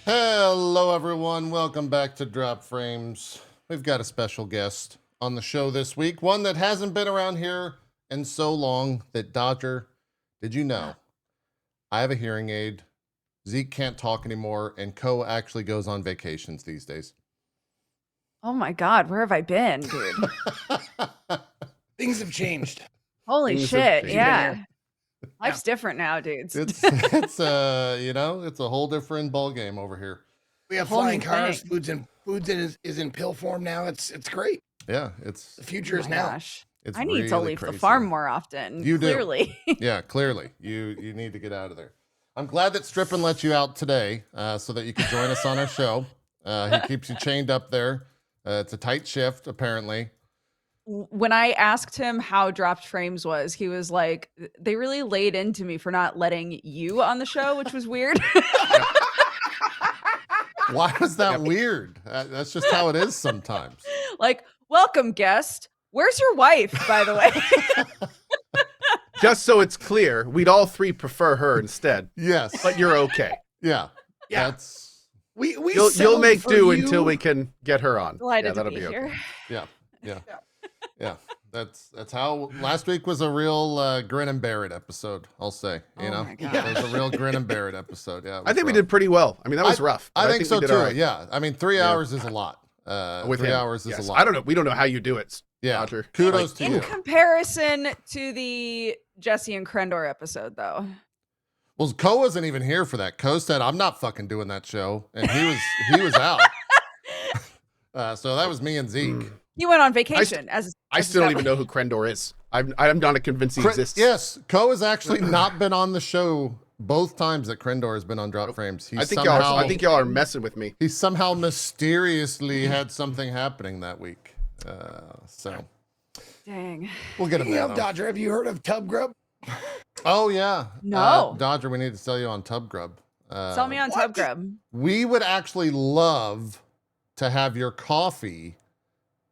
Hello, everyone. Welcome back to Drop Frames. We've got a special guest on the show this week, one that hasn't been around here in so long that Dodger, did you know? I have a hearing aid. Zeke can't talk anymore, and Ko actually goes on vacations these days. Oh my God, where have I been, dude? Things have changed. Holy shit, yeah. Life's different now, dudes. It's you know, it's a whole different ball game over here. We have flying cars. Foods is in pill form now. It's great. Yeah, The future is now. Gosh. it's I need really to leave crazy. the farm more often. You do. Clearly. Yeah, clearly. You need to get out of there. I'm glad that Strippin let you out today so that you could join us on our show. He keeps you chained up there. It's a tight shift, apparently. When I asked him how Dropped Frames was, he was like, they really laid into me for not letting you on the show, which was weird. Why was that weird? That's just how it is sometimes. Like, welcome, guest. Where's your wife, by the way? Just so it's clear, we'd all three prefer her instead. Yes. But you're okay. Yeah. Yeah. That's You'll make do until we can get her on. Delighted yeah, that'll to be here. okay. Yeah. That's how last week was a real grin and bear it episode, I'll say. You know? My God. It was a real grin and bear it episode. Yeah. I think we did pretty well. I mean, that was rough. I but think so we did too. all right. Yeah. I mean, 3 hours is a lot. With 3 him, hours is yes. a lot. I don't know. We don't know how you do it. Yeah. Roger. Kudos to In you. comparison to the Jesse and Krendor episode, though. Well, Ko wasn't even here for that. Ko said, "I'm not fucking doing that show," and he was out. So that was me and Zeke. He went on vacation. I still don't even know who Krendor is. I'm not convinced he exists. Yes, Ko has actually not been on the show both times that Krendor has been on Drop Frames. I think y'all are messing with me. He somehow mysteriously had something happening that week. So Dang. we'll get him Speaking there. of Dodger, have you heard of Tub Grub? Oh yeah. No. Dodger, we need to sell you on Tub Grub. Sell me on Tub Grub. We would actually love to have your coffee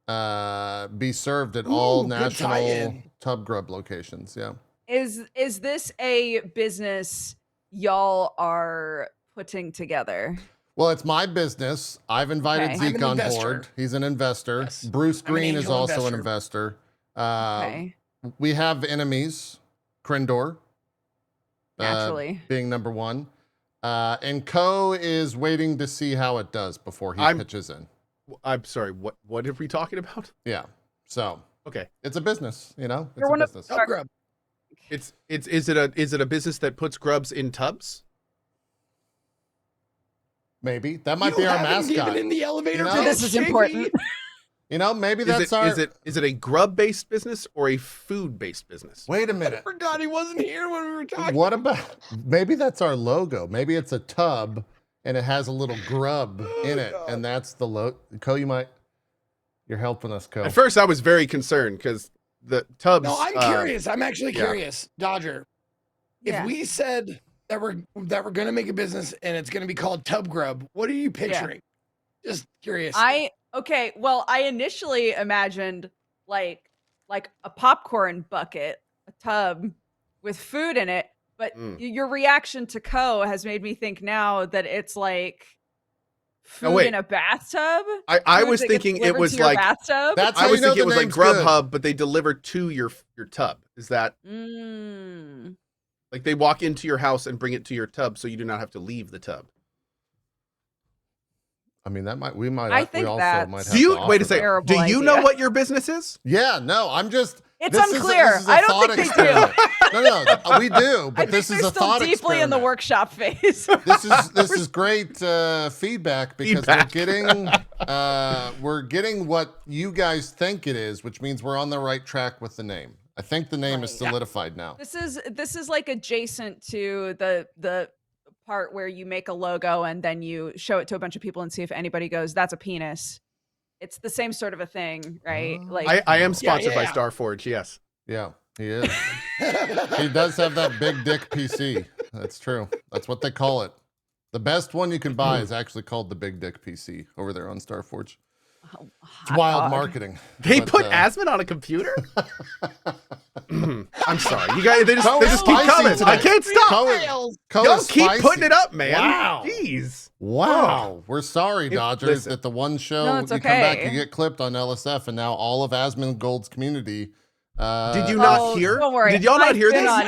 be served at all good national tie-in. Tub Grub locations. Yeah. Is this a business y'all are putting together? Well, it's my business. I've invited Okay. Zeke I'm an on investor. board. He's an investor. Yes. Bruce I'm an Green is angel also an investor. Okay. We have enemies. Krendor. Naturally. Being number one. And Ko is waiting to see how it does before he pitches in. I'm sorry. What are we talking about? Yeah. So Okay. it's a business, you know? It's You're a one of- business. Tub Grub. Is it a business that puts grubs in tubs? Maybe. That might You be our haven't mascot. given in the elevator. You know? pitch, This is JP. important. You know, maybe Is that's it a grub-based business or a food-based business? Wait a I minute. forgot he wasn't here when we were talking. What about maybe that's our logo? Maybe it's a tub and it has a little grub in it, God. and that's the logo. Ko, you're helping us, Ko. At first, I was very concerned because the tubs. No, I'm curious. I'm actually yeah. curious, Dodger. If Yeah. we said that we're gonna make a business and it's gonna be called Tub Grub, what are you picturing? Just curious. Okay, well, I initially imagined like a popcorn bucket, a tub with food in it, but your reaction to Ko has made me think now that it's like food wait. in a bathtub. I Food was that gets thinking it delivered was to your like bathtub. That's I how was you know thinking it the was like name's good. Grubhub, but they deliver to your tub. Is that like they walk into your house and bring it to your tub, so you do not have to leave the tub? I mean, I we think also that's- might have Do you to wait a offer second? Terrible Do you know idea. what your business is? that. Yeah, no, I'm just. It's this is unclear. this is a I don't thought think they do. experiment. No, we do, but I this think is they're a still thought deeply in the experiment. workshop phase. This is great feedback because we're getting what you guys think it is, which means we're on the right track with the name. I think the name is Right. solidified now. This is like adjacent to the part where you make a logo and then you show it to a bunch of people and see if anybody goes, "That's a penis." It's the same sort of a thing, right? Like I am sponsored by yeah. Starforge. Yes. Yeah, he is. He does have that big dick PC. That's true. That's what they call it. The best one you can buy is actually called the Big Dick PC over there on Starforge. It's wild marketing. They But, put Asmon on a computer? I'm sorry. You guys, they just Co's keep spicy coming. today. I can't stop. Co Y'all is keep spicy. putting it up, man. Wow. Jeez. Wow. We're sorry, Dodgers, listen. that the one show No, you it's come back, okay. you get clipped on LSF, and now all of Asmongold's community. Did you not Oh, hear? don't worry. Did y'all not I've hear been this? on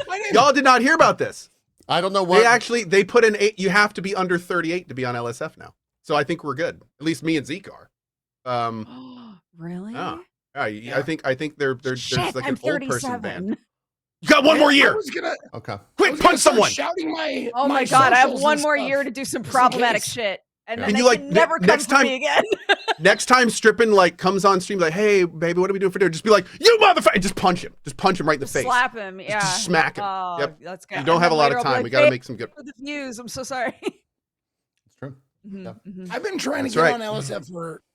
Wait. Y'all did not hear about this. I don't know what. They put in 8. You have to be under 38 to be on LSF now. So I think we're good. At least me and Zeke are. Really? Yeah. I think they're Shit, there's like I'm an old person band. 37. You got one more I year. was gonna, Okay. Quick, gonna punch start someone. shouting my. Oh my my god, I have socials one and more stuff, year to do some just in problematic case. shit. And Yeah. then And they you, like, can never come next for time- me again. Next time Strippin like comes on stream like, hey baby, what are we doing for dinner? Just be like, you motherfucker, and just punch him. Just punch him right in the face. Slap him, yeah. Just smack him. Oh, Yep. that's good. You don't And have a then lot later of I'll be time. like, We got to "Hey, make some good. for the views. I'm so sorry. It's true. Mhm, Yeah. mhm. I've been trying That's to get right. on LSF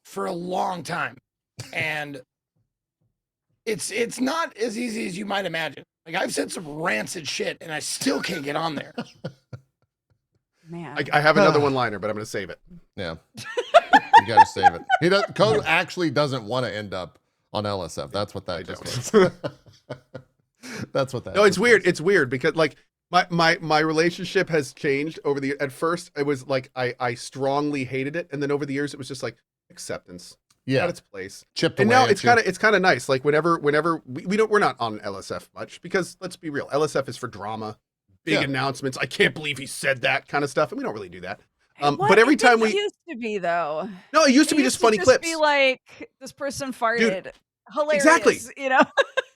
for a long time, and it's not as easy as you might imagine. Like I've said some rancid shit, and I still can't get on there. Man. I have another one-liner, but I'm gonna save it. Yeah. You got to save it. He does. Code actually doesn't want to end up on LSF. That's what that just was. That's what that. No, it's just weird. was. It's weird because like my relationship has changed over the. At first, it was like I strongly hated it, and then over the years, it was just like acceptance. Yeah. Got its place. Chipped And away now at it's you. kind of nice. Like whenever we're not on LSF much because let's be real, LSF is for drama, big Yeah. announcements. I can't believe he said that kind of stuff, and we don't really do that. What? But every It time didn't we used to be though. no, it used to It be just funny clips. Be like this person farted. Hilarious. exactly. You know.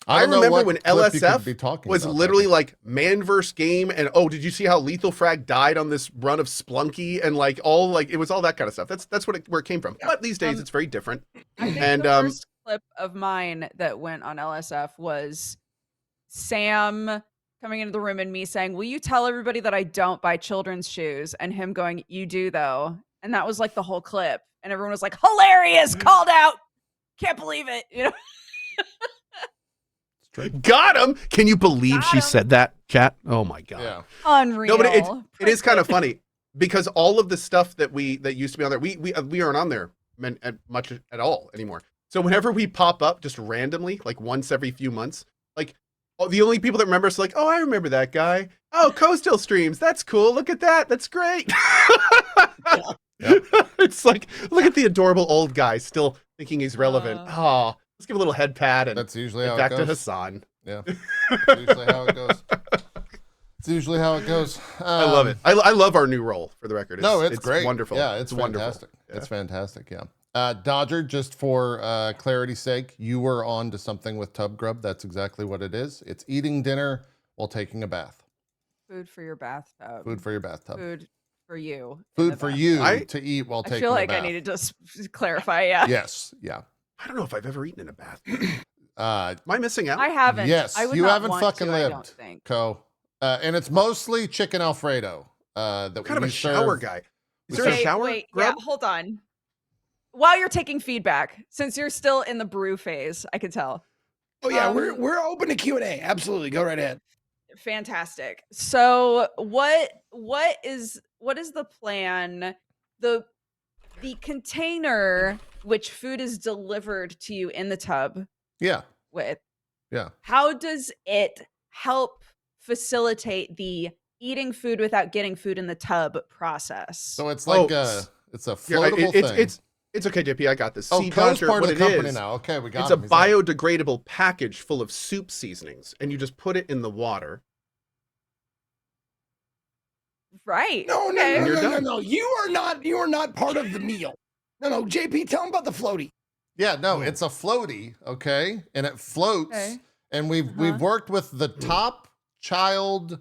I don't know remember what when clip you could LSF be talking was about literally that. like man versus game, and oh, did you see how Lethal Frag died on this run of Splunky and like all like it was all that kind of stuff. That's where it came from. But these days it's very different. I think And, the first clip of mine that went on LSF was Sam coming into the room and me saying, "Will you tell everybody that I don't buy children's shoes?" And him going, "You do though." And that was like the whole clip. And everyone was like, "Hilarious, called out. Can't believe it." You know. Got him. Can you believe Got she him. said that, chat? Oh my god. Yeah. Unreal. No, but it is kind of funny because all of the stuff that used to be on there, we aren't on there much at all anymore. So whenever we pop up just randomly, like once every few months, like the only people that remember us are like, oh, I remember that guy. Oh, Coastal streams. That's cool. Look at that. That's great. Yep. It's like, look at the adorable old guy still thinking he's relevant. Oh, let's give a little head pat and That's usually get how back it to goes. Hassan. Yeah. That's usually how it goes. It's usually how it goes. I love it. I love our new role for the record. It's great. Wonderful. Yeah, it's wonderful. fantastic. Yeah. It's fantastic. Yeah. Dodger, just for clarity's sake, you were on to something with Tub Grub. That's exactly what it is. It's eating dinner while taking a bath. Food for your bathtub. Food for your bathtub. Food for you. in Food the for bathtub. you to eat while I taking feel a like bath. I need to just clarify. Yeah. Yes. Yeah. I don't know if I've ever eaten in a bath. Uh, Am I missing out? I haven't. Yes, I would you not haven't want fucking to, I lived. don't think. Co. And it's mostly chicken Alfredo. That What kind of we a shower serve. guy? Is we there a serve- shower? Wait, Grub? yeah, hold on. While you're taking feedback, since you're still in the brew phase, I could tell. Oh yeah, Um, we're open to Q&A. Absolutely, go right ahead. Fantastic. So what is the plan? The container which food is delivered to you in the tub Yeah. with, Yeah. how does it help facilitate the eating food without getting food in the tub process? So it's like it's a floatable thing. It's okay, JP. I got this. Oh, See, Co's Dodger, part of what the it company is, now. Okay, we got It's him. a He's in. biodegradable package full of soup seasonings, and you just put it in the water. Right. No, no, Okay. no, You're no, no, done. no. You are not part of the meal. No, JP, tell him about the floaty. Yeah, no, it's a floaty, okay? And it floats. Okay. And we've worked with the top child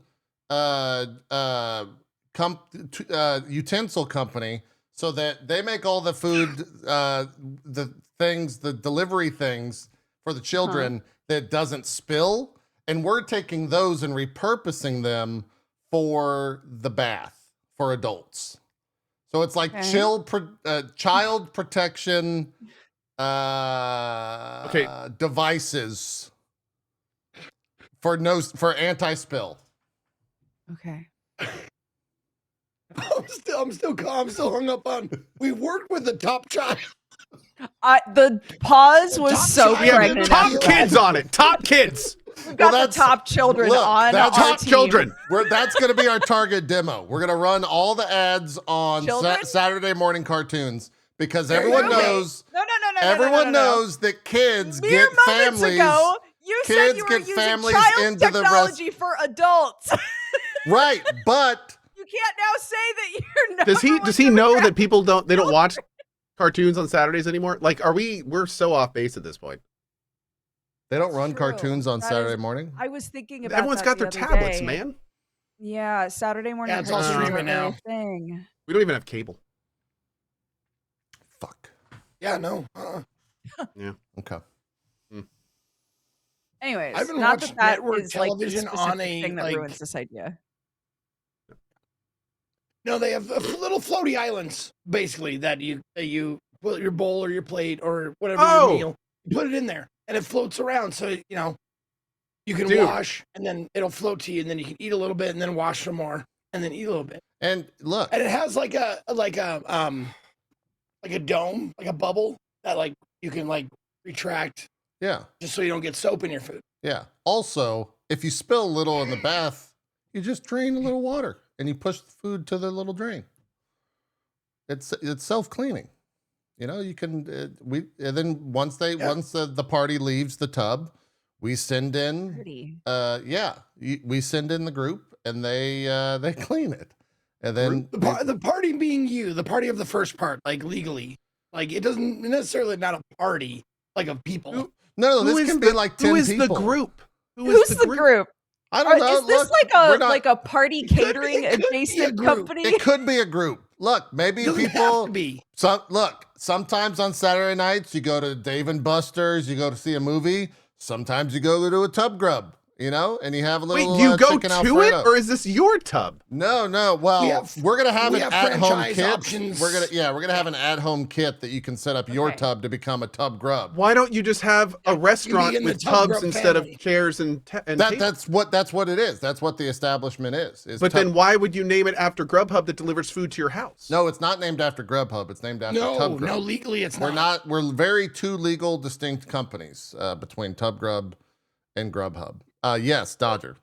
utensil company so that they make all the food the delivery things for the children that doesn't spill, and we're taking those and repurposing them for the bath for adults. So it's like Okay. child protection devices for anti-spill. Okay. I'm still hung up on. We worked with the top child. The pause was Top so child. Yeah, pregnant. top Yeah. kids on it. Top kids. We've got the that's- top children look, on that's our Top team. children. That's going to be our target demo. We're going to run all the ads on Children? Saturday morning cartoons because There you everyone go. knows. No. Everyone knows that kids Mere get moments families. ago, you said kids you were get using families child into the technology for adults. Right, but You can't now say that you're not. Does he know that people don't watch cartoons on Saturdays anymore? Like, we're so off base at this point. they don't That's run true. cartoons on That Saturday is- morning. I was thinking about Everyone's that got the their other tablets, day. man. Yeah, Saturday morning. Yeah, it's all cartoons streaming are a now. Thing. We don't even have cable. Fuck. Yeah, no. Okay. Anyways, I haven't not watched that network is like the television on specific a, thing that like- ruins this idea. No, they have little floaty islands, basically, that you put your bowl or your plate or whatever Oh. your meal, you put it in there, and it floats around. So, you can Dude. wash, and then it'll float to you, and then you can eat a little bit, and then wash some more, and then eat a little bit. And look, And it has like a dome, like a bubble that like you can like retract yeah, just so you don't get soap in your food. yeah. Also, if you spill a little in the bath, you just drain a little water and you push the food to the little drain. It's self-cleaning. You can and then once the party leaves the tub, we send in Pretty. we send in the group and they clean it. And then The party being you, the party of the first part, like legally, like it doesn't necessarily not a party like of people. no, Who this is can the- be like 10 Who is people. the group? Who's the group? I don't know. Is this Look, we're not- like a party catering it could be a adjacent group. company? It could be a group. Look, maybe It doesn't have people. to be. Sometimes on Saturday nights you go to Dave and Buster's, you go to see a movie. Sometimes you go to a Tub Grub, and you have a Wait, little. do you go chicken to Alfredo. it, or is this your tub? No. Well, We we're gonna have we an have at-home franchise kit. options. We're gonna have an at-home kit that you can set up your Okay. tub to become a Tub Grub. Why don't you just have a restaurant in the with Tub tubs Grub instead family. of chairs and tables? That's what it is. That's what the establishment is. But then why would you name it after Grubhub that delivers food to your house? No, it's not named after Grubhub. It's named after No, Tub Grub. no, legally it's We're not. not. We're very two legal, distinct companies between Tub Grub and Grubhub. Yes, Dodger.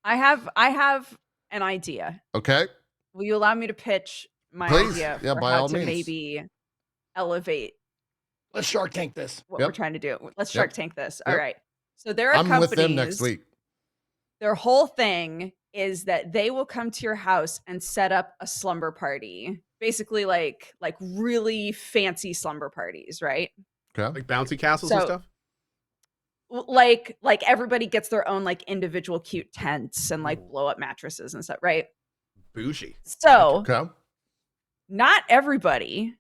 I have an idea. Okay. Will you allow me to pitch my Please. idea Yeah, for by how all to means. maybe elevate Let's Shark Tank this. what Yep. we're trying to do? Let's Yep. Shark Tank this. All Yep. right. So there are I'm companies. with them next week. Their whole thing is that they will come to your house and set up a slumber party. Basically like really fancy slumber parties, right? Okay. Like bouncy castles and So- stuff? Like everybody gets their own like individual cute tents and like Ooh. blow up mattresses and stuff, right? Bougie. So Okay. not everybody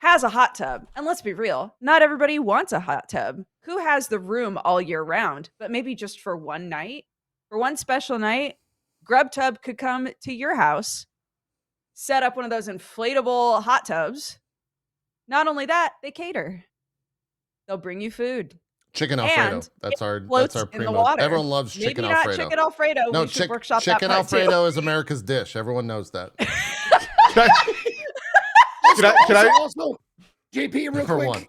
has a hot tub. And let's be real, not everybody wants a hot tub. Who has the room all year round? But maybe just for one night, for one special night, Grub Tub could come to your house, set up one of those inflatable hot tubs. Not only that, they cater. They'll bring you food. Chicken Alfredo. And That's our floats in the primo. water. Everyone loves Maybe chicken not Alfredo. chicken Alfredo. No, We should workshop that chicken part too. Alfredo is America's dish. Everyone knows that. Can I Also, JP, real For quick, one.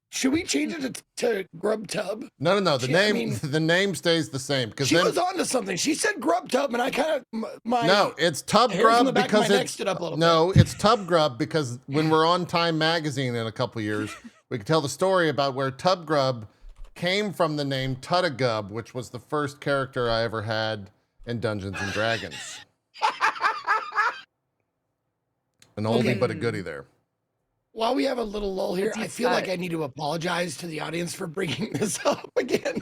should we change it to Grub Tub? No. The Shit, I name mean- the name stays the same because She then was onto something. She said Grub Tub, and I kind of my no, it's Tub hairs on the Grub back of my because neck it's stood up a little no, it's Tub Grub because when we're on Time Magazine in a couple years, we can tell the story about where Tub Grub came from the name Tuttagub, which was the first character I ever had in Dungeons and Dragons. An oldie but a goodie there. While we have a little lull here, Deep I feel like cut. I need to apologize to the audience for bringing this up again.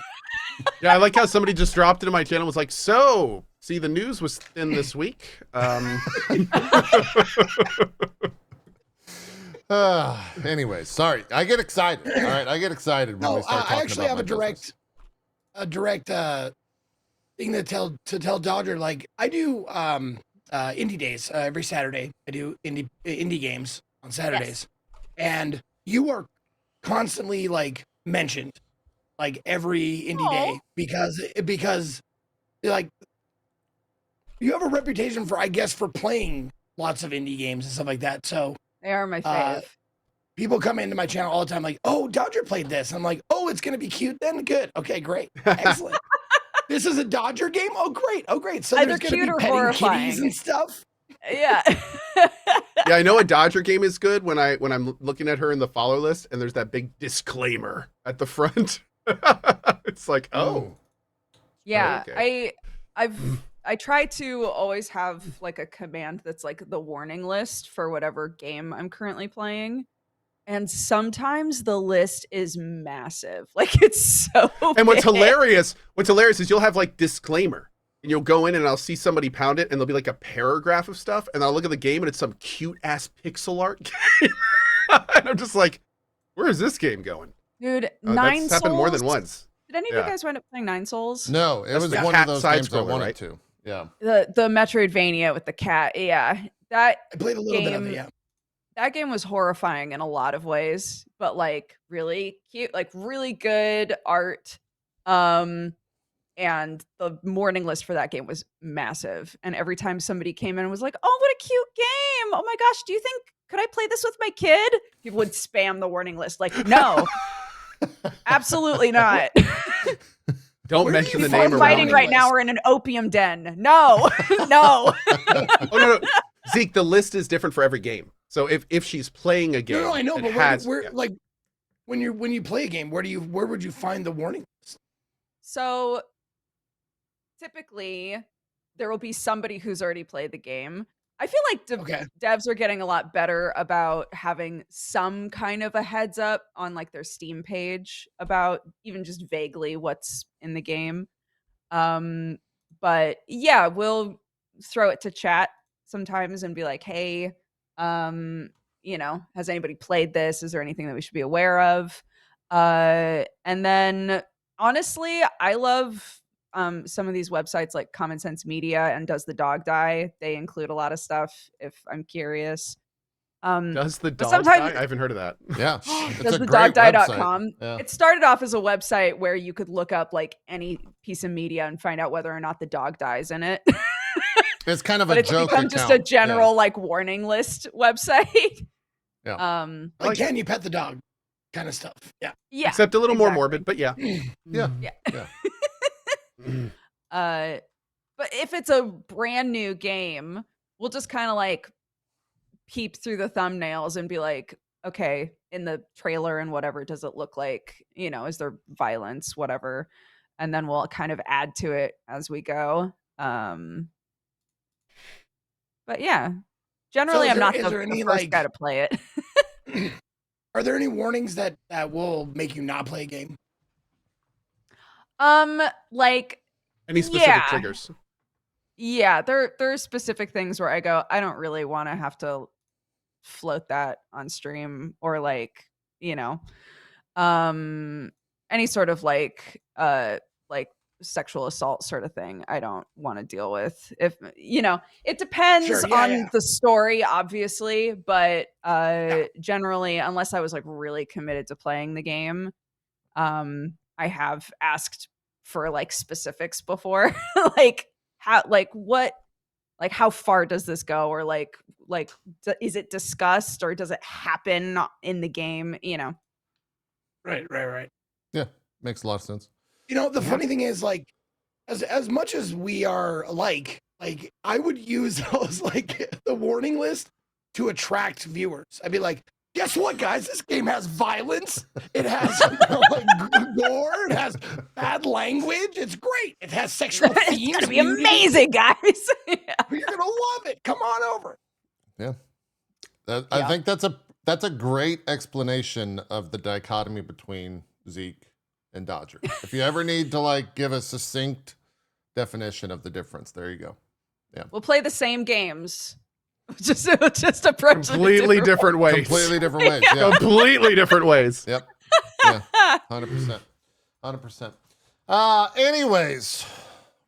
Yeah, I like how somebody just dropped into my channel and was like, so, see, the news was thin this week. Anyways, sorry. I get excited. All right, I get excited when No, we start I talking actually about have my a business. direct thing to tell Dodger. Like I do indie days every Saturday. I do indie games on Saturdays, and you are constantly like mentioned like every indie day because like you have a reputation for, I guess, for playing lots of indie games and stuff like that. So They are my fave. people come into my channel all the time like, oh, Dodger played this. I'm like, oh, it's going to be cute then? Good. Okay, great. Excellent. This is a Dodger game? Oh, great. Oh, great. So Either there's going cute to or be petting horrifying. kitties and stuff? Yeah. Yeah, I know a Dodger game is good when I'm looking at her in the follow list and there's that big disclaimer at the front. It's like, oh. Yeah. Okay. I try to always have like a command that's like the warning list for whatever game I'm currently playing. And sometimes the list is massive. Like it's so And what's big. hilarious is you'll have like disclaimer. And you'll go in and I'll see somebody pound it and there'll be like a paragraph of stuff. And I'll look at the game and it's some cute ass pixel art game. And I'm just like, where is this game going? Dude, That's happened more than once. Did any of you guys wind up playing Nine Souls? No, it That's was the one cat of those side games I scroller, wanted right? to. Yeah. The Metroidvania with the cat. Yeah. That I played a little bit of it, yeah. that game was horrifying in a lot of ways, but like really cute, like really good art. And the warning list for that game was massive. And every time somebody came in and was like, "Oh, what a cute game. Oh my gosh, do you think could I play this with my kid?" People would spam the warning list like, "No. Absolutely not." Don't Where do mention you the find name We're the around fighting it. right now. We're in an opium den. No. No. Oh, no. Zeke, the list is different for every game. So if she's playing a game, No, I know, it but has, where yeah. like when you play a game, where would you find the warning list? So typically there will be somebody who's already played the game. I feel like Okay. devs are getting a lot better about having some kind of a heads up on like their Steam page about even just vaguely what's in the game. But yeah, we'll throw it to chat sometimes and be like, "Hey, has anybody played this? Is there anything that we should be aware of?" And then honestly, I love some of these websites like Common Sense Media and Does the Dog Die? They include a lot of stuff if I'm curious. Does the but dog sometimes- die? I haven't heard of that. Yeah. It's a great DoesTheDogDie.com. website. Yeah. It started off as a website where you could look up like any piece of media and find out whether or not the dog dies in it. It's kind of But a it's joke become just a account. general like warning list website. Yeah. Like, can you pet the dog? Kind of stuff. Yeah. Yeah. Except a little more exactly. morbid, but yeah. Yeah. Yeah. But if it's a brand new game, we'll just kind of like peep through the thumbnails and be like, okay, in the trailer and whatever, does it look like, is there violence, whatever, and then we'll kind of add to it as we go. But yeah, generally I'm not is the there any, first like- guy to play it. Are there any warnings that will make you not play a game? Like Any specific Yeah. triggers? Yeah, there are specific things where I go, I don't really want to have to float that on stream or like, any sort of like sexual assault sort of thing. I don't want to deal with. If it depends Sure, yeah, on yeah. the story, obviously, but generally, unless I was like really committed to playing the game, I have asked for like specifics before, like how far does this go, or like is it discussed or does it happen in the game? Right. Yeah. Makes a lot of sense. The funny thing is, like, as much as we are alike, like I would use those like the warning list to attract viewers. I'd be like, guess what, guys? This game has violence. It has like gore. It has bad language. It's great. It has sexual themes. It's gonna be nudity. amazing, guys. Yeah. You're gonna love it. Come on over. Yeah. I think that's a great explanation of the dichotomy between Zeke and Dodger. If you ever need to like give a succinct definition of the difference, there you go. We'll play the same games, just approach them Completely different ways. Completely different ways. Yeah. Completely different ways. Yep. Yeah. 100%. 100%. Anyways,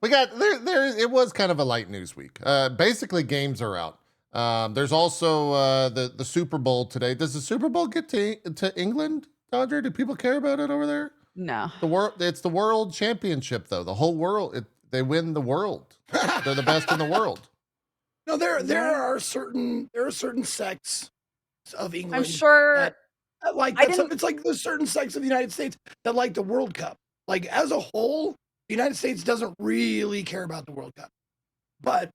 we got there. It was kind of a light news week. Basically, games are out. There's also the Super Bowl today. Does the Super Bowl get to England, Dodger? Do people care about it over there? No. It's the world championship, though. The whole world. They win the world. They're the best in the world. No, there are certain sects of England. I'm sure. that like I that's didn't- it's like there's certain sects of the United States that like the World Cup. Like as a whole, the United States doesn't really care about the World Cup, but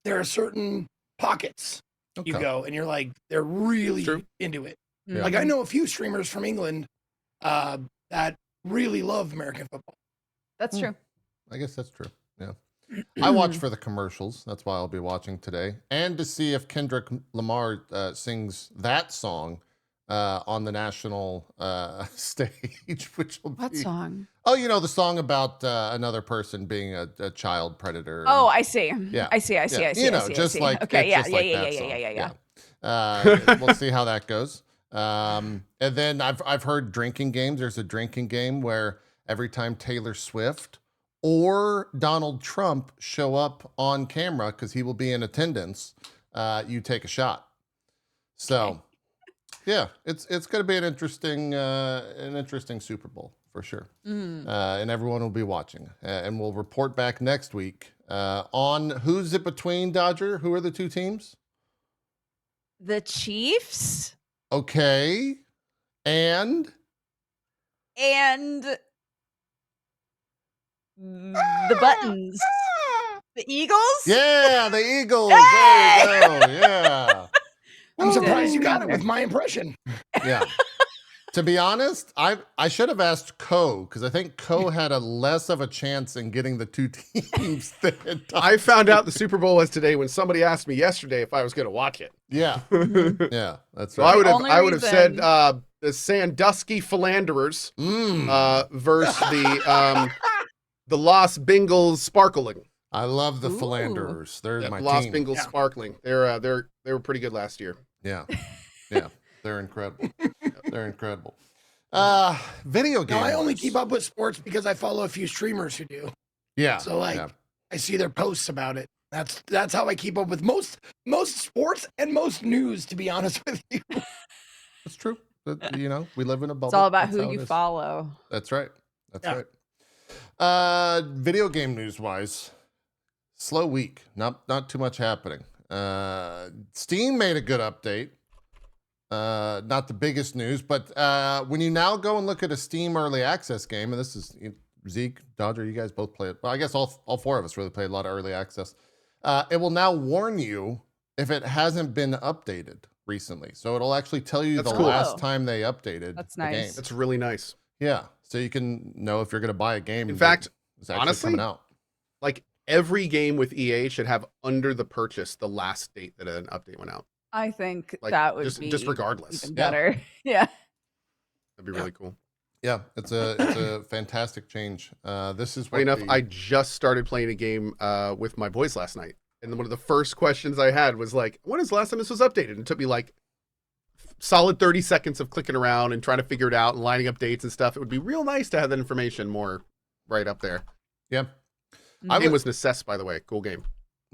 there are certain pockets you go and you're like, they're really into it. Yeah. Like I know a few streamers from England that really love American football. That's true. I guess that's true. Yeah. I watch for the commercials. That's why I'll be watching today. And to see if Kendrick Lamar sings that song on the national stage, which will What be... song? Oh, you know, the song about another person being a child predator. Oh, I see. Yeah. I see. You know, just like okay, it's just like that song. We'll see how that goes. And then I've heard drinking games. There's a drinking game where every time Taylor Swift or Donald Trump show up on camera, because he will be in attendance, you take a shot. So, yeah, it's going to be an interesting Super Bowl for sure. And everyone will be watching, and we'll report back next week on who's it between. Dodger, who are the two teams? The Chiefs. Okay, and the Buttons. The Eagles? Yeah, the Eagles. Hey! There you go. Yeah. I'm surprised you got it with my impression. Yeah. To be honest, I should have asked Co, because I think Co had a less of a chance in getting the two teams than I found out the Super Bowl was today when somebody asked me yesterday if I was going to watch it. Yeah. Yeah, that's So right. I would have said the Sandusky Philanderers versus the Los Bengals Sparkling. I love the Philanderers. They're my Los team. Bengals Sparkling. They were pretty good last year. Yeah. Yeah. They're incredible. They're incredible. Video games. Now, I only keep up with sports because I follow a few streamers who do. Yeah. So like I see their posts about it. That's how I keep up with most sports and most news, to be honest with you. That's true. But, you know, we live in a bubble. It's all about That's who how it you is. follow. That's right. That's right. Video game news wise, slow week. Not too much happening. Steam made a good update. Not the biggest news, but when you now go and look at a Steam early access game, and this is Zeke, Dodger, you guys both play it. Well, I guess all four of us really played a lot of early access. It will now warn you if it hasn't been updated recently. So it'll actually tell you That's the cool. last time they updated That's the nice. game. That's really nice. Yeah, so you can know if you're going to buy a game. In fact, it's actually honestly, coming out. like every game with EA should have under the purchase the last date that an update went out. I think Like, that would just be regardless. even better. Yeah. That'd be really cool. Yeah, it's a fantastic change. This is Funny what enough, I just started playing a game with my boys last night, and one of the first questions I had was like, "When is the last time this was updated?" And it took me like solid 30 seconds of clicking around and trying to figure it out and lining up dates and stuff. It would be real nice to have that information more right up there. Yeah, The game was Necess, by the way. Cool game.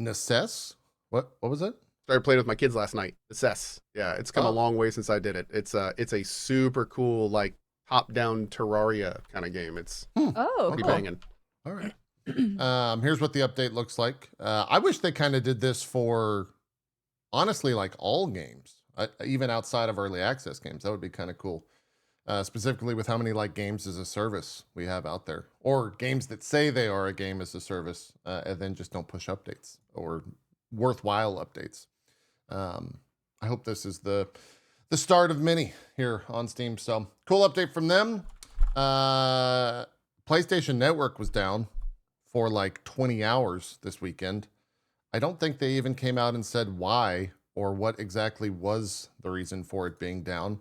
Necess. What was it? Started playing with my kids last night. Necess. Yeah, it's come a long way since I did it. It's a super cool like top-down Terraria kind of game. It's pretty Cool. banging. All right. Here's what the update looks like. I wish they kind of did this for, honestly, like all games, even outside of early access games. That would be kind of cool. Specifically with how many like games as a service we have out there, or games that say they are a game as a service and then just don't push updates or worthwhile updates. I hope this is the start of many here on Steam. So cool update from them. PlayStation Network was down for like 20 hours this weekend. I don't think they even came out and said why or what exactly was the reason for it being down.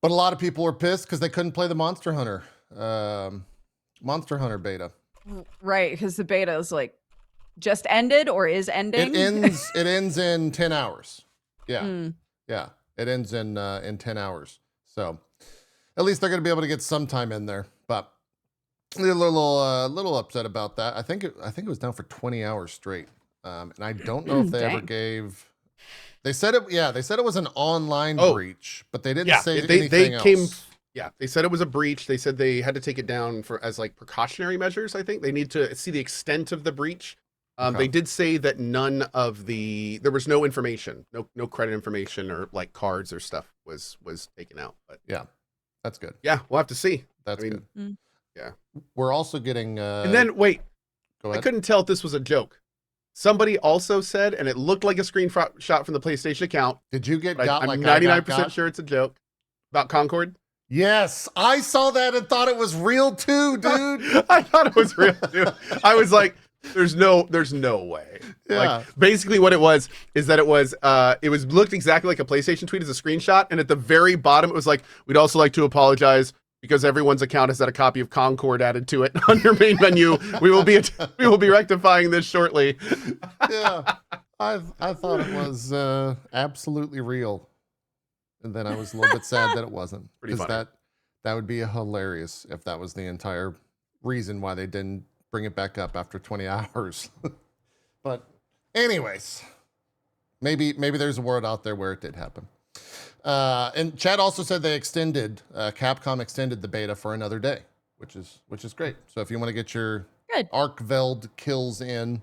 But a lot of people were pissed because they couldn't play the Monster Hunter beta. Right, because the beta is like just ended or is ending. It ends in 10 hours. Yeah. Yeah. It ends in 10 hours. So at least they're going to be able to get some time in there. But they're a little upset about that. I think it was down for 20 hours straight. And I don't know if they ever gave. They said it was an online breach, but they didn't say anything else. They said it was a breach. They said they had to take it down as like precautionary measures. I think they need to see the extent of the breach. They did say that there was no information, no credit information or like cards or stuff was taken out. But yeah, that's good. Yeah, we'll have to see. That's good. We're also getting. And then wait, go I ahead. couldn't tell if this was a joke. Somebody also said, and it looked like a screenshot from the PlayStation account. Did you get But got I'm like I 99% got? sure it's a joke about Concord. Yes, I saw that and thought it was real too, dude. I thought it was real too. I was like, there's no way. Yeah. Like basically what it was is that it was looked exactly like a PlayStation tweet as a screenshot, and at the very bottom it was like, we'd also like to apologize because everyone's account has had a copy of Concord added to it on your main menu. We will be rectifying this shortly. Yeah. I thought it was absolutely real. And then I was a little bit sad that it wasn't. Pretty funny. That would be hilarious if that was the entire reason why they didn't bring it back up after 20 hours. But anyways, maybe there's a word out there where it did happen. And Chad also said they Capcom extended the beta for another day, which is great. So if you want to get your Good. Arc-Veld kills in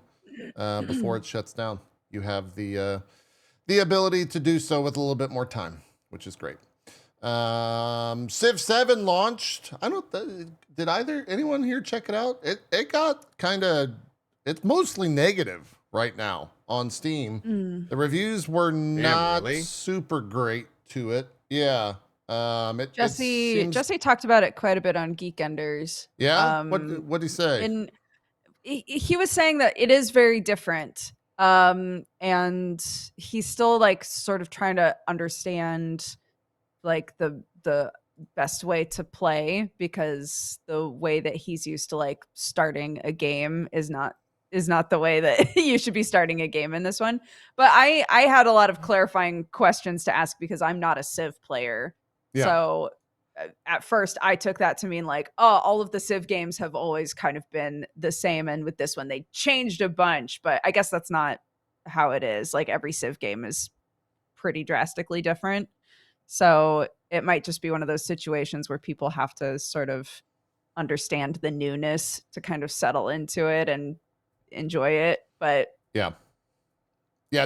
before it shuts down, you have the ability to do so with a little bit more time, which is great. Civ 7 launched. Did anyone here check it out? It got it's mostly negative right now on Steam. The reviews were not really? super great to it. Yeah. Jesse talked about it quite a bit on Geekenders. Yeah. What did he say? And he was saying that it is very different. And he's still like sort of trying to understand like the best way to play, because the way that he's used to like starting a game is not the way that you should be starting a game in this one. But I had a lot of clarifying questions to ask because I'm not a Civ player. Yeah. So at first I took that to mean like, oh, all of the Civ games have always kind of been the same, and with this one they changed a bunch. But I guess that's not how it is. Like every Civ game is pretty drastically different. So it might just be one of those situations where people have to sort of understand the newness to kind of settle into it and enjoy it. But yeah,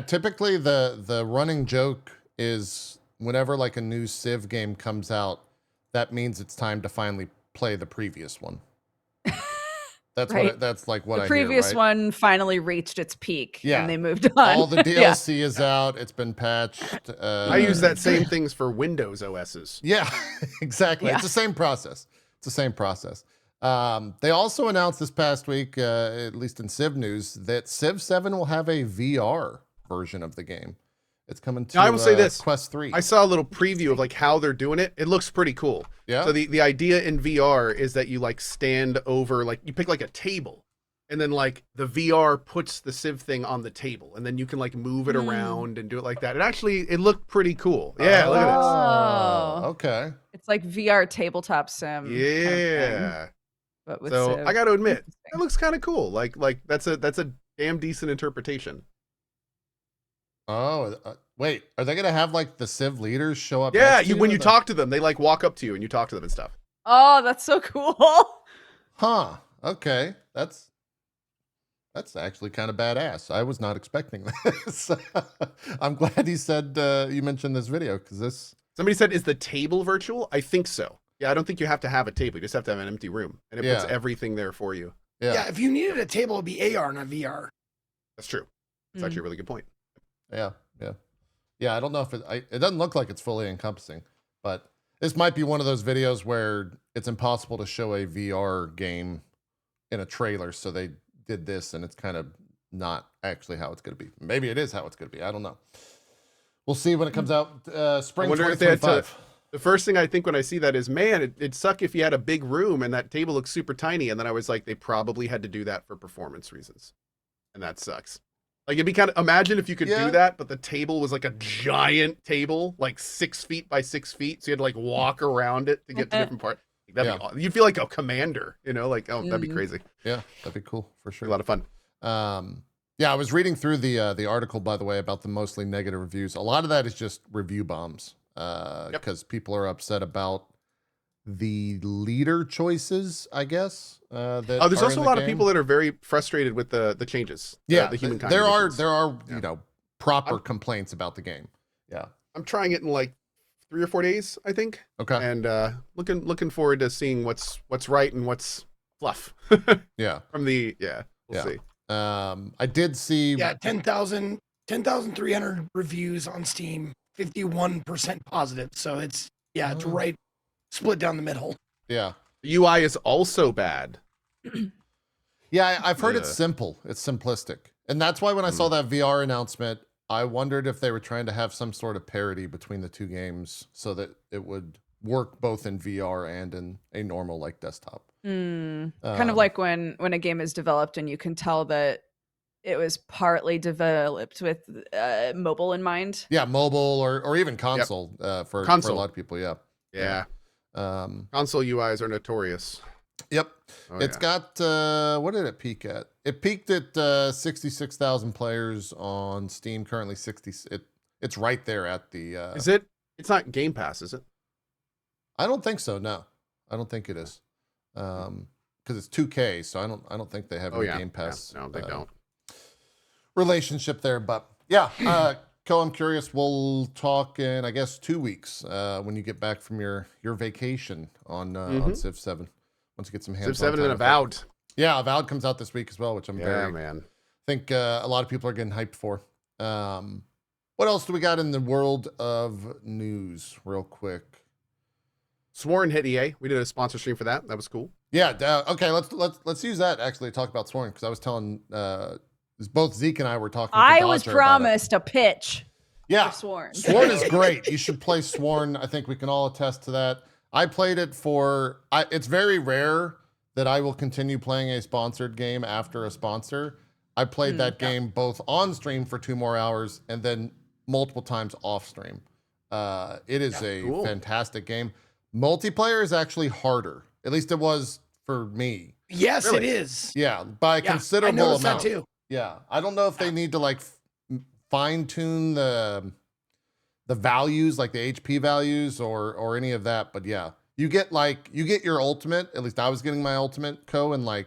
typically the running joke is whenever like a new Civ game comes out, that means it's time to finally play the previous one. That's right. That's like what the I previous hear, right? one finally reached its peak. Yeah. And they moved on. All the DLC is out. It's been patched. I use that same things for Windows OSs. Yeah, exactly. Yeah. It's the same process. They also announced this past week, at least in Civ news, that Civ 7 will have a VR version of the game. It's coming to Now, I will say this. Quest 3. I saw a little preview of like how they're doing it. It looks pretty cool. Yeah. So the idea in VR is that you like stand over, like you pick like a table, and then like the VR puts the Civ thing on the table, and then you can like move it around and do it like that. It looked pretty cool. Yeah, look at this. Oh. Okay. It's like VR tabletop sim. kind of Yeah. thing, but with So Civ. I got to admit, Interesting. it looks kind of cool. Like that's a damn decent interpretation. Oh, wait. Are they going to have like the Civ leaders show up? Yeah, next to when you The- talk to them, they like walk up to you and you talk to them and stuff. Oh, that's so cool. Huh. Okay. That's actually kind of badass. I was not expecting this. I'm glad he said you mentioned this video because this. Somebody said, "Is the table virtual?" I think so. Yeah, I don't think you have to have a table. You just have to have an empty room, and it puts Yeah. everything there for you. Yeah, if you needed a table, it'd be AR, not VR. That's true. That's actually a really good point. Yeah. I don't know if it doesn't look like it's fully encompassing, but this might be one of those videos where it's impossible to show a VR game in a trailer, so they did this, and it's kind of not actually how it's going to be. Maybe it is how it's going to be. I don't know. We'll see when it comes out. Spring I wonder if they had 2025. The first thing I think when I see that is, man, it'd suck if you had a big room and that table looks super tiny. And then I was like, they probably had to do that for performance reasons, and that sucks. Like it'd be kind of, imagine if you could Yeah. do that, but the table was like a giant table, like 6 feet by 6 feet. So you had to like walk around it to get to different parts. Like, that'd be awesome. You'd feel like a commander, like, that'd be crazy. Yeah, that'd be cool for Be sure. a lot of fun. Yeah, I was reading through the article, by the way, about the mostly negative reviews. A lot of that is just review bombs because people are upset about the leader choices, I guess. There's also a lot of people that are very frustrated with the changes. Yeah, the humankind. there are additions. proper complaints about the game. Yeah. I'm trying it in like 3 or 4 days, I think. Okay. And looking forward to seeing what's right and what's fluff. Yeah. From the we'll Yeah. see. I did see. Yeah, 10,300 reviews on Steam, 51% positive. So it's it's right split down the middle. Yeah. The UI is also bad. Yeah, I've heard it's Yeah. simple. It's simplistic. And that's why when I saw that VR announcement, I wondered if they were trying to have some sort of parity between the two games so that it would work both in VR and in a normal like desktop. Kind of like when a game is developed and you can tell that it was partly developed with mobile in mind. Yeah, mobile or even console for a lot of people. Yeah. Yeah. Console UIs are notorious. Yep. Oh, It's got, what did it peak at? It peaked at 66,000 players on Steam, currently 60. It's right there at the... Is it? It's not Game Pass, is it? I don't think so, no. I don't think it is. Because it's 2K, so I don't think they have any Game Pass. Yeah. No, they don't. Relationship there, but yeah. Co, I'm curious. We'll talk in, I guess, 2 weeks when you get back from your vacation on Civ 7. Once you get some hands on Civ 7 and time. Avowed. Yeah, Avowed comes out this week as well, which I'm man. think a lot of people are getting hyped for. What else do we got in the world of news, real quick? Sworn hit EA. We did a sponsor stream for that. That was cool. Yeah. Okay. Let's use that actually to talk about Sworn, because I was telling both Zeke and I were talking. I was promised a pitch. Yeah, for Sworn. Sworn is great. You should play Sworn. I think we can all attest to that. I played it for. It's very rare that I will continue playing a sponsored game after a sponsor. I played that game both on stream for 2 more hours and then multiple times off stream. It is a fantastic game. Multiplayer is actually harder. At least it was for me. Yes, Really? it is. Yeah, by a considerable I noticed amount. that too. Yeah, I don't know if they need to like fine tune the values, like the HP values or any of that. But yeah, you get your ultimate. At least I was getting my ultimate in like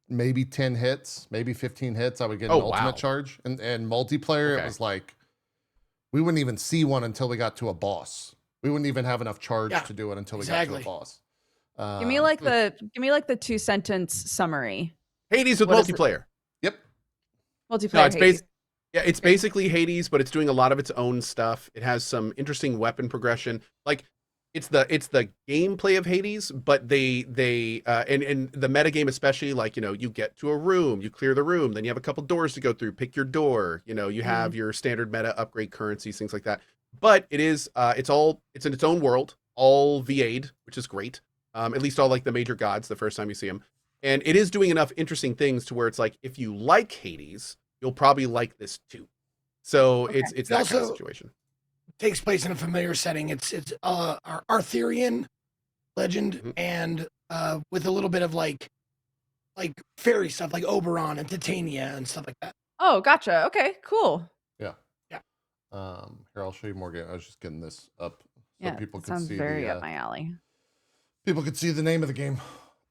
maybe 10 hits, maybe 15 hits. I would get an ultimate charge. And multiplayer, it was like we wouldn't even see one until we got to a boss. We wouldn't even have enough charge to do it until we got to a boss. Give me like the 2-sentence summary. Hades with multiplayer. Yep. Multiplayer. No, it's basically Hades, but it's doing a lot of its own stuff. It has some interesting weapon progression. Like it's the gameplay of Hades, but they and the metagame especially, like, you know, you get to a room, you clear the room, then you have a couple doors to go through, pick your door, you know, you have your standard meta upgrade currencies, things like that. But it is it's in its own world, all VA'd, which is great. At least all like the major gods the first time you see them. And it is doing enough interesting things to where it's like, if you like Hades, you'll probably like this too. So it's that kind of situation. Takes place in a familiar setting. It's Arthurian legend and with a little bit of like fairy stuff, like Oberon and Titania and stuff like that. Oh, gotcha. Okay, cool. Yeah. Yeah. Here, I'll show you more. I was just getting this up so people can sounds see. very up my alley. People could see the name of the game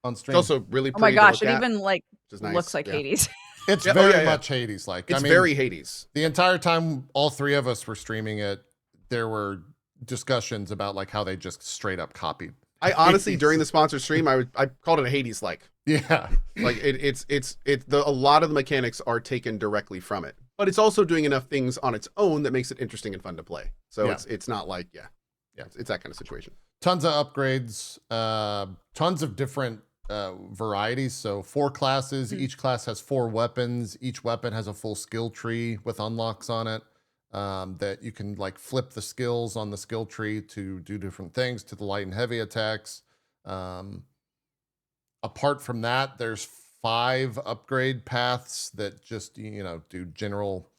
on stream. It's also really pretty. Oh my gosh, to it look even like nice. looks like Hades. It's very much Hades like. It's very Hades. The entire time all 3 of us were streaming it, there were discussions about like how they just straight up copied. I honestly, during the sponsor stream, I called it a Hades like. Yeah. Like a lot of the mechanics are taken directly from it, but it's also doing enough things on its own that makes it interesting and fun to play. So it's not like it's that kind of situation. Tons of upgrades, tons of different varieties. So 4 classes, each class has 4 weapons. Each weapon has a full skill tree with unlocks on it that you can like flip the skills on the skill tree to do different things to the light and heavy attacks. Apart from that, there's 5 upgrade paths that just, you know, do general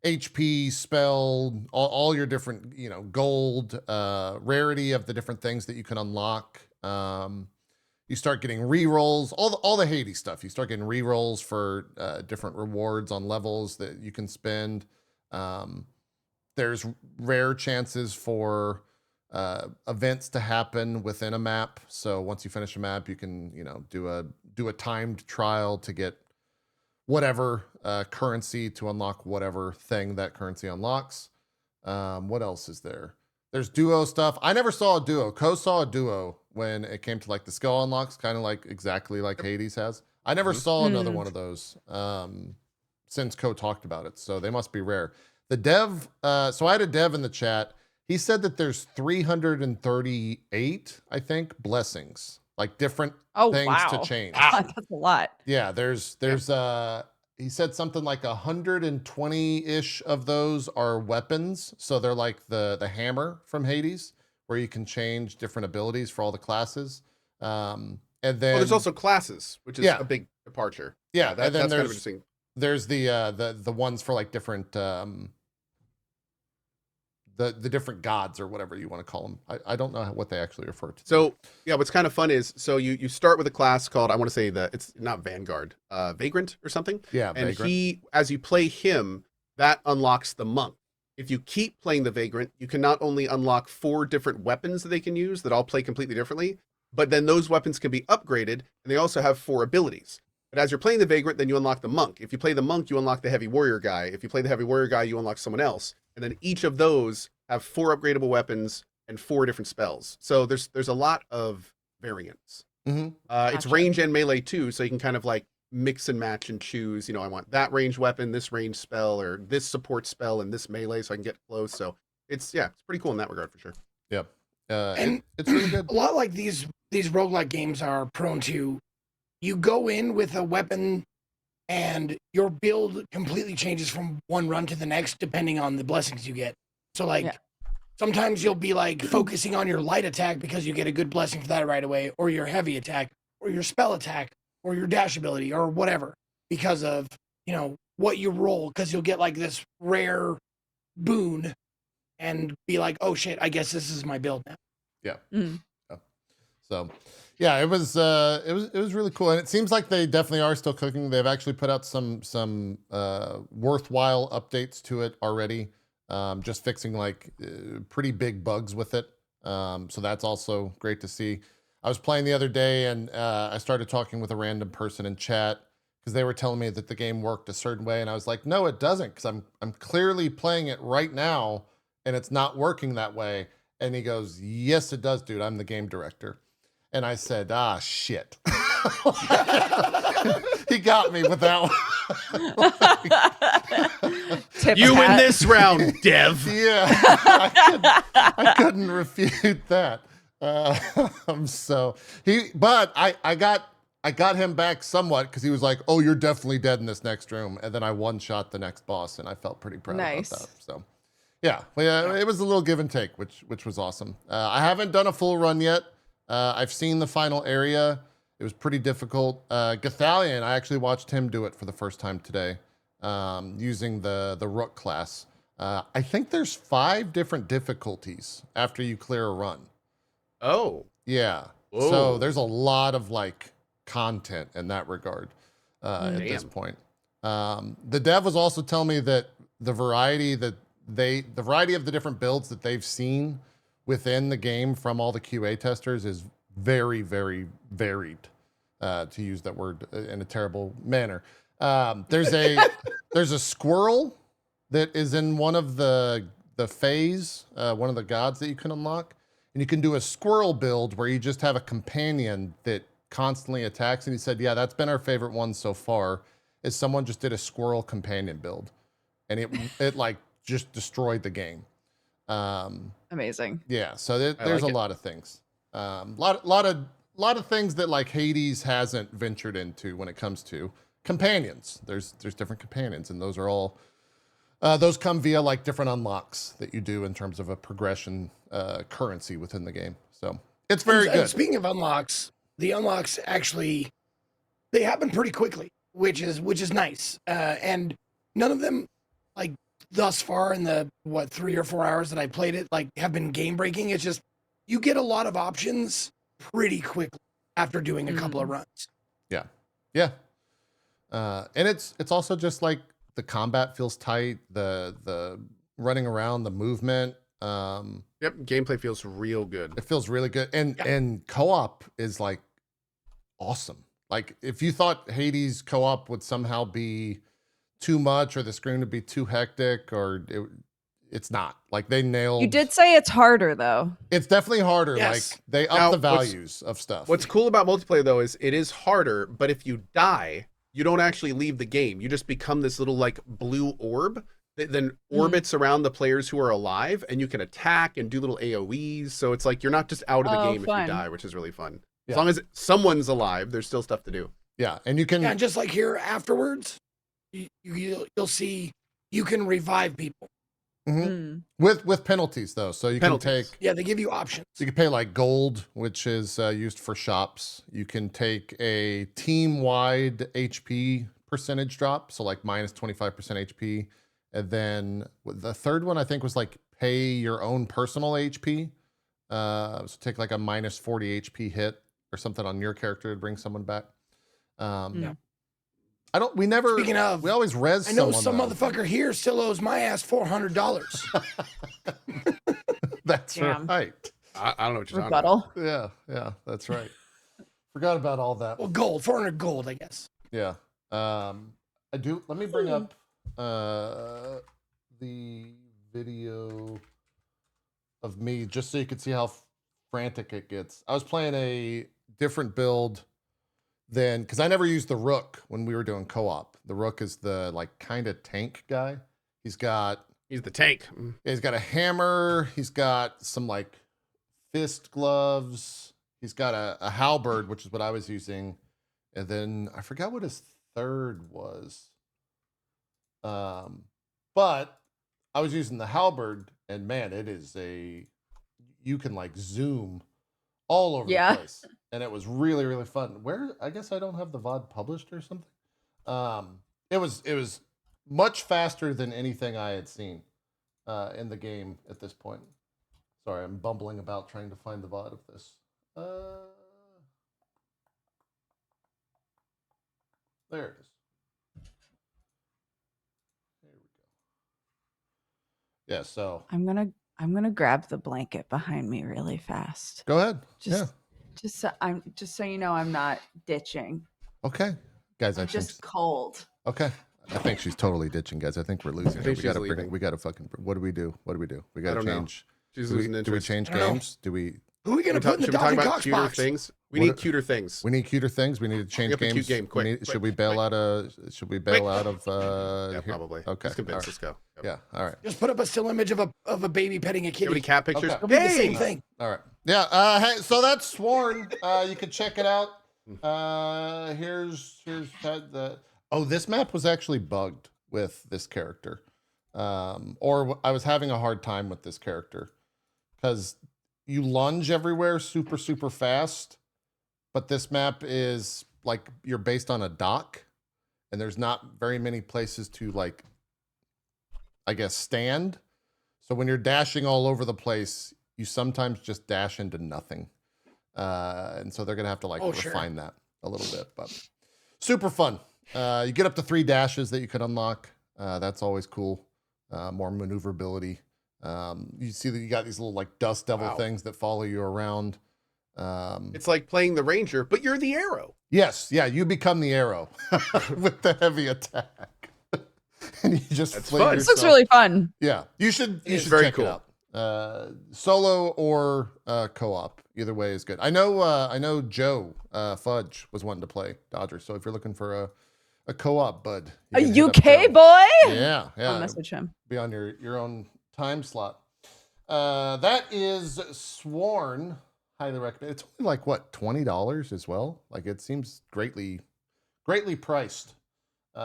HP, spell, all your different, you know, gold, rarity of the different things that you can unlock. You start getting rerolls, all the Hades stuff. You start getting rerolls for different rewards on levels that you can spend. There's rare chances for events to happen within a map. So once you finish a map, you can, you know, do a timed trial to get whatever currency to unlock whatever thing that currency unlocks. What else is there? There's duo stuff. I never saw a duo. Co saw a duo when it came to like the skill unlocks, kind of like exactly like Hades has. I never saw another one of those since Co talked about it, so they must be rare. The dev, so I had a dev in the chat. He said that there's 338, I think, blessings, like different things to change. That's a lot. Yeah, there's he said something like 120-ish of those are weapons. So they're like the hammer from Hades, where you can change different abilities for all the classes. And then there's also classes, which is a big departure. Yeah, and then that's kind of interesting. There's the ones for like different the different gods or whatever you want to call them. I don't know what they actually refer to. So yeah, what's kind of fun is, so you start with a class called, I want to say it's not Vanguard, Vagrant or something. Yeah, and Vagrant. as you play him, that unlocks the monk. If you keep playing the Vagrant, you can not only unlock 4 different weapons that they can use that all play completely differently, but then those weapons can be upgraded, and they also have 4 abilities. But as you're playing the Vagrant, then you unlock the monk. If you play the monk, you unlock the heavy warrior guy. If you play the heavy warrior guy, you unlock someone else. And then each of those have 4 upgradable weapons and 4 different spells. So there's a lot of variants. It's range and melee too, so you can kind of like mix and match and choose, I want that range weapon, this range spell, or this support spell and this melee so I can get close. So it's pretty cool in that regard for sure. Yep. And it's really good. A lot like these roguelike games are prone to, you go in with a weapon and your build completely changes from one run to the next depending on the blessings you get. So like sometimes you'll be like focusing on your light attack because you get a good blessing for that right away, or your heavy attack, or your spell attack, or your dash ability, or whatever, because of, what you roll, because you'll get like this rare boon and be like, oh shit, I guess this is my build now. Yeah. So yeah, it was really cool. And it seems like they definitely are still cooking. They've actually put out some worthwhile updates to it already. Just fixing like pretty big bugs with it. So that's also great to see. I was playing the other day and I started talking with a random person in chat because they were telling me that the game worked a certain way. And I was like, no, it doesn't, because I'm clearly playing it right now and it's not working that way. And he goes, yes, it does, dude. I'm the game director. And I said, shit. He got me with that one. You win this round, Dev. Yeah, I couldn't refute that. But I got him back somewhat because he was like, "Oh, you're definitely dead in this next room," and then I one-shot the next boss, and I felt pretty proud about that. So, yeah, it was a little give and take, which was awesome. I haven't done a full run yet. I've seen the final area. It was pretty difficult. Gathalion, I actually watched him do it for the first time today, using the Rook class. I think there's 5 different difficulties after you clear a run. Oh. Yeah. Whoa. So there's a lot of like content in that regard at this point. The dev was also telling me that the variety of the different builds that they've seen within the game from all the QA testers is very, very varied, to use that word in a terrible manner. There's a squirrel that is in one of the phase, one of the gods that you can unlock. And you can do a squirrel build where you just have a companion that constantly attacks. And he said, yeah, that's been our favorite one so far, is someone just did a squirrel companion build. And it like just destroyed the game. Amazing. Yeah, so there's a lot of things. Lot of things that like Hades hasn't ventured into when it comes to companions. There's different companions, and those are all those come via like different unlocks that you do in terms of a progression currency within the game. So it's very good. Speaking of unlocks, the unlocks actually they happen pretty quickly, which is nice. And none of them, like thus far in the 3 or 4 hours that I played it, like have been game breaking. It's just you get a lot of options pretty quickly after doing a couple of runs. Yeah. And it's also just like the combat feels tight, the running around, the movement. Yep, gameplay feels real good. It feels really good. And co-op is like awesome. Like if you thought Hades co-op would somehow be too much or the screen would be too hectic or it's not. Like they nailed. You did say it's harder though. It's definitely harder. Yes. Like they up Now, the values of stuff. What's cool about multiplayer though is it is harder, but if you die, you don't actually leave the game. You just become this little like blue orb that then orbits around the players who are alive, and you can attack and do little AoEs. So it's like you're not just out of the game fun. if you die, which is really fun. Yeah. As long as someone's alive, there's still stuff to do. Yeah, and you can. Yeah, and just like here afterwards, you'll see you can revive people. With penalties though, so you can take. Yeah, they give you options. You can pay like gold, which is used for shops. You can take a team-wide HP percentage drop, so like minus 25% HP, and then the third one I think was like pay your own personal HP. So take like a minus 40 HP hit or something on your character to bring someone back. Yeah. I don't. We never. Speaking of, we always res. I know someone, some motherfucker here still owes my ass $400. That's Damn. right. I don't know what you're talking about. Rebuttal. Yeah, that's right. Forgot about all that. Well, gold, 400 gold, I guess. Yeah. I do. Let me bring up the video of me just so you can see how frantic it gets. I was playing a different build than because I never used the Rook when we were doing co-op. The Rook is the like kind of tank guy. He's the tank. He's got a hammer. He's got some like fist gloves. He's got a halberd, which is what I was using. And then I forgot what his third was. But I was using the halberd, and man, you can like zoom all over the place. And it was really, really fun. I guess I don't have the VOD published or something. It was much faster than anything I had seen in the game at this point. Sorry, I'm bumbling about trying to find the VOD of this. There it is. There we go. Yeah, so I'm gonna grab the blanket behind me really fast. go ahead. Just so you know, I'm not ditching. Okay, guys. I'm just cold. Okay. I think she's totally ditching, guys. I think we're losing. think We she's gotta leaving. We gotta fucking. What do we do? We gotta don't know. change. She's Do we, losing do we interest. change I don't know. games? Do we? Who are we going to put in the Should we talk Dodgy about Cox cuter box? things? We What need are- cuter things. We need cuter things. We need to change up a games. cute game, quick, Should quick, we bail quick. out of? Should we bail Quick. out of? Yeah, here? probably. Okay. Just convince. all right. Let's go. Yeah. All right. Just put up a still image of a baby petting a Do you have any kitty. cat pictures? Okay. It'll be the same Hey! thing. All right. Yeah. Hey, so that's Sworn. You can check it out. Here's the. Oh, this map was actually bugged with this character, or I was having a hard time with this character because you lunge everywhere super super fast, but this map is like you're based on a dock, and there's not very many places to like, I guess, stand. So when you're dashing all over the place, you sometimes just dash into nothing. And so they're gonna have to like refine that a little bit, but super fun. You get up to 3 dashes that you can unlock. That's always cool. More maneuverability. You see that you got these little like dust devil things that follow you around. It's like playing the ranger, but you're the arrow. Yes, yeah, you become the arrow with the heavy attack, and you just That's fling fun. This looks yourself. really fun. Yeah, you should very check cool. it out. Solo or co-op, either way is good. I know Joe Fudge was wanting to play Dodger, so if you're looking for a co-op, bud, A you can hit up UK Joe. boy? Yeah, I'll message him. be on your own time slot. That is Sworn. Highly recommend. It's only like what, $20 as well. Like it seems greatly priced.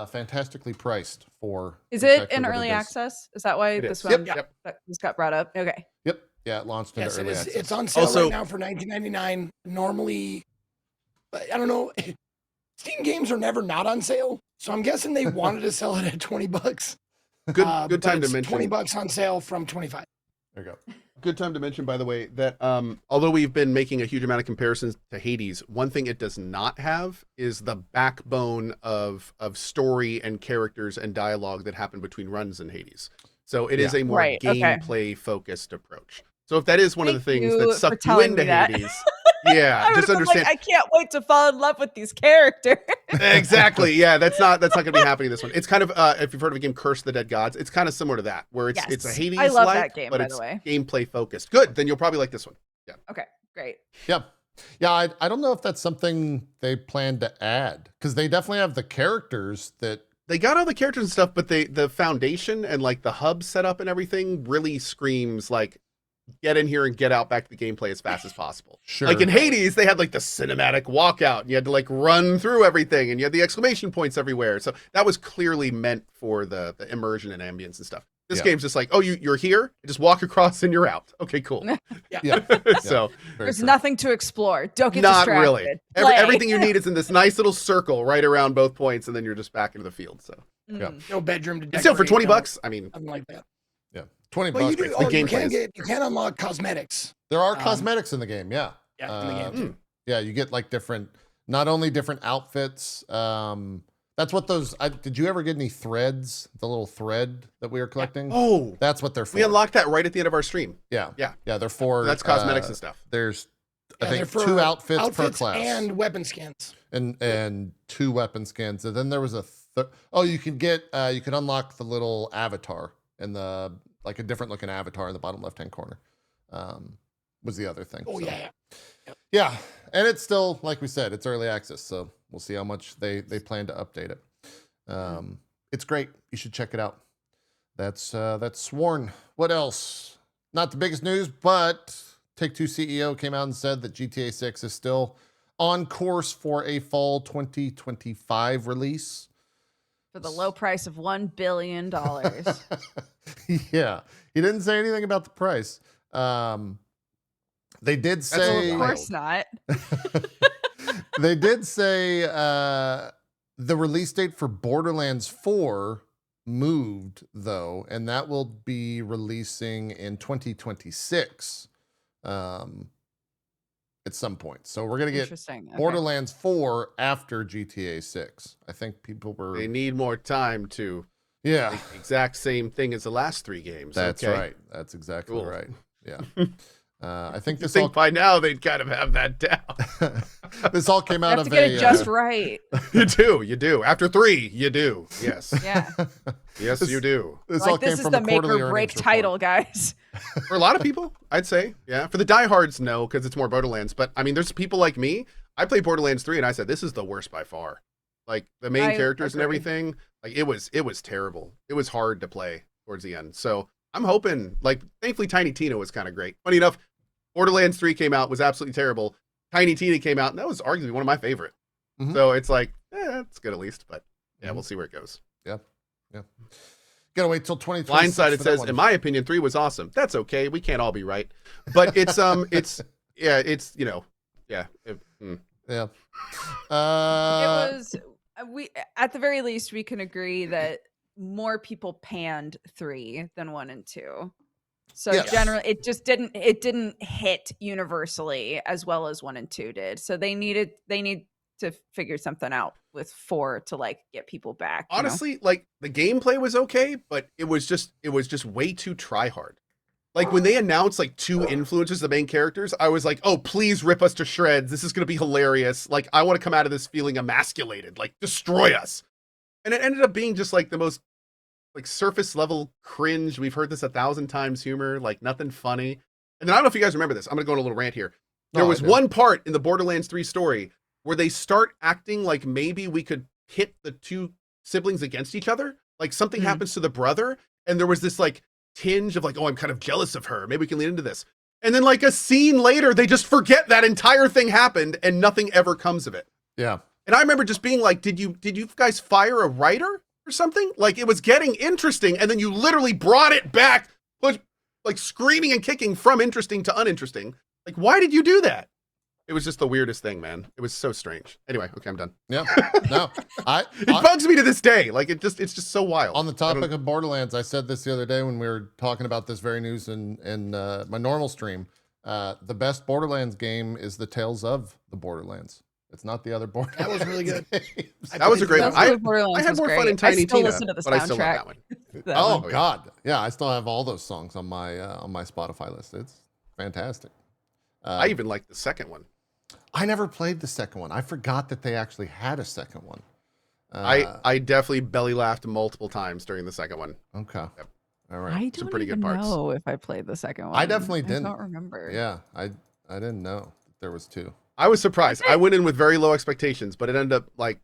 Fantastically priced for. Is it exactly in what early it is. access? Is that why It this is. one Yep. that just got brought up? Okay. Yep. Yeah, it launched into Yes, it early is. access. It's on sale Also- right now for $19.99. Normally, I don't know. Steam games are never not on sale, so I'm guessing they wanted to sell it at $20. Good But time to it's mention. $20 on sale from $25. There you go. Good time to mention, by the way, that although we've been making a huge amount of comparisons to Hades, one thing it does not have is the backbone of story and characters and dialogue that happen between runs in Hades. So it is a more Right, okay. gameplay focused approach. So if that is one of the Thank things you that for sucked you telling into me that. Hades, yeah, I just was understand. like, I can't wait to fall in love with these characters. Exactly. Yeah, that's not going to be happening in this one. It's kind of if you've heard of a game Curse of the Dead Gods, it's kind of similar to that, where it's a Yes. Hades I love like, that game, but by it's the way. gameplay focused. Good. Then you'll probably like this one. Yeah. Okay, great. Yep. Yeah, I don't know if that's something they plan to add, because they definitely have the characters that They got all the characters and stuff, but the foundation and like the hub setup and everything really screams like get in here and get out back to the gameplay as fast as possible. Sure. Like in Hades, they had like the cinematic walkout and you had to like run through everything and you had the exclamation points everywhere. So that was clearly meant for the immersion and ambience and stuff. This game's just like, oh, you're here, just walk across and you're out. Okay, cool. yeah. So There's nothing to explore. Don't get not distracted. really. Play. Everything you need is in this nice little circle right around both points, and then you're just back into the field. So Yeah. No bedroom to decorate. still for $20, no, I mean, something like that. Yeah. 20 Well, bucks. you do. right? Oh, you gameplay can unlock cosmetics. There are cosmetics in the game. Yeah. Yeah, in the game too. Yeah, you get like not only different outfits. That's what those. Did you ever get any threads? The little thread that we were collecting. oh, That's what they're for. we unlocked that right at the end of our stream. Yeah. Yeah. Yeah. They're for. That's cosmetics and stuff. There's, I Yeah, they're think, for 2 outfits per class and weapon skins. and 2 weapon skins. And then there was you can unlock the little avatar and like a different looking avatar in the bottom left hand corner. Was the other thing. Oh So, yeah. yeah, and it's still, like we said, it's early access, so we'll see how much they plan to update it. It's great. You should check it out. That's Sworn. What else? Not the biggest news, but Take-Two CEO came out and said that GTA 6 is still on course for a fall 2025 release. For the low price of $1 billion. Yeah, he didn't say anything about the price. They did say, Of course not. they did say the release date for Borderlands 4 moved, though, and that will be releasing in 2026 at some point. So we're going to get Interesting. Okay. Borderlands 4 after GTA 6. I think people were... They need more time to Yeah, make the exact same thing as the last 3 games. that's okay? right. That's exactly Cool. right. Yeah. I think I this think by now they'd kind of have that down. this all came You out have of to get a it just right. You do. After 3, you do. Yes. Yeah. Yes, This- you do. This all Like came this is from the a make quarterly or break earnings report. title, guys. For a lot of people, I'd say, yeah. For the diehards, no, because it's more Borderlands. But I mean, there's people like me. I played Borderlands 3, and I said this is the worst by far. Like the main I characters and agree. everything, like it was terrible. It was hard to play towards the end. So I'm hoping, like, thankfully, Tiny Tina was kind of great. Funny enough, Borderlands 3 came out, was absolutely terrible. Tiny Tina came out, and that was arguably one of my favorite. Mhm. So it's like, it's good at least. But yeah, we'll see where it goes. Yep. Yep. Gotta wait till 2026. Blindsided for that says, one. in my opinion, 3 was awesome. That's okay. We can't all be right. But it's you know, yeah. Yeah. It was we at the very least we can agree that more people panned 3 than 1 and 2. So Yes. generally it just didn't hit universally as well as 1 and 2 did. So they need to figure something out with 4 to like get people back. you know? Honestly, like the gameplay was okay, but it was just way too try hard. Like when they announced like 2 influencers, the main characters, I was like, oh, please rip us to shreds. This is gonna be hilarious. Like I want to come out of this feeling emasculated, like destroy us. And it ended up being just like the most like surface level cringe. We've heard this 1,000 times humor, like nothing funny. And then I don't know if you guys remember this. I'm gonna go on a little rant here. There No, I was do. one part in the Borderlands 3 story where they start acting like maybe we could pit the 2 siblings against each other. Like something happens to the brother, and there was this like tinge of like, oh, I'm kind of jealous of her. Maybe we can lean into this. And then like a scene later, they just forget that entire thing happened and nothing ever comes of it. Yeah. And I remember just being like, did you guys fire a writer or something? Like it was getting interesting, and then you literally brought it back, like screaming and kicking from interesting to uninteresting. Like, why did you do that? It was just the weirdest thing, man. It was so strange. Anyway, okay, I'm done. Yeah. No. It bugs me to this day. Like it's just so wild. On the topic of Borderlands, I said this the other day when we were talking about this very news in my normal stream. The best Borderlands game is the Tales of the Borderlands. It's not the other Borderlands. That was really good. games. That was a great one. Those I Borderlands had was more fun great. in Tiny I still Tina, listen to the but I still love soundtrack. that one. Oh yeah. God, yeah! I still have all those songs on my Spotify list. fantastic. I even like the second one. I never played the second one. I forgot that they actually had a second one. I definitely belly laughed multiple times during the second one. Okay. Yep. All right. I Some don't pretty good even parts. know if I played the second one. I definitely I didn't. don't remember. Yeah, I didn't know that there was two. I was surprised. Okay. I went in with very low expectations, but it ended up like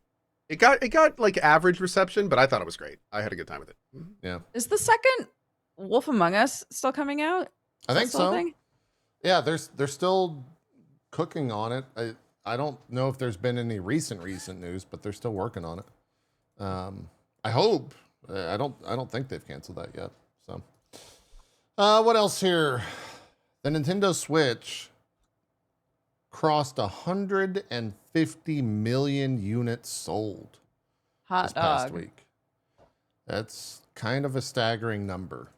it got like average reception, but I thought it was great. I had a good time with it. Yeah, Is the second Wolf Among Us still coming out? I Is that think still a so. thing? Yeah, they're still cooking on it. I don't know if there's been any recent news, but they're still working on it. I hope. I don't think they've canceled that yet. So, what else here? The Nintendo Switch crossed 150 million units sold Hot this past dog. week. That's kind of a staggering number.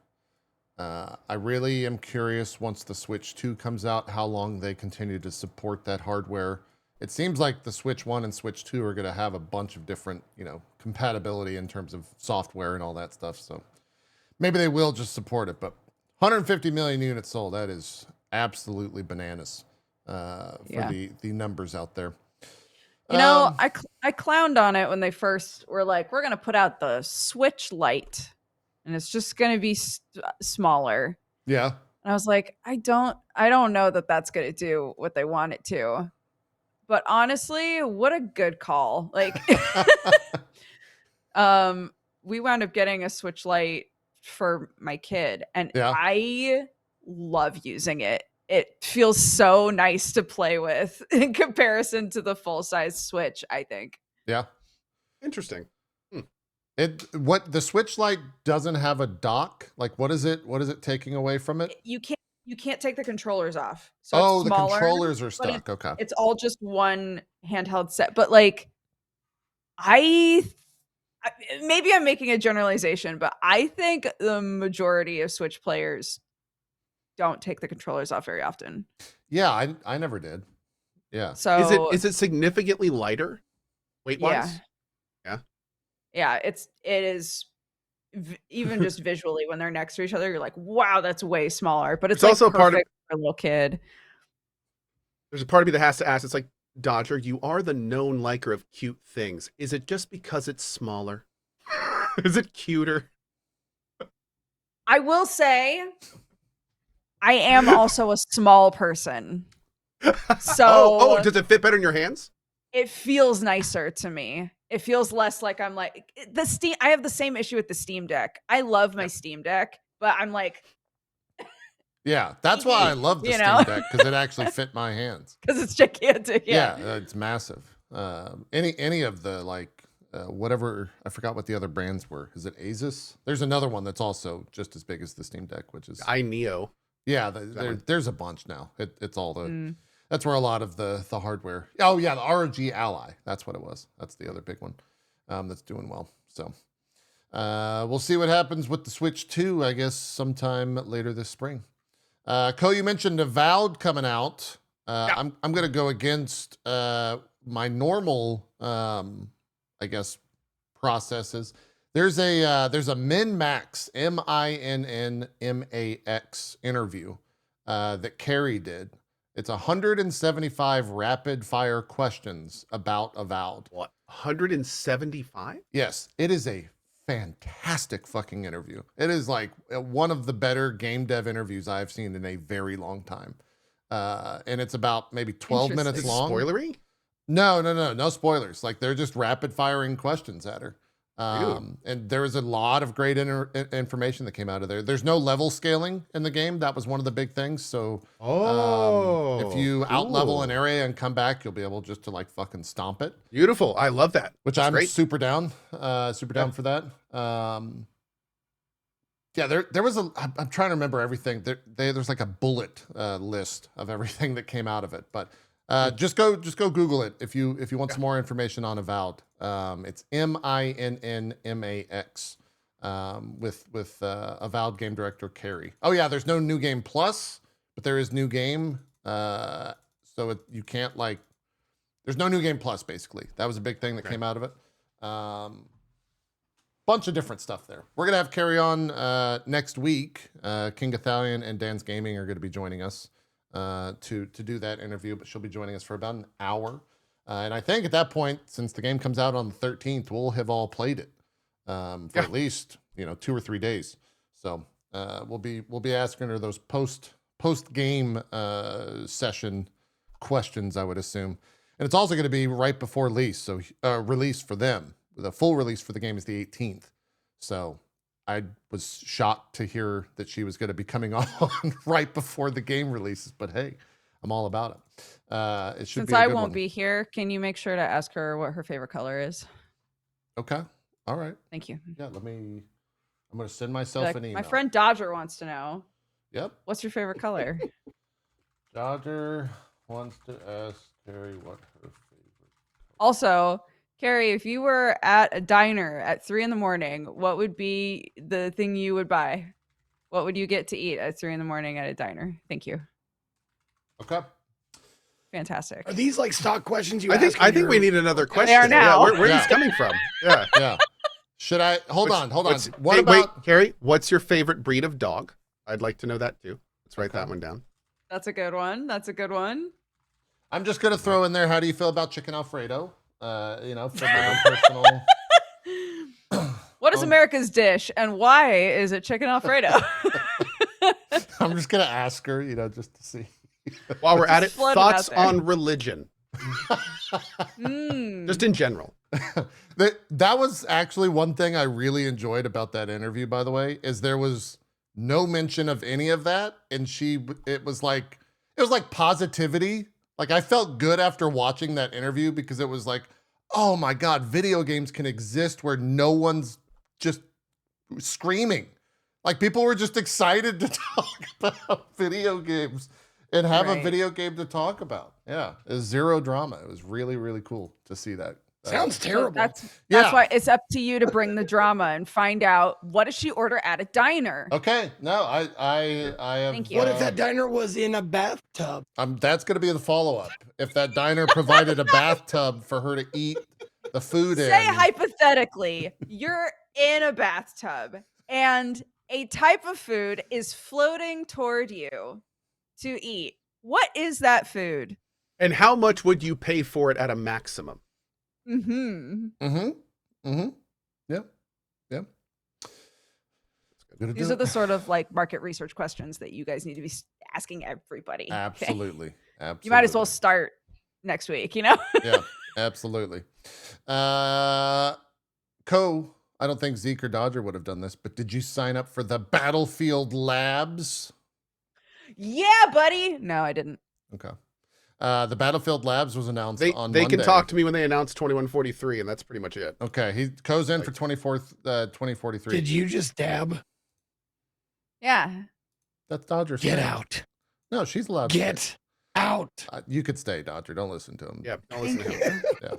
I really am curious once the Switch 2 comes out, how long they continue to support that hardware. It seems like the Switch 1 and Switch 2 are going to have a bunch of different, compatibility in terms of software and all that stuff. So maybe they will just support it, but 150 million units sold, that is absolutely bananas for Yeah. the numbers out there. I clowned on it when they first were like, we're going to put out the Switch Lite and it's just going to be smaller. Yeah. And I was like, I don't know that that's going to do what they want it to. But honestly, what a good call. Like, we wound up getting a Switch Lite for my kid and Yeah. I love using it. It feels so nice to play with in comparison to the full-size Switch, I think. Yeah. Interesting. What the Switch Lite doesn't have a dock? Like what is it taking away from it? You can't take the controllers off. So Oh, it's the smaller, controllers are but stuck. Okay. it's all just one handheld set. But like maybe I'm making a generalization, but I think the majority of Switch players don't take the controllers off very often. Yeah, I never did. Yeah. So Is it significantly lighter weight wise? Yeah, it is even just visually when they're next to each other, you're like, wow, that's way smaller. But it's like also part of perfect for a little kid. There's a part of me that has to ask, it's like, Dodger, you are the known liker of cute things. Is it just because it's smaller? Is it cuter? I will say I am also a small person. So oh, does it fit better in your hands? it feels nicer to me. It feels less like I'm like the Steam. I have the same issue with the Steam Deck. I love my Steam Deck, but I'm like, Yeah, that's why I love the You Steam know? Deck because it actually fit my hands. because it's gigantic. Yeah, it's massive. Any of the whatever, I forgot what the other brands were. Is it Asus? There's another one that's also just as big as the Steam Deck, which is iNeo. yeah. There's a bunch now. It's all the that's where a lot of the hardware. Oh yeah, the ROG Ally. That's what it was. That's the other big one that's doing well. So we'll see what happens with the Switch 2. I guess sometime later this spring. Co, you mentioned Avowed coming out. I'm gonna go against my normal I guess processes. There's a MinMax MINNMAX interview that Carrie did. It's 175 rapid fire questions about Avowed. What? 175? Yes, it is a fantastic fucking interview. It is like one of the better game dev interviews I've seen in a very long time. And it's about maybe 12 minutes Is it long. spoilery? No spoilers. Like they're just rapid firing questions at her. And there was a lot of great information that came out of there. There's no level scaling in the game. That was one of the big things. So if you out level an area and come back, you'll be able just to like fucking stomp it. Beautiful. I love that. Which That's I'm great. super down for that. Yeah, there was I'm trying to remember everything. There's like a bullet list of everything that came out of it. But just go Google it if you want some more information on Avowed. It's MINNMAX with Avowed game director Carrie. Oh yeah, there's no new game plus, but there is new game. So you can't like. There's no new game plus basically. That was a big thing that came out of it. Bunch of different stuff there. We're gonna have Carrie on next week. King Ithalian and Dan's Gaming are gonna be joining us. to do that interview, but she'll be joining us for about an hour. And I think at that point, since the game comes out on the 13th, we'll have all played it for at least 2 or 3 days. So we'll be asking her those post game session questions, I would assume. And it's also going to be right before release, so release for them. The full release for the game is the 18th. So I was shocked to hear that she was going to be coming on right before the game releases. But hey, I'm all about it. It should Since be a I good won't one. be here, can you make sure to ask her what her favorite color is? Okay. All right. Thank you. Yeah. I'm going to send myself Like, an email. my friend Dodger wants to know. Yep. What's your favorite color? Dodger wants to ask Carrie what her favorite. Also, Carrie, if you were at a diner at 3 a.m, what would be the thing you would buy? What would you get to eat at 3 a.m. at a diner? Thank you. Okay. Fantastic. Are these like stock questions you I ask? think we need another question. are now. Yeah, where Yeah. he's coming from. Yeah. Yeah. Should I hold on? What Hey, about wait, Carrie? What's your favorite breed of dog? I'd like to know that too. Let's write that one down. That's a good one. That's a good one. I'm just gonna throw in there. How do you feel about chicken Alfredo? For my own personal. What is America's dish, and why is it chicken Alfredo? I'm just gonna ask her, just to see. While we're at it, float it out thoughts there. on religion, Mm. just in general. That was actually one thing I really enjoyed about that interview. By the way, is there was no mention of any of that, and it was like positivity. Like I felt good after watching that interview because it was like, oh my God, video games can exist where no one's just screaming. Like people were just excited to talk about video games and have a Right. video game to talk about. Yeah, it was zero drama. It was really, really cool to see that. Sounds So terrible. that's Yeah. why it's up to you to bring the drama and find out what does she order at a diner. Okay, no, I have. Thank you. What if that diner was in a bathtub? That's going to be the follow-up. If that diner provided a bathtub for her to eat the food in. Say hypothetically, you're in a bathtub and a type of food is floating toward you to eat. What is that food? And how much would you pay for it at a maximum? Mm-hmm. Mm-hmm. Mm-hmm. Yep. Yep. Gonna These do are the it. sort of like market research questions that you guys need to be asking everybody. okay? Absolutely. Absolutely. You might as well start next week, you know? Yeah, absolutely. I don't think Zeke or Dodger would have done this, but did you sign up for the Battlefield Labs? Yeah, buddy. No, I didn't. Okay. The Battlefield Labs was announced They on can Monday. talk to me when they announce 2143, and that's pretty much it. Okay, he goes in for 2043. Did you just dab? Yeah. That's Dodger's Get thing. out. No, she's allowed to stay. Get out. You could stay, Dodger. Don't listen to him. Yeah, don't listen to him. Yeah.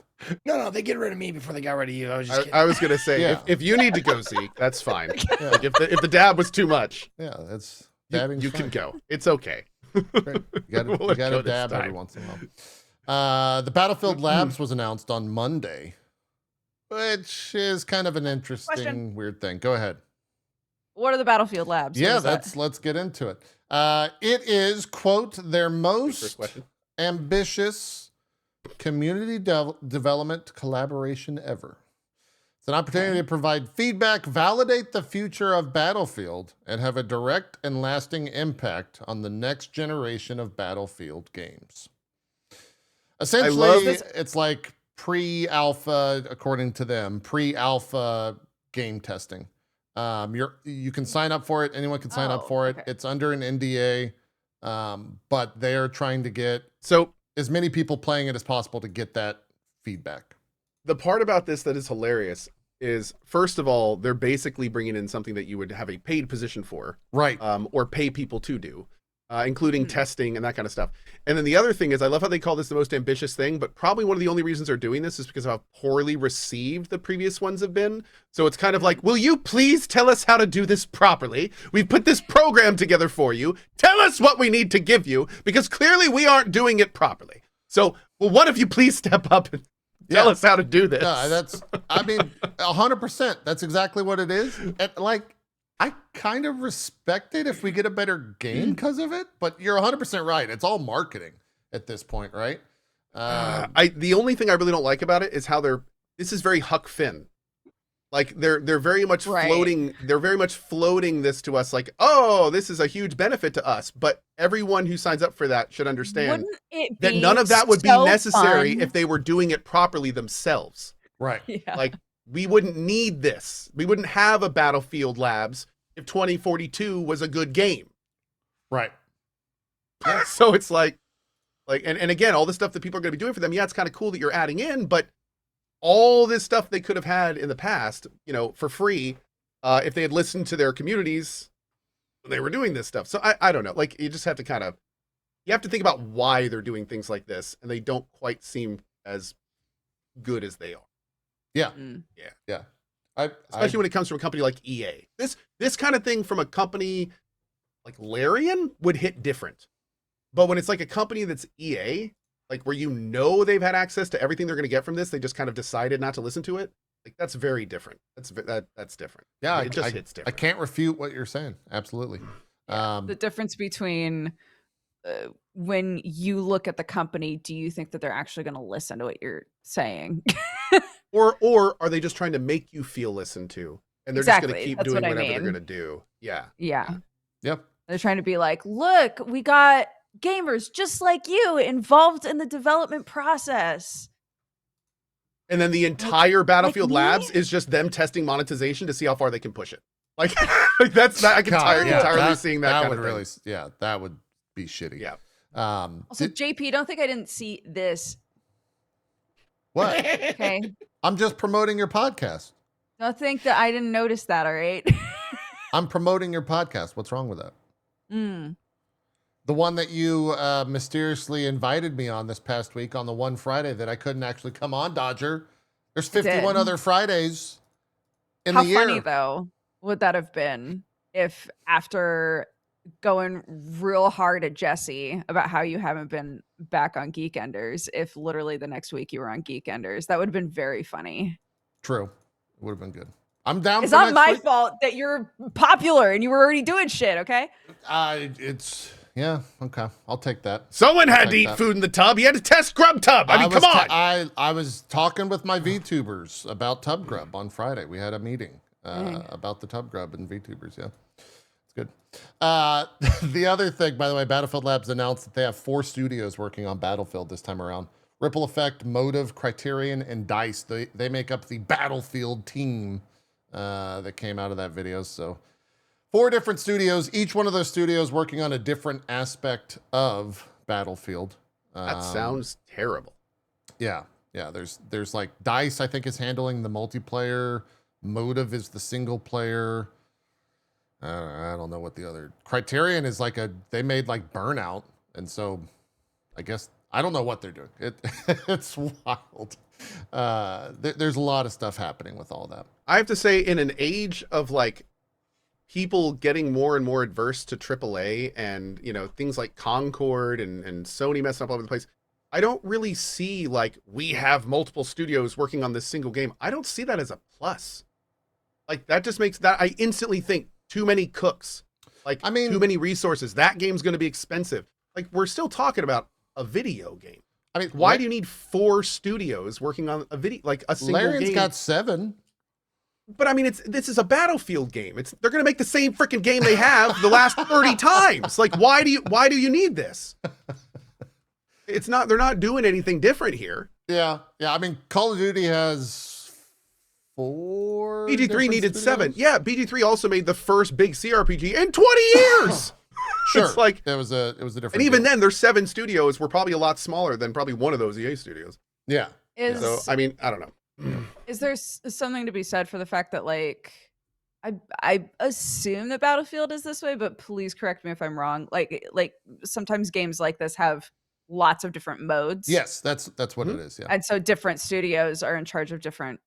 No, they get rid of me before they got rid of you. I was just kidding. I was gonna say, Yeah. if you need to go, Zeke, that's fine. Yeah. Like if the dab was too much, Yeah, that's you dabbing's can fine. go. It's okay. Great. You gotta, We'll let go this dab every time. once in a while. The Battlefield Labs was announced on Monday, which is kind of an interesting, Question. weird thing. Go ahead. What are the Battlefield Labs? What Yeah, is that? let's get into it. It is, quote, their First most question. ambitious community development collaboration ever. It's an opportunity to provide feedback, validate the future of Battlefield, and have a direct and lasting impact on the next generation of Battlefield games. Essentially, this. it's like pre-alpha, according to them, pre-alpha game testing. You can sign up for it. Anyone can sign up Oh, for it. okay. It's under an NDA, but they are trying to get So as many people playing it as possible to get that feedback. the part about this that is hilarious is, first of all, they're basically bringing in something that you would have a paid position for, Right. or pay people to do, including Hmm. testing and that kind of stuff. And then the other thing is, I love how they call this the most ambitious thing, but probably one of the only reasons they're doing this is because of how poorly received the previous ones have been. So it's kind of like, will you please tell us how to do this properly? We've put this program together for you. Tell us what we need to give you, because clearly we aren't doing it properly. So, well, what if you please step up and tell Yeah. us how to do this? Yeah, 100%. That's exactly what it is. And like, I kind of respect it if we get a better game because of it, but you're 100% right. It's all marketing at this point, right? The only thing I really don't like about it is how this is very Huck Finn. Like they're very much floating. They're very much floating this to us like, oh, this is a huge benefit to us. But everyone who signs up for that should understand that none of that would be necessary if they were doing it properly themselves. Right. Yeah. Like we wouldn't need this. We wouldn't have a Battlefield Labs if 2042 was a good game. Right. So it's like, and again, all the stuff that people are going to be doing for them. Yeah, it's kind of cool that you're adding in, but all this stuff they could have had in the past, for free, if they had listened to their communities when they were doing this stuff. So I don't know. Like you just have to you have to think about why they're doing things like this, and they don't quite seem as good as they are. Yeah. Yeah. Yeah. Especially when it comes from a company like EA. This kind of thing from a company like Larian would hit different. But when it's like a company that's EA, like where they've had access to everything they're going to get from this, they just kind of decided not to listen to it. Like that's very different. That's different. Yeah, it just hits different. I can't refute what you're saying. Absolutely. The difference between when you look at the company, do you think that they're actually going to listen to what you're saying? or are they just trying to make you feel listened to, and they're just going to keep doing whatever they're going to do? Yeah. Yeah. Yep. They're trying to be like, look, we got gamers just like you involved in the development process. And then the entire Battlefield like Labs is just them testing monetization to see how far they can push it. Like that's that I can entirely seeing that kind would of really thing. Yeah, that would be shitty. Yeah. Also, JP, don't think I didn't see this. What? Okay. I'm just promoting your podcast. Don't think that I didn't notice that, all right? I'm promoting your podcast. What's wrong with that? The one that you mysteriously invited me on this past week on the one Friday that I couldn't actually come on, Dodger. There's 51 other Fridays in the year. How funny, though, would that have been if after going real hard at Jesse about how you haven't been back on Geekenders, if literally the next week you were on Geekenders? That would have been very funny. True. It would have been good. I'm down. It's not my fault that you're popular and you were already doing shit, okay? Yeah, okay. I'll take that. Someone had to eat food in the tub. He had to test Grub Tub. I mean, come on. I was talking with my VTubers about Tub Grub on Friday. We had a meeting about the Tub Grub and VTubers. Yeah, it's good. The other thing, by the way, Battlefield Labs announced that they have 4 studios working on Battlefield this time around. Ripple Effect, Motive, Criterion, and DICE. They make up the Battlefield team that came out of that video. So 4 different studios, each one of those studios working on a different aspect of Battlefield. That sounds terrible. Yeah. There's like DICE, I think, is handling the multiplayer. Motive is the single player. I don't know what the other. Criterion is like they made like Burnout, and so I guess I don't know what they're doing. It's wild. There's a lot of stuff happening with all that. I have to say, in an age of like people getting more and more adverse to AAA and, things like Concord and Sony messing up all over the place, I don't really see like we have multiple studios working on this single game. I don't see that as a plus. Like that just makes that I instantly think too many cooks, like too many resources. That game's going to be expensive. Like we're still talking about a video game. I mean, why do you need 4 studios working on a video, like a single Larian's game? got 7. But I mean, this is a Battlefield game. They're going to make the same freaking game they have the last 30 times. Like, why do you need this? They're not doing anything different here. Yeah. I mean, Call of Duty has 4. BG3 needed studios? 7. Yeah, BG3 also made the first big CRPG in 20 years. Sure. It's like it was a different. And even then, their 7 studios were probably a lot smaller than probably one of those EA studios. Yeah. So I mean, I don't know. Is there something to be said for the fact that like I assume that Battlefield is this way, but please correct me if I'm wrong. Like sometimes games like this have lots of different modes. Yes, that's what it is. Yeah. And so different studios are in charge of different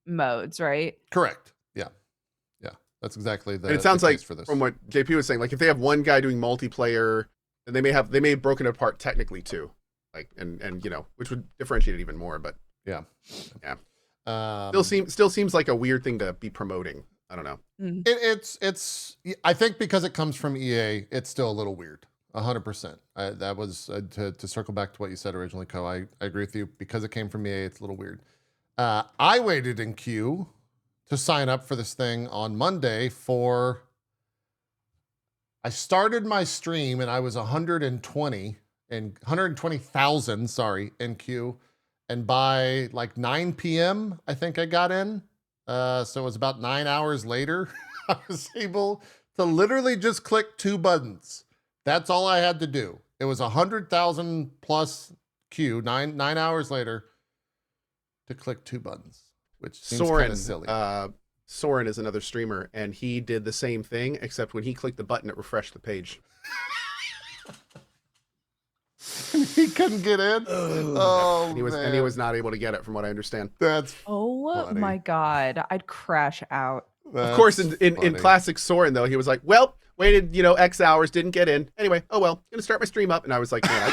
modes, right? Correct. Yeah. That's exactly the. And it sounds like for this. From what JP was saying, like if they have one guy doing multiplayer, then they may have broken it apart technically too, like and which would differentiate it even more. But yeah. Still seems like a weird thing to be promoting. I don't know. It's. I think because it comes from EA, it's still a little weird. 100%. That was to circle back to what you said originally, Co. I agree with you. Because it came from EA, it's a little weird. I waited in queue to sign up for this thing on Monday for. I started my stream and I was 120,000, sorry, in queue. And by like 9 p.m., I think I got in. So it was about 9 hours later. I was able to literally just click 2 buttons. That's all I had to do. It was 100,000 plus queue, nine hours later to click 2 buttons, which seems kind of silly. Soren is another streamer, and he did the same thing, except when he clicked the button, it refreshed the page. He couldn't get in. Oh, and he was not able to get it, from what I understand. That's funny. My God, I'd crash out. Of course, in classic Soren, though, he was like, well, waited, X hours, didn't get in. Anyway, oh well, gonna start my stream up. And I was like, man,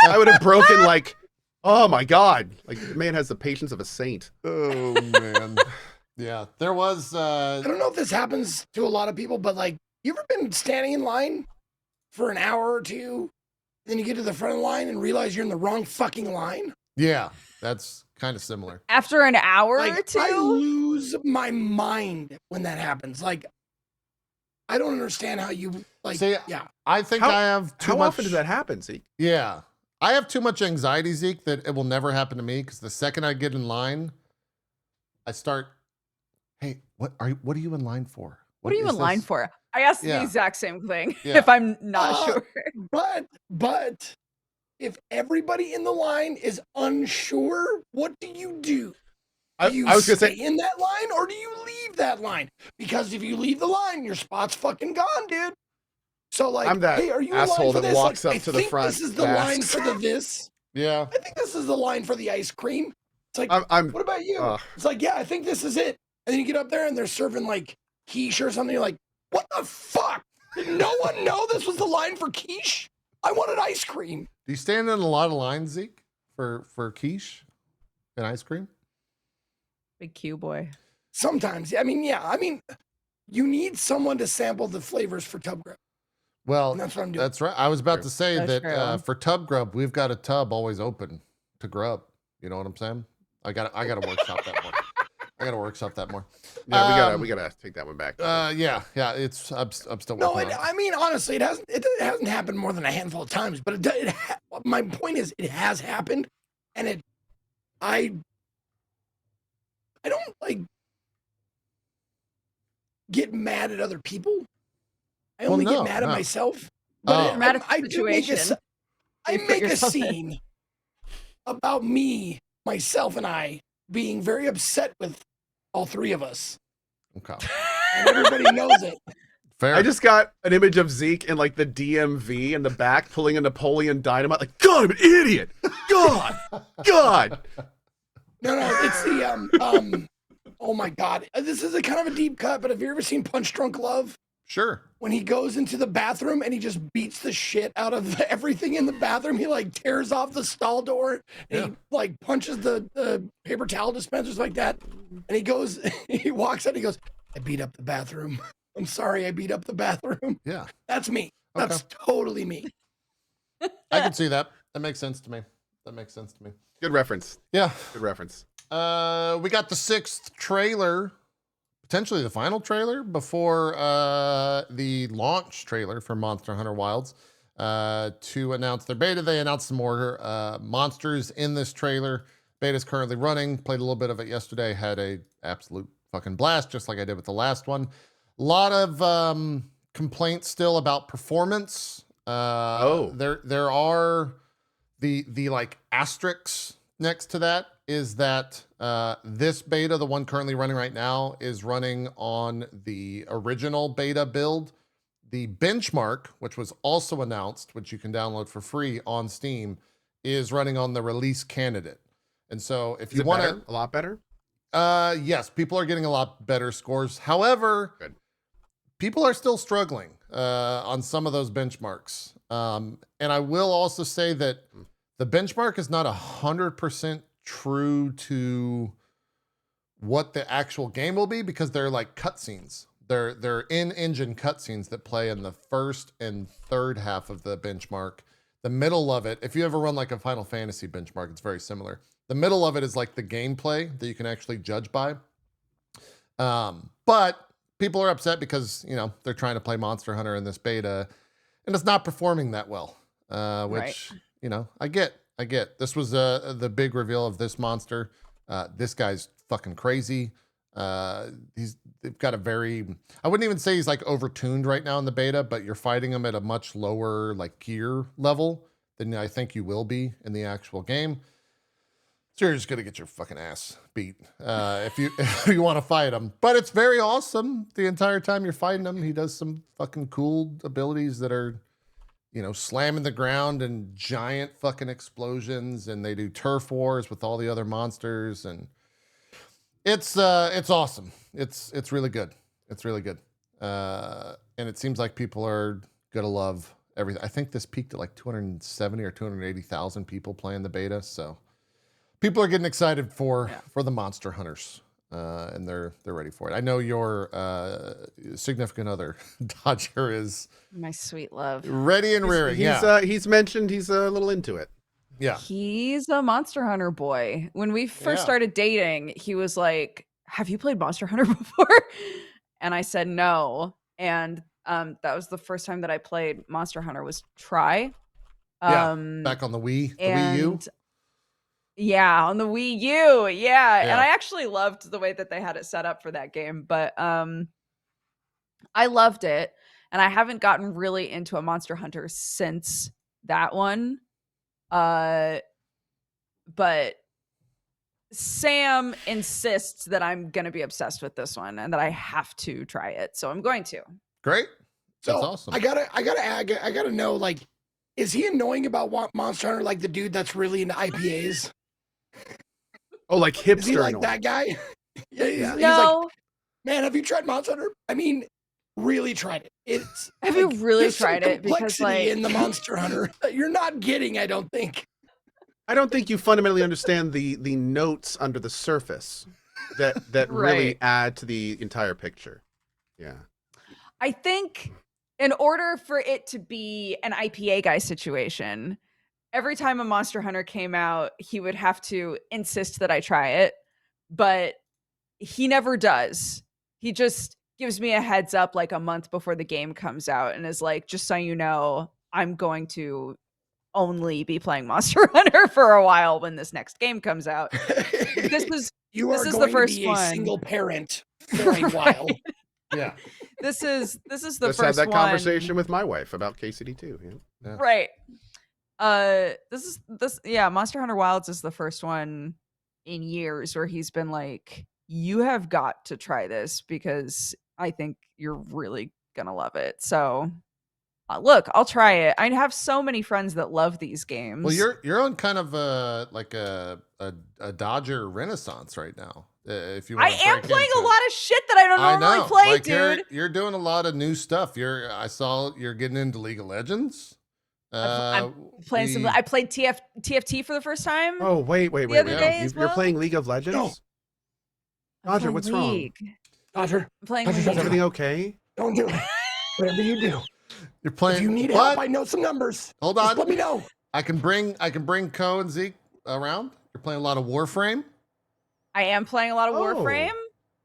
I would have broken like, oh my God. Like, the man has the patience of a saint. Oh, man. Yeah, there was... I don't know if this happens to a lot of people, but like, you ever been standing in line for an hour or two, then you get to the front of the line and realize you're in the wrong fucking line? Yeah, that's kind of similar. After an hour Like, or two? I lose my mind when that happens. Like, I don't understand how you, like, See, yeah. I think I have too much... How often does that happen, Zeke? Yeah. I have too much anxiety, Zeke, that it will never happen to me, because the second I get in line, I start... Hey, what are you in line for? What are you in line for? I asked Yeah. the exact same thing, Yeah. if I'm not sure. But if everybody in the line is unsure, what do you do? Do you I was gonna stay say, in that line, or do you leave that line? Because if you leave the line, your spot's fucking gone, dude. So like, I'm that hey, are you asshole in line for that this? walks Like, up to the front This is the and line asks. for the this. Yeah. I think this is the line for the ice cream. It's like, I'm what about you? It's like, yeah, I think this is it. And then you get up there and they're serving like quiche or something. You're like, what the fuck? Did no one know this was the line for quiche? I wanted ice cream. Do you stand in a lot of lines, Zeke, for quiche and ice cream? Big Q boy. Sometimes. I mean, yeah. I mean, you need someone to sample the flavors for Tub Grub. Well, And that's what I'm doing. that's right. I was about True. to say That's that true. for Tub Grub, we've got a tub always open to grub. You know what I'm saying? I gotta workshop that more. I gotta workshop that more. Yeah, we gotta take that one back. Yeah. It's I'm still No, working on it. I mean, honestly, it hasn't happened more than a handful of times. But my point is, it has happened, and I don't like get mad at other people. I Well, only no, get mad at no. myself. Oh. But Mad at the I do make situation. I You put make a yourself in. scene about me, myself, and I being very upset with all 3 of us, Okay. and everybody knows it. Fair. I just got an image of Zeke in like the DMV in the back pulling a Napoleon Dynamite. Like, God, I'm an idiot. God. No, it's the oh my God, this is a kind of a deep cut. But have you ever seen Punch Drunk Love? Sure. When he goes into the bathroom and he just beats the shit out of everything in the bathroom, he like tears off the stall door and he like punches the paper towel dispensers like that. And he goes, he walks out and he goes, I beat up the bathroom. I'm sorry, I beat up the bathroom. Yeah. That's me. That's totally me. I can see that. That makes sense to me. Good reference. Yeah. Good reference. We got the 6th trailer, potentially the final trailer before the launch trailer for Monster Hunter Wilds to announce their beta. They announced some more monsters in this trailer. Beta's currently running. Played a little bit of it yesterday. Had a absolute fucking blast, just like I did with the last one. A lot of complaints still about performance. There are the like asterisks next to that is that this beta, the one currently running right now, is running on the original beta build. The benchmark, which was also announced, which you can download for free on Steam, is running on the release candidate. And so if you want to, a lot better. yes, people are getting a lot better scores. However, Good. people are still struggling on some of those benchmarks. And I will also say that the benchmark is not 100% true to what the actual game will be because they're like cutscenes. They're in-engine cutscenes that play in the first and third half of the benchmark. The middle of it, if you ever run like a Final Fantasy benchmark, it's very similar. The middle of it is like the gameplay that you can actually judge by. But people are upset because, you know, they're trying to play Monster Hunter in this beta and it's not performing that well, which, you know, I get. This was the big reveal of this monster. This guy's fucking crazy. They've got a very, I wouldn't even say he's like overtuned right now in the beta, but you're fighting him at a much lower like gear level than I think you will be in the actual game. So you're just gonna get your fucking ass beat if you want to fight him. But it's very awesome the entire time you're fighting him. He does some fucking cool abilities that are, you know, slamming the ground and giant fucking explosions, and they do turf wars with all the other monsters, and it's awesome. It's really good. It's really good. And it seems like people are gonna love everything. I think this peaked at like 270 or 280,000 people playing the beta, so people are getting excited for the Monster Hunters, and they're ready for it. I know your significant other, Dodger, is my sweet love, ready and rearing. He's mentioned he's a little into it. Yeah, he's a Monster Hunter boy. When we first started dating, he was like, "Have you played Monster Hunter before?" And I said no. And that was the first time that I played Monster Hunter was Try. Back on the Wii, the Wii U. Yeah, on the Wii U. Yeah. And I actually loved the way that they had it set up for that game. But I loved it. And I haven't gotten really into a Monster Hunter since that one. But Sam insists that I'm going to be obsessed with this one and that I have to try it. So I'm going to. Great. So that's awesome. I gotta know, like, is he annoying about Monster Hunter like the dude that's really into IPAs? Oh, like hipster. Is he like annoying. that guy? He's no. like, man, have you tried Monster Hunter? I mean, really tried it. Have you really tried it? Because like in the Monster Hunter that you're not getting, I don't think. I don't think you fundamentally understand the notes under the surface that really add to the entire picture. Yeah. I think in order for it to be an IPA guy situation, every time a Monster Hunter came out, he would have to insist that I try it, but he never does. He just gives me a heads up like a month before the game comes out and is like, just so you know, I'm going to only be playing Monster Hunter for a while when this next game comes out. This is the first one. A single parent for a while. Yeah. This is the Just first had that one. conversation with my wife about KCD too. Yeah. Right. Monster Hunter Wilds is the first one in years where he's been like, you have got to try this because I think you're really gonna love it. So look, I'll try it. I have so many friends that love these games. Well, you're on kind of a Dodger renaissance right now. If you want I am playing a lot of shit that I don't normally play, like, dude. You're doing a lot of new stuff. I saw you're getting into League of Legends. I'm playing some. I played TFT for the first time. Oh wait! You're playing League of Legends. No. Dodger, what's wrong? Dodger, I'm playing Dodger, League. Is everything okay? Don't do it. Whatever you do. You're playing. If you need help, I know some numbers. Hold on. Just let me know. I can bring Ko and Zeke around. You're playing a lot of Warframe. I am playing a lot of Warframe.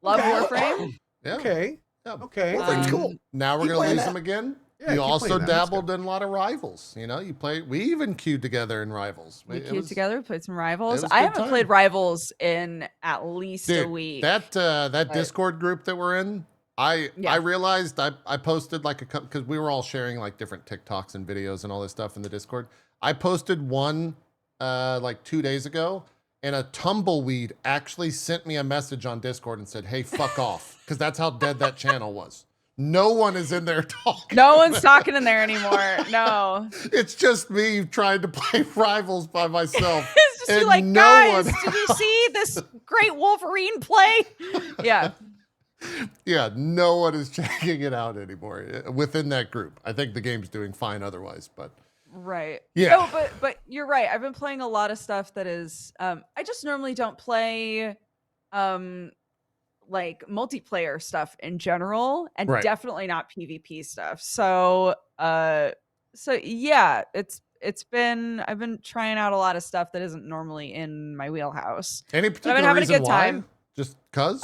Love Warframe. Yeah. Okay. Yeah. Okay. Warframe's cool. Now we're Keep gonna playing lose that. them again. Yeah, you keep also playing that. That's dabbled good. in a lot of Rivals. You know, we even queued together in Rivals. We queued together, played some Rivals. was I good haven't time. played Rivals in at least a Dude, week. that Discord group that we're in, I realized I posted like a couple because we were all sharing like different TikToks and videos and all this stuff in the Discord. I posted one like 2 days ago, and a tumbleweed actually sent me a message on Discord and said, "Hey, fuck off," because that's how dead that channel was. No one is in there talking. No one's talking in there anymore. No. It's just me trying to play Rivals by myself. It's just you and like, no guys, one- did you see this great Wolverine play? Yeah. Yeah, no one is checking it out anymore within that group. I think the game's doing fine otherwise, but Right. Yeah. No, but you're right. I've been playing a lot of stuff that is I just normally don't play like multiplayer stuff in general, and Right. definitely not PvP stuff. So yeah, I've been trying out a lot of stuff that isn't normally in my wheelhouse. Any But I've particular been having a reason good why? time. Just cause?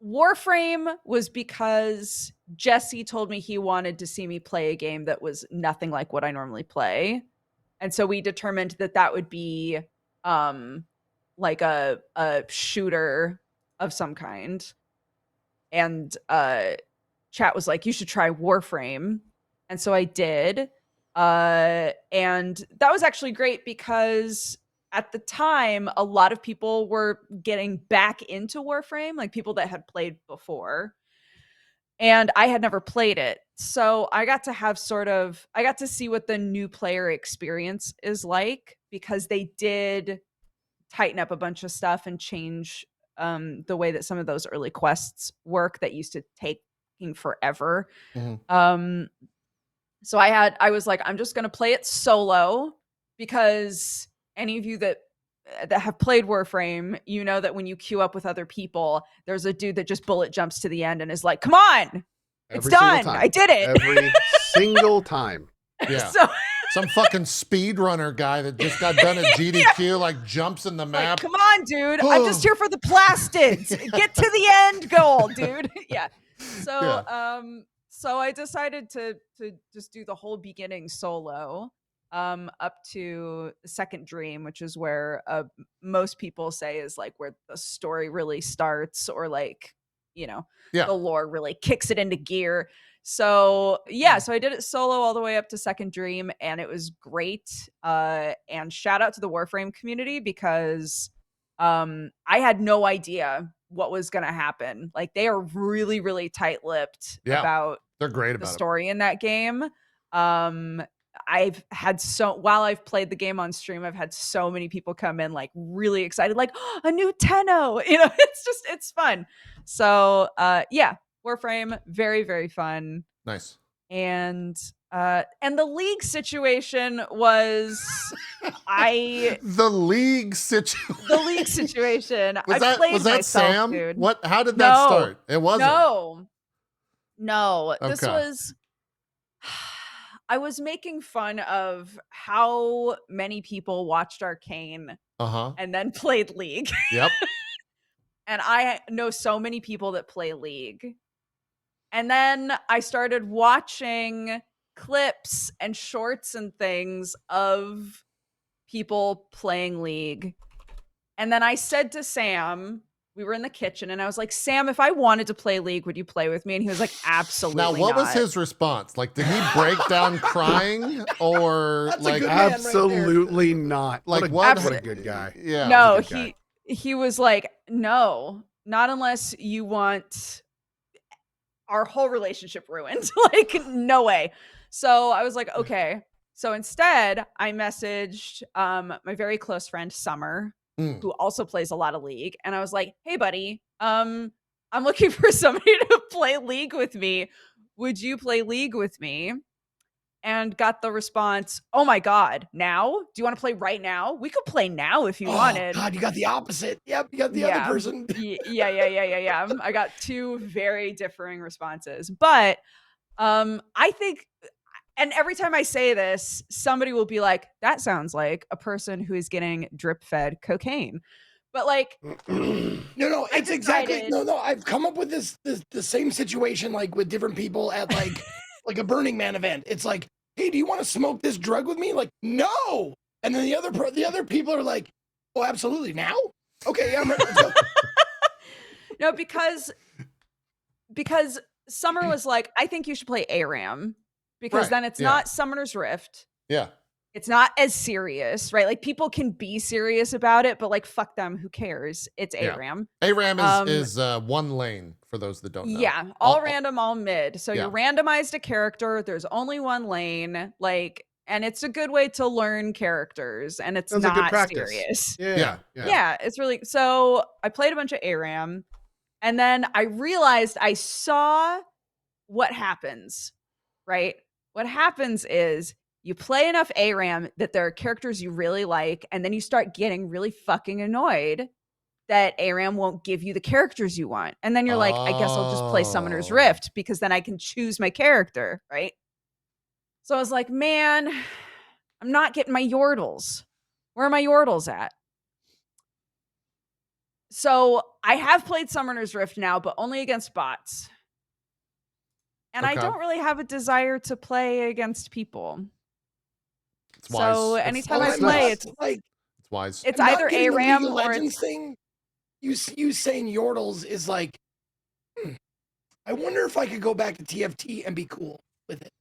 Warframe was because Jesse told me he wanted to see me play a game that was nothing like what I normally play. And so we determined that would be like a shooter of some kind. And chat was like, you should try Warframe. And so I did. And that was actually great because at the time, a lot of people were getting back into Warframe, like people that had played before. And I had never played it. So I got to see what the new player experience is like, because they did tighten up a bunch of stuff and change the way that some of those early quests work that used to take forever. Mm-hmm. So I was like, I'm just going to play it solo, because any of you that have played Warframe, you know that when you queue up with other people, there's a dude that just bullet jumps to the end and is like, come on, it's done. I did it. Every single time. Yeah. So some fucking speedrunner guy that just got done at GDQ, like jumps in the map. Like, come on, dude. I'm just here for the plastids. Get to the end goal, dude. Yeah. So so I decided to just do the whole beginning solo, up to the second dream, which is where most people say is like where the story really starts, or like, the lore really kicks it into gear. So so I did it solo all the way up to second dream, and it was great. And shout out to the Warframe community, because I had no idea what was going to happen. Like, they are really, really tight-lipped about they're great about the story in that game. I've had while I've played the game on stream, I've had so many people come in like really excited, like, oh, a new Tenno, it's fun. So Warframe, very, very fun. Nice. And the league situation was the league situation. Was that Sam? Dude. How did that start? It wasn't. No. Okay. This was I was making fun of how many people watched Arcane and then played League. Yep. And I know so many people that play League. And then I started watching clips and shorts and things of people playing League. And then I said to Sam, we were in the kitchen, and I was like, Sam, if I wanted to play League, would you play with me? And he was like, absolutely not. Now, what was his response? Like, did he break down crying, or like, absolutely not? Like, what a good guy. Yeah. No, he was like, no, not unless you want our whole relationship ruined. Like, no way. So I was like, okay. So instead, I messaged my very close friend Summer, who also plays a lot of League, and I was like, hey buddy, I'm looking for somebody to play League with me. Would you play League with me? And got the response, oh my god, now? Do you want to play right now? We could play now if you wanted. God, you got the opposite. Yep, you got the other person. Yeah. I got two very differing responses. But I think, and every time I say this, somebody will be like, that sounds like a person who is getting drip fed cocaine. But like, no, it's exactly, no, I've come up with the same situation, like with different people at like, like a Burning Man event. It's like, hey, do you want to smoke this drug with me? Like, no. And then the other people are like, oh, absolutely. Now? Okay, yeah, I'm ready. Let's go. No, because Summer was like, I think you should play ARAM, because then it's not Summoner's Rift. Yeah. It's not as serious, right? Like, people can be serious about it, but like, fuck them, who cares? It's ARAM. ARAM is one lane, for those that don't know. Yeah, all random, all mid. So you're randomized a character. There's only one lane, like, and it's a good way to learn characters, and it's not serious. Yeah, it's really. So I played a bunch of ARAM, and then I realized I saw what happens, right? What happens is you play enough ARAM that there are characters you really like, and then you start getting really fucking annoyed that ARAM won't give you the characters you want. And then you're like, I guess I'll just play Summoner's Rift because then I can choose my character, right? So I was like, man, I'm not getting my Yordles. Where are my Yordles at? So I have played Summoner's Rift now, but only against bots. And I don't really have a desire to play against people. It's wise. So anytime I play, it's like it's wise. It's I'm either not getting the ARAM League of or Legends it's thing. You saying Yordles is like, I wonder if I could go back to TFT and be cool with it.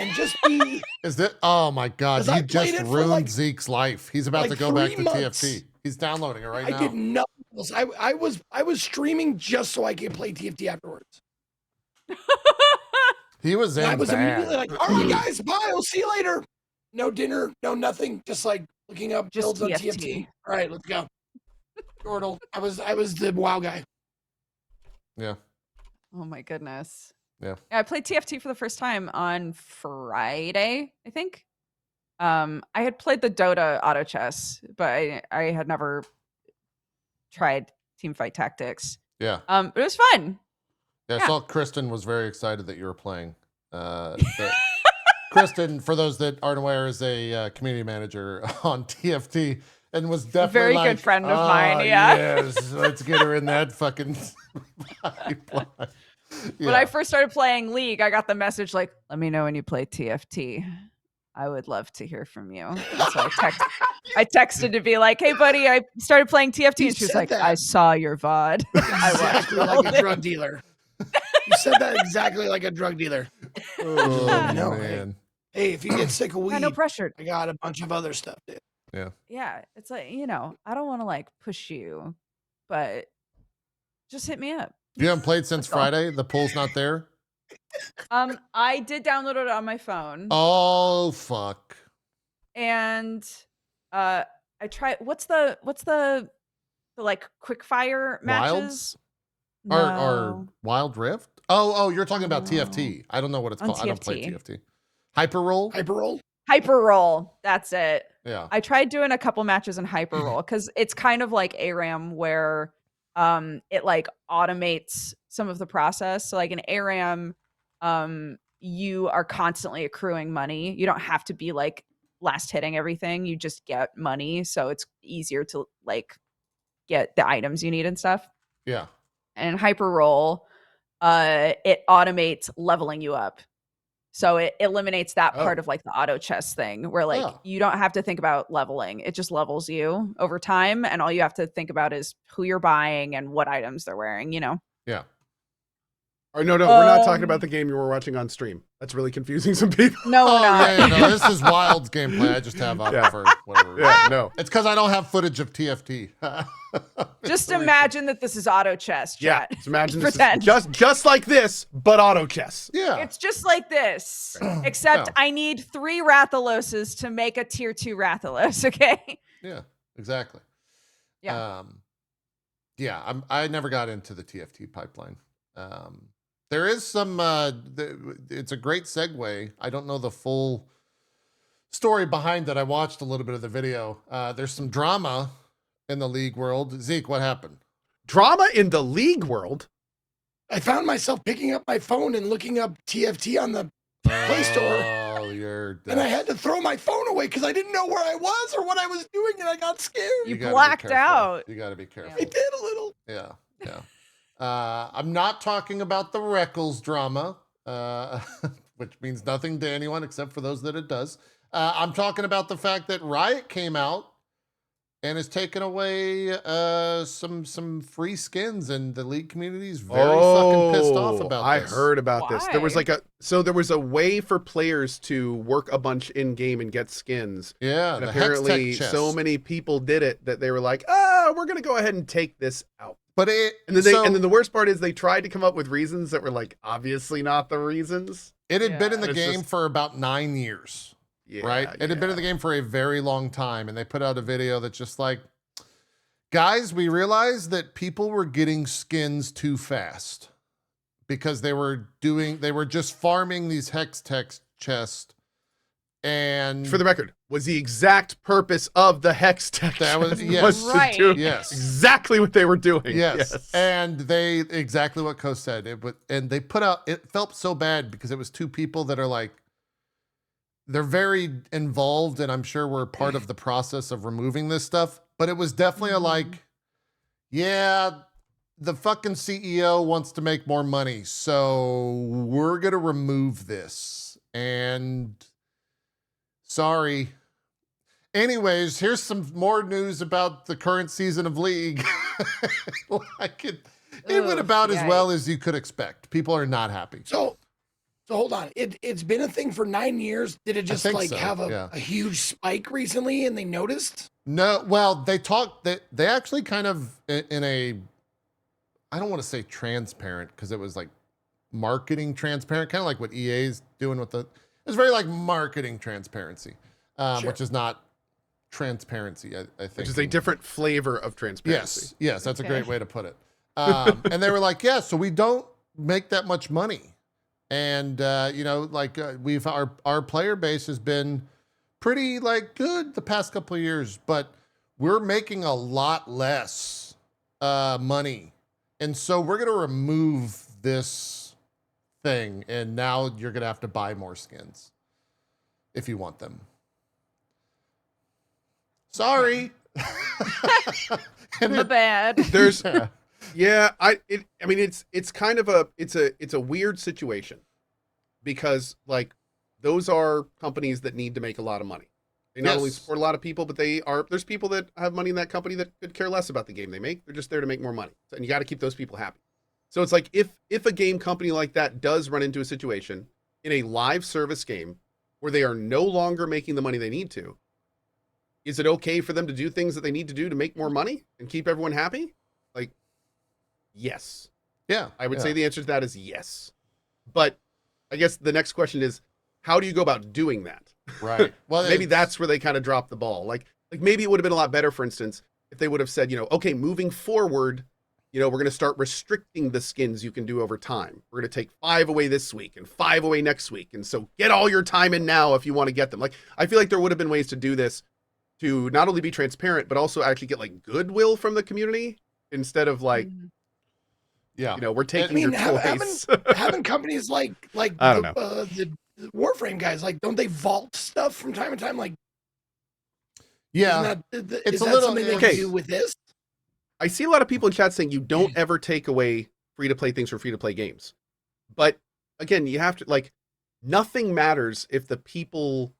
And just be. Is that? Oh my God! You just ruined like, Zeke's life. He's about to go back to TFT. He's downloading it right now. I did nothing else. I was streaming just so I could play TFT afterwards. He was in. I was bad. immediately like, "All right, guys, bye. I'll see you later." No dinner, no nothing. Just like looking up Just builds on TFT. TFT. All right, let's go. Yordle. I was the WoW guy. Yeah. Oh my goodness. Yeah. I played TFT for the first time on Friday, I think. I had played the Dota auto chess, but I had never tried Teamfight Tactics. Yeah. But it was fun. Yeah, I saw Kristen was very excited that you were playing. Kristen, for those that aren't aware, is a community manager on TFT and was definitely a very like, good friend of mine. Yeah. Yes, let's get her in that fucking pipeline. Yeah. When I first started playing League, I got the message like, "Let me know when you play TFT. I would love to hear from you." And so I texted to be like, "Hey, buddy, I started playing TFT," and she was like, that. "I saw your VOD." Exactly like a drug dealer. You said that exactly like a drug dealer. Oh, I know, man. Hey, if you get sick of weed, no pressure. I got a bunch of other stuff, dude. Yeah. Yeah, it's like, I don't want to like push you, but just hit me up. You haven't played since Friday? The pool's not there? I did download it on my phone. Oh, fuck. And I tried what's the like quick fire matches? Wilds? Or Wild Rift? Oh, you're talking about TFT. I don't know what it's On called. I don't play TFT. TFT. Hyper Roll? Hyper Roll. That's it. Yeah. I tried doing a couple matches in Hyper Roll because it's kind of like ARAM where it like automates some of the process. So like in ARAM, you are constantly accruing money. You don't have to be like last hitting everything. You just get money. So it's easier to like get the items you need and stuff. Yeah. And in Hyper Roll, it automates leveling you up. So it eliminates that part of like the auto chess thing where like you don't have to think about leveling. It just levels you over time. And all you have to think about is who you're buying and what items they're wearing, Yeah. Or no, we're not talking about the game you were watching on stream. That's really confusing some people. No, we're not. Yeah, no, this is Wild's gameplay. I just have up for whatever. Yeah, no. It's because I don't have footage of TFT. Just imagine that this is auto chess, chat. Yeah, just imagine this Pretend. is just like this, but auto chess. Yeah. It's just like this, except I need 3 Rathaloses to make a tier 2 Rathalos, okay? Yeah, exactly. Yeah. I never got into the TFT pipeline. There is some, it's a great segue. I don't know the full story behind it. I watched a little bit of the video. There's some drama in the League world. Zeke, what happened? Drama in the League world? I found myself picking up my phone and looking up TFT on the Play Store. Oh, you're and I had to throw my phone away because I didn't know where I was or what I was doing, and I got scared. You gotta be blacked careful. out. You got to be careful. I did a little. Yeah. I'm not talking about the Reckles drama, which means nothing to anyone except for those that it does. I'm talking about the fact that Riot came out and has taken away some free skins, and the League community is very fucking pissed off about I this. heard about this. There was Why? there was a way for players to work a bunch in game and get skins. Yeah, And the apparently Hextech chest. so many people did it that they were like, we're gonna go ahead and take this out. But And then the worst part is they tried to come up with reasons that were like obviously not the reasons. it had been in the It's game just- for about 9 years. Yeah, Right? It had been in the game for a very long time, and they put out a video that's just like, guys, we realized that people were getting skins too fast because they were just farming these Hextech chests And for the record, was the exact purpose of the hex text. That was, yes. Right. To do Yes. exactly what they were doing. Yes. And they, exactly what Ko said. And they put out, it felt so bad because it was two people that are like, they're very involved, and I'm sure we're part of the process of removing this stuff. But it was definitely a like, yeah, the fucking CEO wants to make more money, so we're going to remove this. And sorry. Anyways, here's some more news about the current season of League. Like it went about as well as you could expect. People are not happy. So hold on. It's been a thing for 9 years. Did it just like have a huge spike recently and they noticed? No, well, they talked that they actually kind of in a, I don't want to say transparent because it was like marketing transparent, kind of like what EA's doing with it was very like marketing transparency, which is not transparency, I think. Which is a different flavor of transparency. Yes, that's a great way to put it. And they were like, yeah, so we don't make that much money. And, you know, like our player base has been pretty like good the past couple of years, but we're making a lot less money. And so we're going to remove this thing. And now you're going to have to buy more skins if you want them. Sorry. My bad. There's, yeah, I mean, it's kind of it's a weird situation because like those are companies that need to make a lot of money. They not only support a lot of people, but there's people that have money in that company that could care less about the game they make. They're just there to make more money. And you got to keep those people happy. So it's like if a game company like that does run into a situation in a live service game where they are no longer making the money they need to, is it okay for them to do things that they need to do to make more money and keep everyone happy? Like, yes. Yeah. I would say the answer to that is yes. But I guess the next question is, how do you go about doing that? Right. Well, maybe that's where they kind of dropped the ball. Like maybe it would have been a lot better, for instance, if they would have said, okay, moving forward, we're going to start restricting the skins you can do over time. We're going to take 5 away this week and 5 away next week. And so get all your time in now if you want to get them. Like, I feel like there would have been ways to do this to not only be transparent, but also actually get like goodwill from the community instead of like, we're taking your toys. Having companies like I don't know. The Warframe guys, like, don't they vault stuff from time to time? Like, yeah, it's a little something they can do with this. I see a lot of people in chat saying you don't ever take away free-to-play things from free-to-play games. But again, you have to, like, nothing matters if the people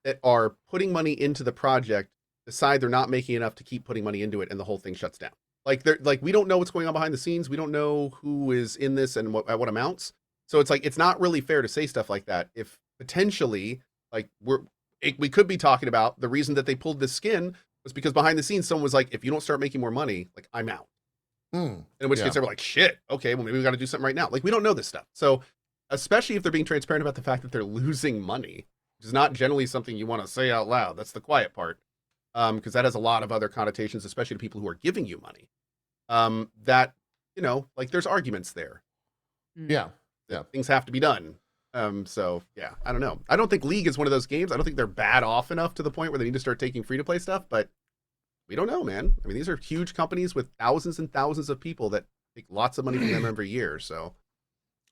that are putting money into the project decide they're not making enough to keep putting money into it and the whole thing shuts down. Like, we don't know what's going on behind the snes. We don't know who is in this and at what amounts. So it's like, it's not really fair to say stuff like that. If potentially, like, we could be talking about the reason that they pulled this skin was because behind the scenes, someone was like, if you don't start making more money, like, I'm out. In which case they were like, shit, okay, well, maybe we got to do something right now. Like, we don't know this stuff. So especially if they're being transparent about the fact that they're losing money, which is not generally something you want to say out loud. That's the quiet part. Because that has a lot of other connotations, especially to people who are giving you money. That, like, there's arguments there. Yeah. Things have to be done. So yeah, I don't know. I don't think League is one of those games. I don't think they're bad off enough to the point where they need to start taking free-to-play stuff, but we don't know, man. I mean, these are huge companies with thousands and thousands of people that take lots of money from them every year. So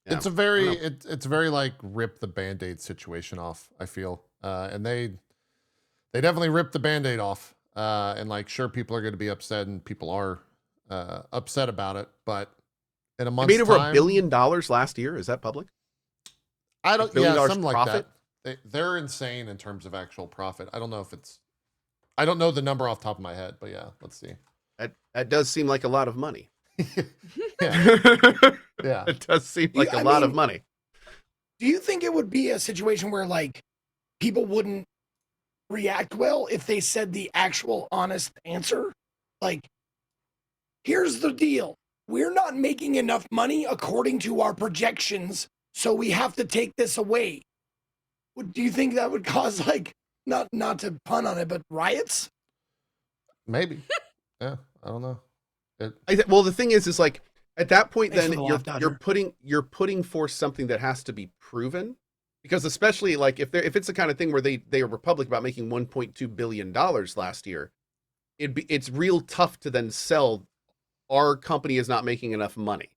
yeah, it's a very like rip the Band-Aid situation off, I feel. And they definitely ripped the Band-Aid off. And like, sure, people are going to be upset and people are upset about it, but in a month's made over time, $1 billion last year. Is that public? I don't, $1 billion something like profit? that. They're insane in terms of actual profit. I don't know the number off the top of my head, but yeah, let's see. That does seem like a lot of money. Yeah. Yeah. It does seem like a lot of money. Do you think it would be a situation where, like, people wouldn't react well if they said the actual honest answer? Like, here's the deal. We're not making enough money according to our projections, so we have to take this away. Do you think that would cause, like, not to pun on it, but riots? Maybe. Yeah, I don't know. Well, the thing is like, at that point, Thanks then for the laugh, Dodger. you're putting forth something that has to be proven. Because especially like if it's the kind of thing where they were public about making $1.2 billion last year, it's real tough to then sell. Our company is not making enough money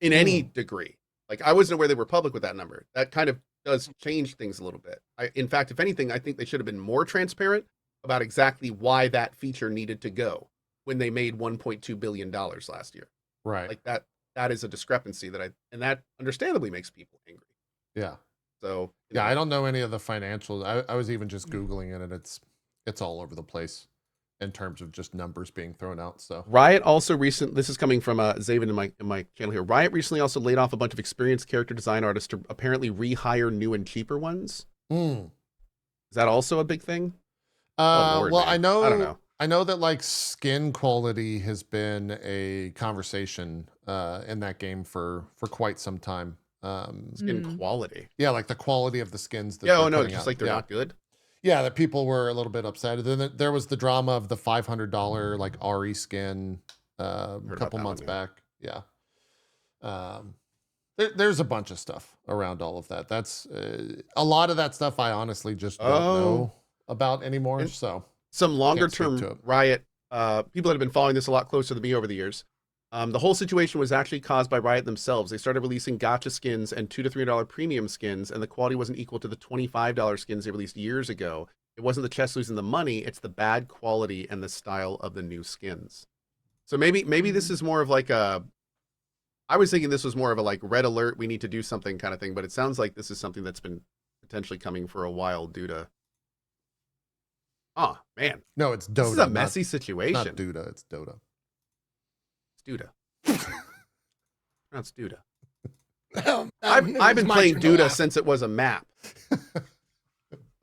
in any degree. Like I wasn't aware they were public with that number. That kind of does change things a little bit. In fact, if anything, I think they should have been more transparent about exactly why that feature needed to go when they made $1.2 billion last year. Right. Like that is a discrepancy and that understandably makes people angry. Yeah. So yeah, I don't know any of the financials. I was even just Googling it, and it's all over the place in terms of just numbers being thrown out. So Riot also this is coming from Zaven in my channel here. Riot recently also laid off a bunch of experienced character design artists to apparently rehire new and cheaper ones. Is that also a big thing? Lord, well, man. I don't know. I know that like skin quality has been a conversation in that game for quite some time. Skin quality. Yeah, like the quality of the skins. That Just like they're not good. Yeah, that people were a little bit upset. Then there was the drama of the $500 like RE skin a couple months back. Yeah. There's a bunch of stuff around all of that. That's a lot of that stuff I honestly just don't know about anymore. And so some longer term Riot people that have been following this a lot closer than me over the years. The whole situation was actually caused by Riot themselves. They started releasing gacha skins and $2 to $3 premium skins, and the quality wasn't equal to the $25 skins they released years ago. It wasn't the chest losing the money, it's the bad quality and the style of the new skins. So maybe this is more of like I was thinking this was more of a like red alert, we need to do something kind of thing, but it sounds like this is something that's been potentially coming for a while due to man. No, it's Dota. This is a messy situation. Not Dota, it's Dota. Duda. That's Duda. I've been playing Duda since it was a map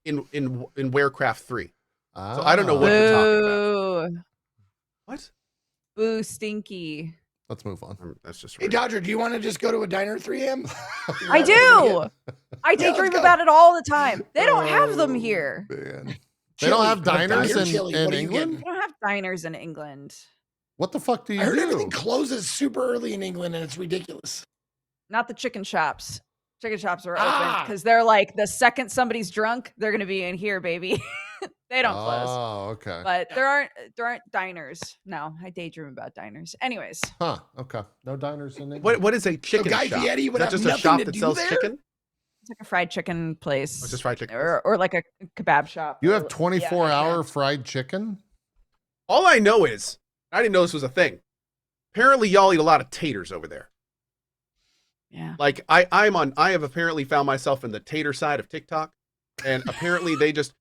in Warcraft 3. So I don't know what you're talking about. What? Boo, stinky. Let's move on. That's just Hey, Dodger, do you want to just go to a diner 3M? I do. I daydream about it all the time. They don't have them here. Man. They don't have diners in England? They don't have diners in England. What the fuck do you I heard do? everything closes super early in England, and it's ridiculous. Not the chicken shops. Chicken shops are open because they're like, the second somebody's drunk, they're going to be in here, baby. They don't close. Oh, okay. But there aren't diners. No, I daydream about diners. Anyways. Huh. Okay. No diners in England. What is a chicken shop? Fieri would is that have just a shop that sells there? chicken? It's like a fried chicken place. Oh, it's just fried chicken. Or like a kebab shop. You have 24-hour fried chicken? All I know is, I didn't know this was a thing. Apparently, y'all eat a lot of taters over there. Yeah. Like I have apparently found myself in the tater side of TikTok, and apparently they just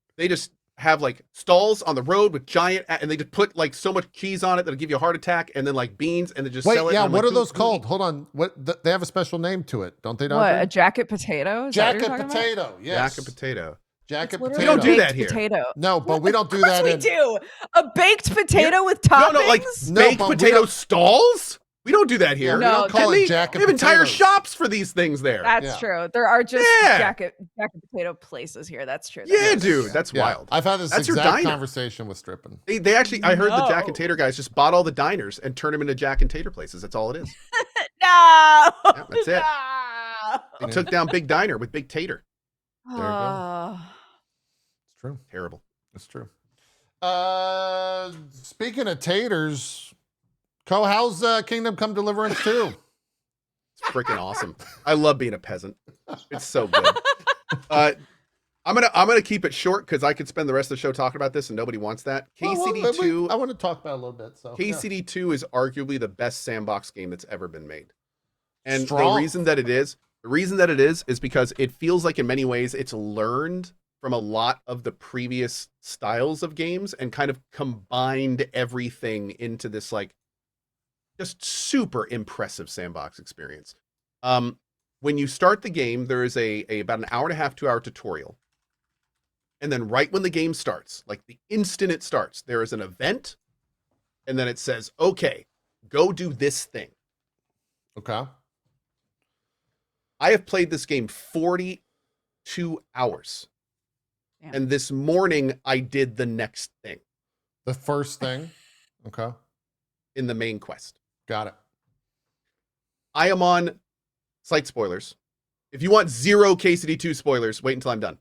have like stalls on the road with giant, and they just put like so much cheese on it that'll give you a heart attack, and then like beans, and they just sell it. Yeah, what like, are those called? Hold on. They have a special name to it, don't they? What, a jacket potato? Is jacket potato. Yes. Jacket potato. Jacket We potato. don't do that here. Potato. No, but we don't do that. We do a baked potato with toppings. No, like baked potato stalls. We don't do that here. No, we don't call it jacket They have entire potatoes. shops for these things there. That's true. There are just jacket potato places here. That's true. Dude, that's wild. I've had this exact conversation with Strippin. They actually, I heard the Jack and Tater guys just bought all the diners and turned them into Jack and Tater places. That's all it is. No. Yeah, that's it. They took down Big Diner with Big Tater. There you go. It's true. Terrible. It's true. Speaking of taters, how's Kingdom Come Deliverance 2? It's freaking awesome. I love being a peasant. It's so good. I'm gonna keep it short because I could spend the rest of the show talking about this and nobody wants that. KCD2. I want to talk about it a little bit. So KCD2 is arguably the best sandbox game that's ever been made. And Strong. the reason that it is because it feels like in many ways it's learned from a lot of the previous styles of games and kind of combined everything into this like just super impressive sandbox experience. When you start the game, there is about an hour and a half, 2 hour tutorial. And then right when the game starts, like the instant it starts, there is an event. And then it says, okay, go do this thing. Okay. I have played this game 42 hours. Yeah. And this morning I did the next thing. The first thing. Okay. In the main quest. Got it. I am on, slight spoilers, If you want 0 KCD2 spoilers, wait until I'm done.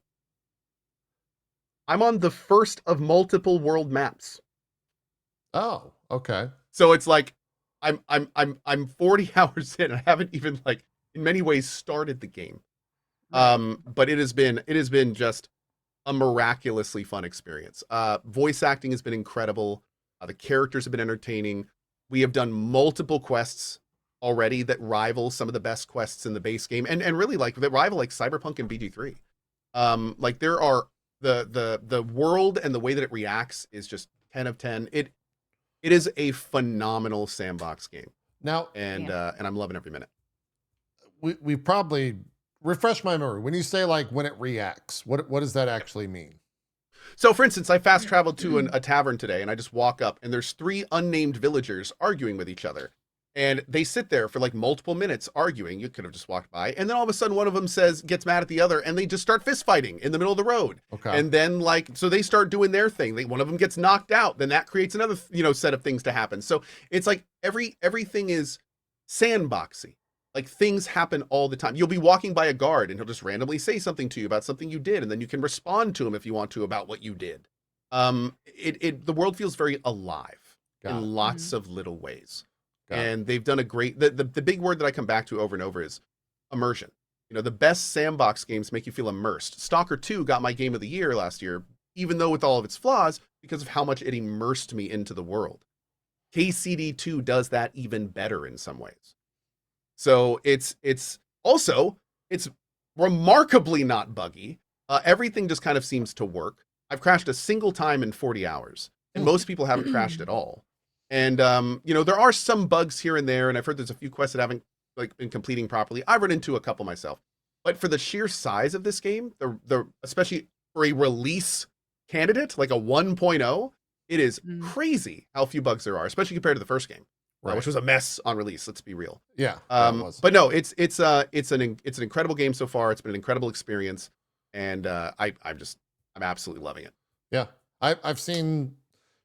I'm on the first of multiple world maps. Oh, okay. So it's like I'm 40 hours in. I haven't even like in many ways started the game. But it has been just a miraculously fun experience. Voice acting has been incredible. The characters have been entertaining. We have done multiple quests already that rival some of the best quests in the base game, and really like that rival like Cyberpunk and BG3. Like there are the world and the way that it reacts is just 10 of 10. It is a phenomenal sandbox game. Now, and I'm loving every minute. We probably refresh my memory. When you say like when it reacts, what does that actually mean? So for instance, I fast traveled to a tavern today and I just walk up and there's 3 unnamed villagers arguing with each other. And they sit there for like multiple minutes arguing. You could have just walked by. And then all of a sudden one of them gets mad at the other and they just start fist fighting in the middle of the road. Okay. And then like, so they start doing their thing. One of them gets knocked out. Then that creates another, set of things to happen. So it's like everything is sandboxy. Like things happen all the time. You'll be walking by a guard and he'll just randomly say something to you about something you did. And then you can respond to him if you want to about what you did. The world feels very alive in lots of little ways. And they've done a great, the big word that I come back to over and over is immersion. The best sandbox games make you feel immersed. Stalker 2 got my game of the year last year, even though with all of its flaws, because of how much it immersed me into the world. KCD2 does that even better in some ways. So it's remarkably not buggy. Everything just kind of seems to work. I've crashed a single time in 40 hours, and most people haven't crashed at all. And, there are some bugs here and there, and I've heard there's a few quests that haven't like been completing properly. I've run into a couple myself, but for the sheer size of this game, especially for a release candidate, like a 1.0, it is crazy how few bugs there are, especially compared to the first game, which was a mess on release. Let's be real. Yeah. But no, it's an incredible game so far. It's been an incredible experience. And, I'm absolutely loving it. Yeah. I've seen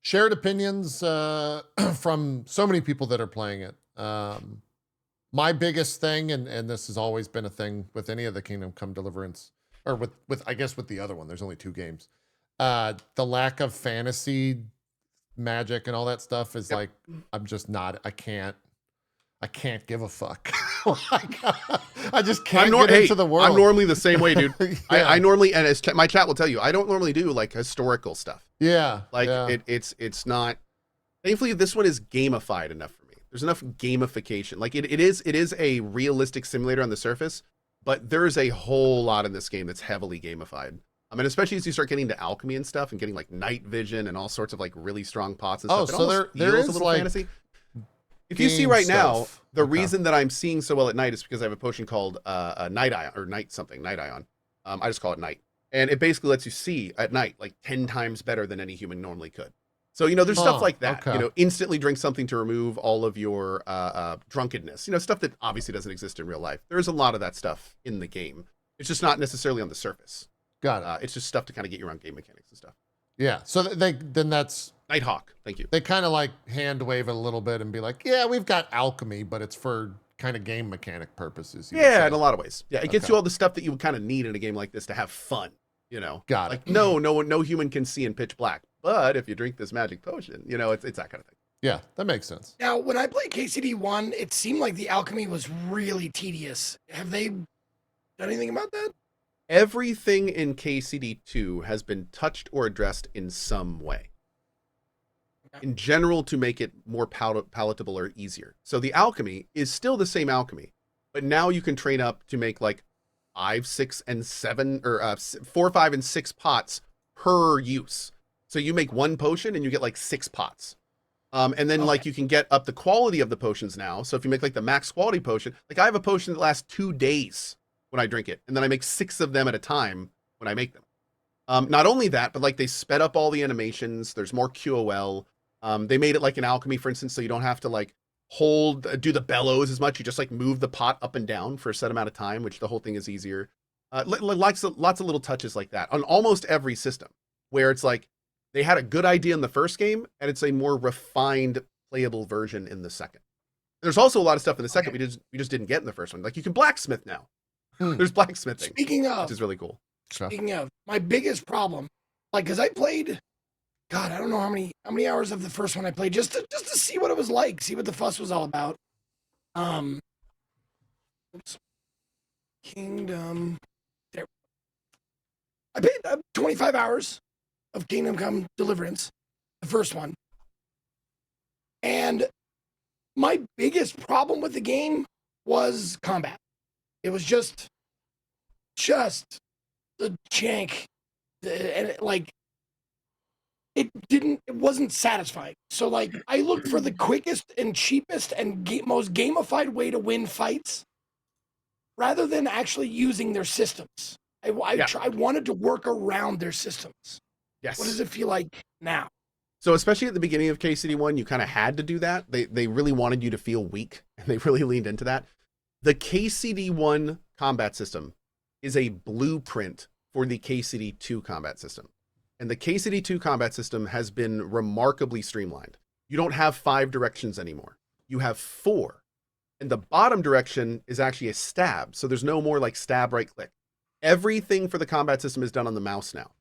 shared opinions from so many people that are playing it. My biggest thing, and this has always been a thing with any of the Kingdom Come Deliverance, or with I guess with the other one, there's only 2 games. The lack of fantasy magic and all that stuff is like, I'm just not, I can't give a fuck. I just can't get into the world. I'm normally the same way, dude. Yeah. I normally, and as my chat will tell you, I don't normally do like historical stuff. Yeah. Like it's not, thankfully this one is gamified enough for me. There's enough gamification. Like it is a realistic simulator on the surface, but there's a whole lot in this game that's heavily gamified. I mean, especially as you start getting into alchemy and stuff and getting like night vision and all sorts of like really strong pots and stuff. Oh, so there is a little like fantasy. If you see right now, the reason that I'm seeing so well at night is because I have a potion called Night Ion or Night Ion. I just call it Night. And it basically lets you see at night like 10 times better than any human normally could. So, there's stuff like that. Okay. Instantly drink something to remove all of your drunkenness. Stuff that obviously doesn't exist in real life. There's a lot of that stuff in the game. It's just not necessarily on the surface. Got it. It's just stuff to kind of get you around game mechanics and stuff. Yeah. So then that's Nighthawk. Thank you. They kind of like hand wave it a little bit and be like, yeah, we've got alchemy, but it's for kind of game mechanic purposes. Yeah, in a lot of ways. Yeah, it gets you all the stuff that you would kind of need in a game like this to have fun. Got like it. No human can see in pitch black, but if you drink this magic potion, it's that kind of thing. Yeah, that makes sense. Now, when I played KCD1, it seemed like the alchemy was really tedious. Have they done anything about that? Everything in KCD2 has been touched or addressed in some way. In general, to make it more palatable or easier. So the alchemy is still the same alchemy, but now you can train up to make like 5, 6, and 7, or 4, 5, and 6 pots per use. So you make 1 potion and you get like 6 pots. And then like you can get up the quality of the potions now. So if you make like the max quality potion, like I have a potion that lasts 2 days when I drink it, and then I make 6 of them at a time when I make them. Not only that, but like they sped up all the animations. There's more QOL. They made it like an alchemy, for instance, so you don't have to like do the bellows as much. You just like move the pot up and down for a set amount of time, which the whole thing is easier. Lots of little touches like that on almost every system, where it's like they had a good idea in the first game and it's a more refined playable version in the second. There's also a lot of stuff in the second we just didn't get in the first one. Like you can blacksmith now. There's blacksmithing, Speaking of, which is really cool. my biggest problem, like, because I played, God, I don't know how many hours of the first one I played just to see what it was like, see what the fuss was all about. Kingdom. There. I played 25 hours of Kingdom Come Deliverance, the first one, and my biggest problem with the game was combat. It was just the jank, and it wasn't satisfying. So like I looked for the quickest and cheapest and most gamified way to win fights, rather than actually using their systems. I wanted to work around their systems. Yes. What does it feel like now? So especially at the beginning of KCD1, you kind of had to do that. They really wanted you to feel weak, and they really leaned into that. The KCD1 combat system is a blueprint for the KCD2 combat system. And the KCD2 combat system has been remarkably streamlined. You don't have 5 directions anymore. You have 4. And the bottom direction is actually a stab. So there's no more like stab, right click. Everything for the combat system is done on the mouse now.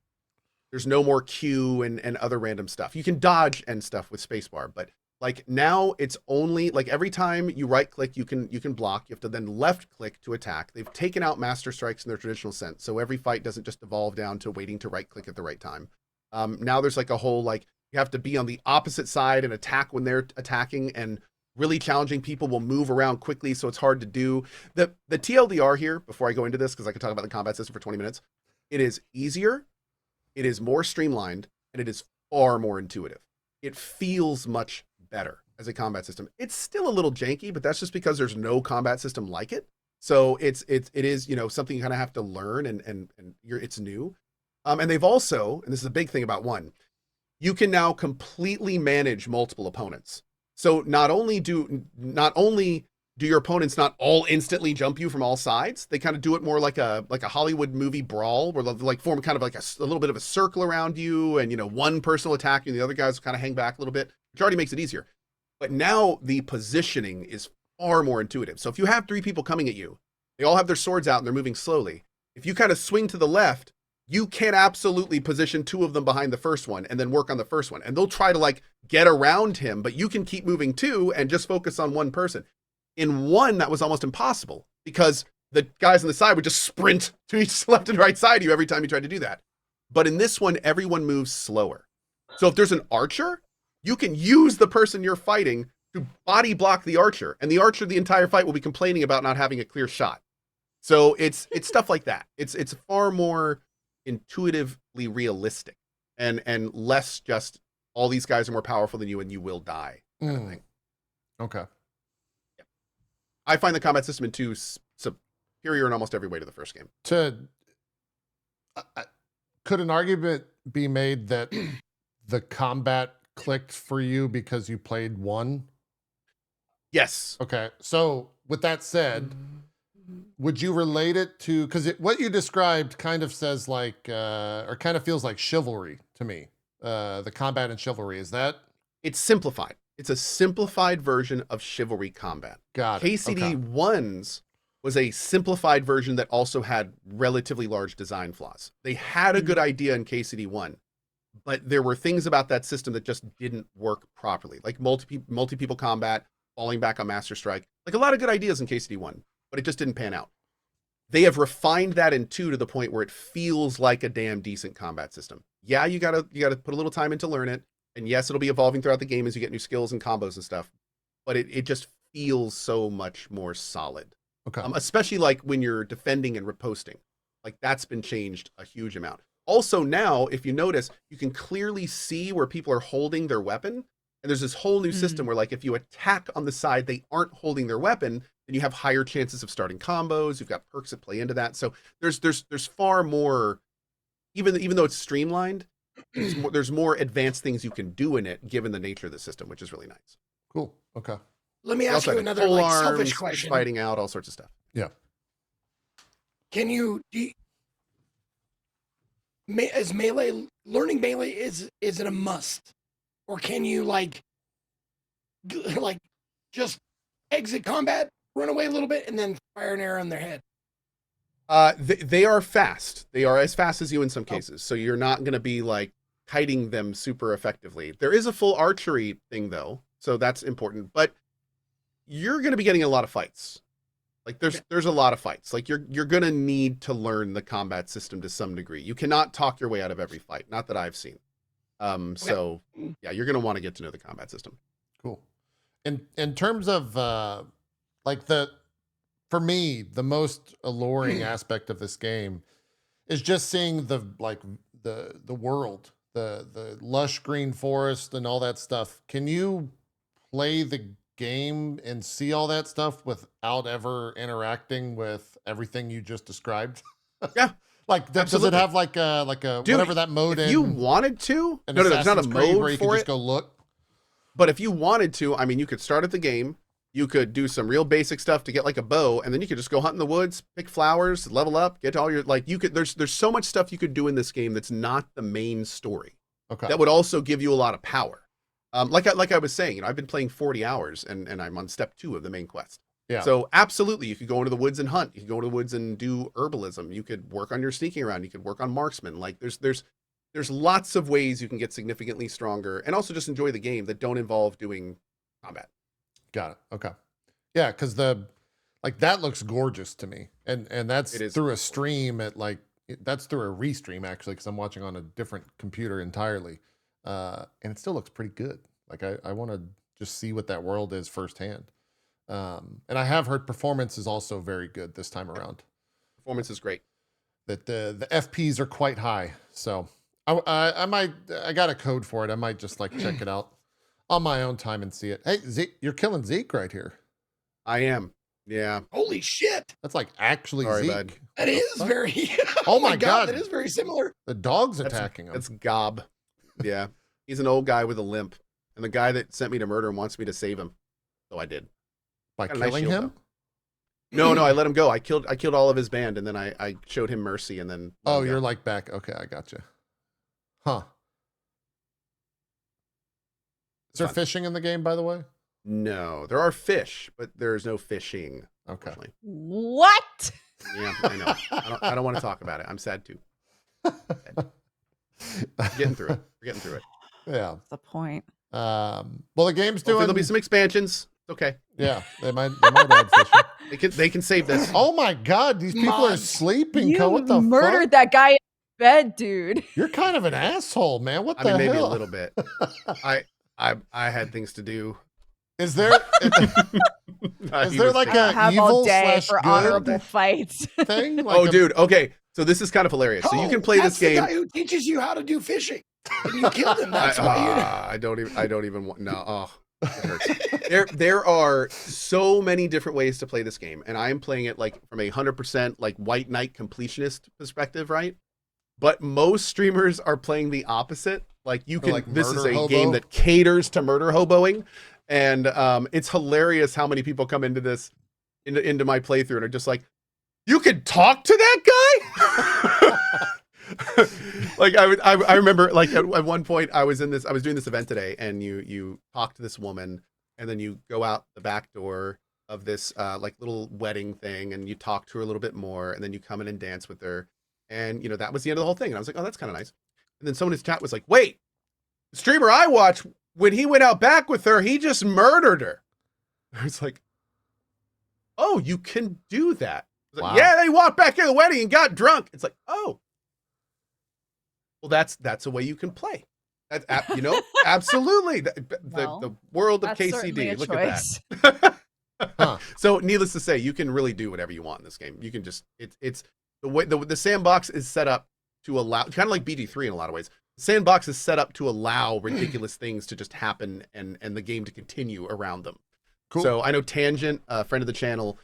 There's no more Q and other random stuff. You can dodge and stuff with spacebar, but like now it's only like every time you right click, you can block. You have to then left click to attack. They've taken out master strikes in their traditional sense. So every fight doesn't just evolve down to waiting to right click at the right time. Now there's like a whole, like you have to be on the opposite side and attack when they're attacking, and really challenging people will move around quickly. So it's hard to do. The TLDR here, before I go into this, because I could talk about the combat system for 20 minutes. It is easier. It is more streamlined, and it is far more intuitive. It feels much better as a combat system. It's still a little janky, but that's just because there's no combat system like it. So it is, you know, something you kind of have to learn, and it's new. And they've also, and this is a big thing about 1, you can now completely manage multiple opponents. So not only do your opponents not all instantly jump you from all sides, they kind of do it more like a Hollywood movie brawl, where they'll like form kind of like a little bit of a circle around you, and you know, one person will attack you and the other guys kind of hang back a little bit, which already makes it easier. But now the positioning is far more intuitive. So if you have 3 people coming at you, they all have their swords out and they're moving slowly. If you kind of swing to the left, you can absolutely position 2 of them behind the first one and then work on the first one. And they'll try to like get around him, but you can keep moving too and just focus on one person. In 1, that was almost impossible because the guys on the side would just sprint to each left and right side of you every time you tried to do that. But in this one, everyone moves slower. So if there's an archer, you can use the person you're fighting to body block the archer, and the archer the entire fight will be complaining about not having a clear shot. So it's stuff like that. It's far more intuitively realistic and less just all these guys are more powerful than you and you will die kind of thing. Okay. Yeah. I find the combat system in 2 superior in almost every way to the first game. Could an argument be made that the combat clicked for you because you played 1? Yes. Okay. So with that said, would you relate it to, because what you described kind of says like, or kind of feels like chivalry to me, the combat and chivalry. Is that? It's simplified. It's a simplified version of chivalry combat. Got it. KCD1's was a simplified version that also had relatively large design flaws. They had a good idea in KCD1, but there were things about that system that just didn't work properly, like multi-people combat, falling back on Master Strike, like a lot of good ideas in KCD1, but it just didn't pan out. They have refined that in 2 to the point where it feels like a damn decent combat system. Yeah, you gotta put a little time in to learn it, and yes, it'll be evolving throughout the game as you get new skills and combos and stuff, but it just feels so much more solid. Okay. Especially like when you're defending and riposting, like that's been changed a huge amount. Also now, if you notice, you can clearly see where people are holding their weapon. And there's this whole new system where like if you attack on the side they aren't holding their weapon, then you have higher chances of starting combos. You've got perks that play into that. So there's far more, even though it's streamlined, there's more advanced things you can do in it given the nature of the system, which is really nice. Cool. Okay. Let me ask you another like selfish question. Fighting out, all sorts of stuff. Yeah. Can is melee, learning melee, is it a must? Or can you like just exit combat, run away a little bit, and then fire an arrow in their head? They are fast. They are as fast as you in some cases. So you're not going to be like kiting them super effectively. There is a full archery thing though, so that's important. But you're going to be getting a lot of fights. Like there's a lot of fights. Like you're going to need to learn the combat system to some degree. You cannot talk your way out of every fight. Not that I've seen. So yeah, you're going to want to get to know the combat system. Cool. In terms of like for me, the most alluring aspect of this game is just seeing the world, the lush green forest and all that stuff. Can you play the game and see all that stuff without ever interacting with everything you just described? Yeah. Like, does it have like a Dude, whatever that mode if in? you wanted to, no, there's not a Creed mode where you for can it. just go look. But if you wanted to, I mean, you could start at the game. You could do some real basic stuff to get like a bow, and then you could just go hunt in the woods, pick flowers, level up, get all your like. You could there's so much stuff you could do in this game that's not the main story. Okay. That would also give you a lot of power. Like I was saying, you know, I've been playing 40 hours, and I'm on step 2 of the main quest. Yeah. So absolutely, you could go into the woods and hunt. You could go to the woods and do herbalism. You could work on your sneaking around. You could work on marksman. Like there's lots of ways you can get significantly stronger, and also just enjoy the game that don't involve doing combat. Got it. Okay. Yeah, because that looks gorgeous to me, and that's through a stream at that's through a restream actually, because I'm watching on a different computer entirely, and it still looks pretty good. Like I want to just see what that world is firsthand, and I have heard performance is also very good this time around. Performance is great. That the FPs are quite high, so I got a code for it. I might just check it out on my own time and see it. Hey, Zeke, you're killing Zeke right here. I am. Yeah. Holy shit. That's actually Sorry, Zeke. bud. That is very. Oh my God. That is very similar. The dog's attacking him. That's Gob. Yeah. He's an old guy with a limp, and the guy that sent me to murder him wants me to save him. So I did. By Got a nice killing shield, him? though. No, I let him go. I killed all of his band, and then I showed him mercy, and then. Oh, you're back. Okay, I gotcha. Huh. Is there fishing in the game, by the way? No, there are fish, but there's no fishing. Okay. What? Yeah, I know. I don't want to talk about it. I'm sad too. We're getting through it. We're getting through it. Yeah. What's the point? Well, the game's doing. There'll be some expansions. It's okay. Yeah, they might add fishing. They can save this. Oh my God, these people are sleeping. You What the murdered fuck? that guy in bed, dude. You're kind of an asshole, man. What the hell? Maybe a little bit. I had things to do. Is there is there like a have evil all day / for good honorable fights? thing? Dude. Okay, so this is kind of hilarious. So you can play this game. That's the guy who teaches you how to do fishing. And you killed him. That's why I don't even want. No. Oh, it hurts. There are so many different ways to play this game, and I am playing it from a 100% white knight completionist perspective, right? But most streamers are playing the opposite. You can. This is a game that caters to murder hoboing, and it's hilarious how many people come into this, into my playthrough and are just like, "You can talk to that guy." I remember at one point I was doing this event today, and you talk to this woman, and then you go out the back door of this little wedding thing, and you talk to her a little bit more, and then you come in and dance with her, and that was the end of the whole thing. And I was like, oh, that's kind of nice. And then someone in his chat was like, wait, the streamer I watched, when he went out back with her, he just murdered her. I was like, oh, you can do that. Wow. Like, yeah, they walked back to the wedding and got drunk. It's like, oh. Well, that's a way you can play. That's absolutely the world of KCD. Look at that. Huh. So, needless to say, you can really do whatever you want in this game. You can just it's the way the sandbox is set up to allow, kind of like BD3 in a lot of ways. The sandbox is set up to allow ridiculous things to just happen and the game to continue around them. Cool. So I know Tangent, friend of the channel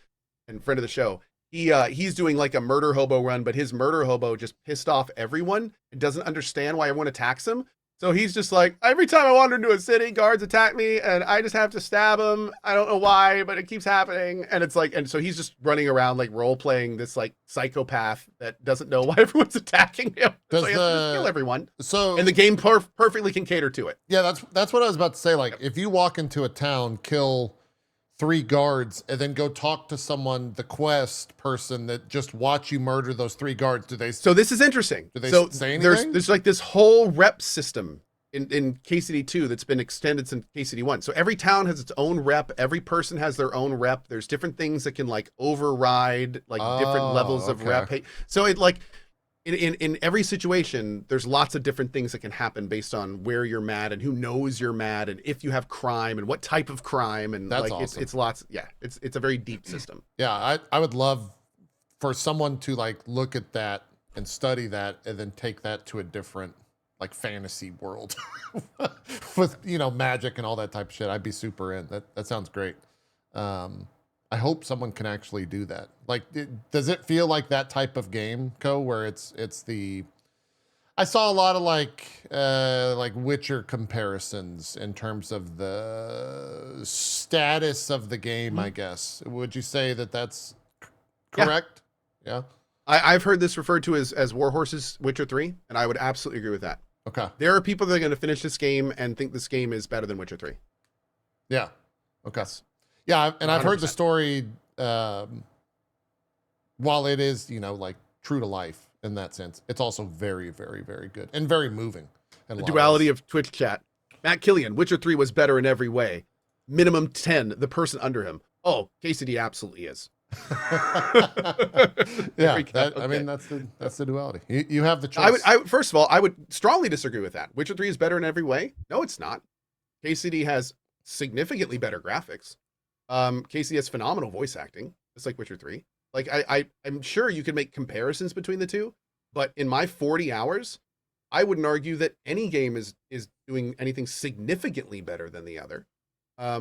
and friend of the show. He's doing a murder hobo run, but his murder hobo just pissed off everyone and doesn't understand why everyone attacks him. So he's just like, every time I wander into a city, guards attack me and I just have to stab them. I don't know why, but it keeps happening. And it's and so he's just running around role playing this psychopath that doesn't know why everyone's attacking him. So he has to just kill everyone. And the game perfectly can cater to it. Yeah, that's what I was about to say. If you walk into a town, kill 3 guards and then go talk to someone, the quest person that just watch you murder those 3 guards, do they? So this is interesting. Do they so say anything? There's like this whole rep system in KCD2 that's been extended since KCD1. So every town has its own rep. Every person has their own rep. There's different things that can like override like different levels of rep. So it like in every situation, there's lots of different things that can happen based on where you're mad and who knows you're mad and if you have crime and what type of crime. And that's like awesome. it's lots. Yeah, it's a very deep system. Yeah, I would love for someone to like look at that and study that and then take that to a different like fantasy world with, you know, magic and all that type of shit. I'd be super in. That sounds great. I hope someone can actually do that. Like, does it feel like that type of game, Co, where it's the, I saw a lot of like Witcher comparisons in terms of the status of the game, I guess. Would you say that that's correct? Yeah. I've heard this referred to as Warhorse's Witcher 3, and I would absolutely agree with that. Okay. There are people that are going to finish this game and think this game is better than Witcher 3. Yeah. Okay. Yeah, and I've heard the 100%. story, while it is, you know, like true to life in that sense, it's also very, very, very good and very moving. The duality of Twitch chat. Matt Killian, Witcher 3 was better in every way. Minimum 10, the person under him. Oh, KCD absolutely is. Yeah, I mean, that's the duality. You have the choice. First of all, I would strongly disagree with that. Witcher 3 is better in every way. No, it's not. KCD has significantly better graphics. KCD has phenomenal voice acting, just like Witcher 3. Like I'm sure you could make comparisons between the two, but in my 40 hours, I wouldn't argue that any game is doing anything significantly better than the other. I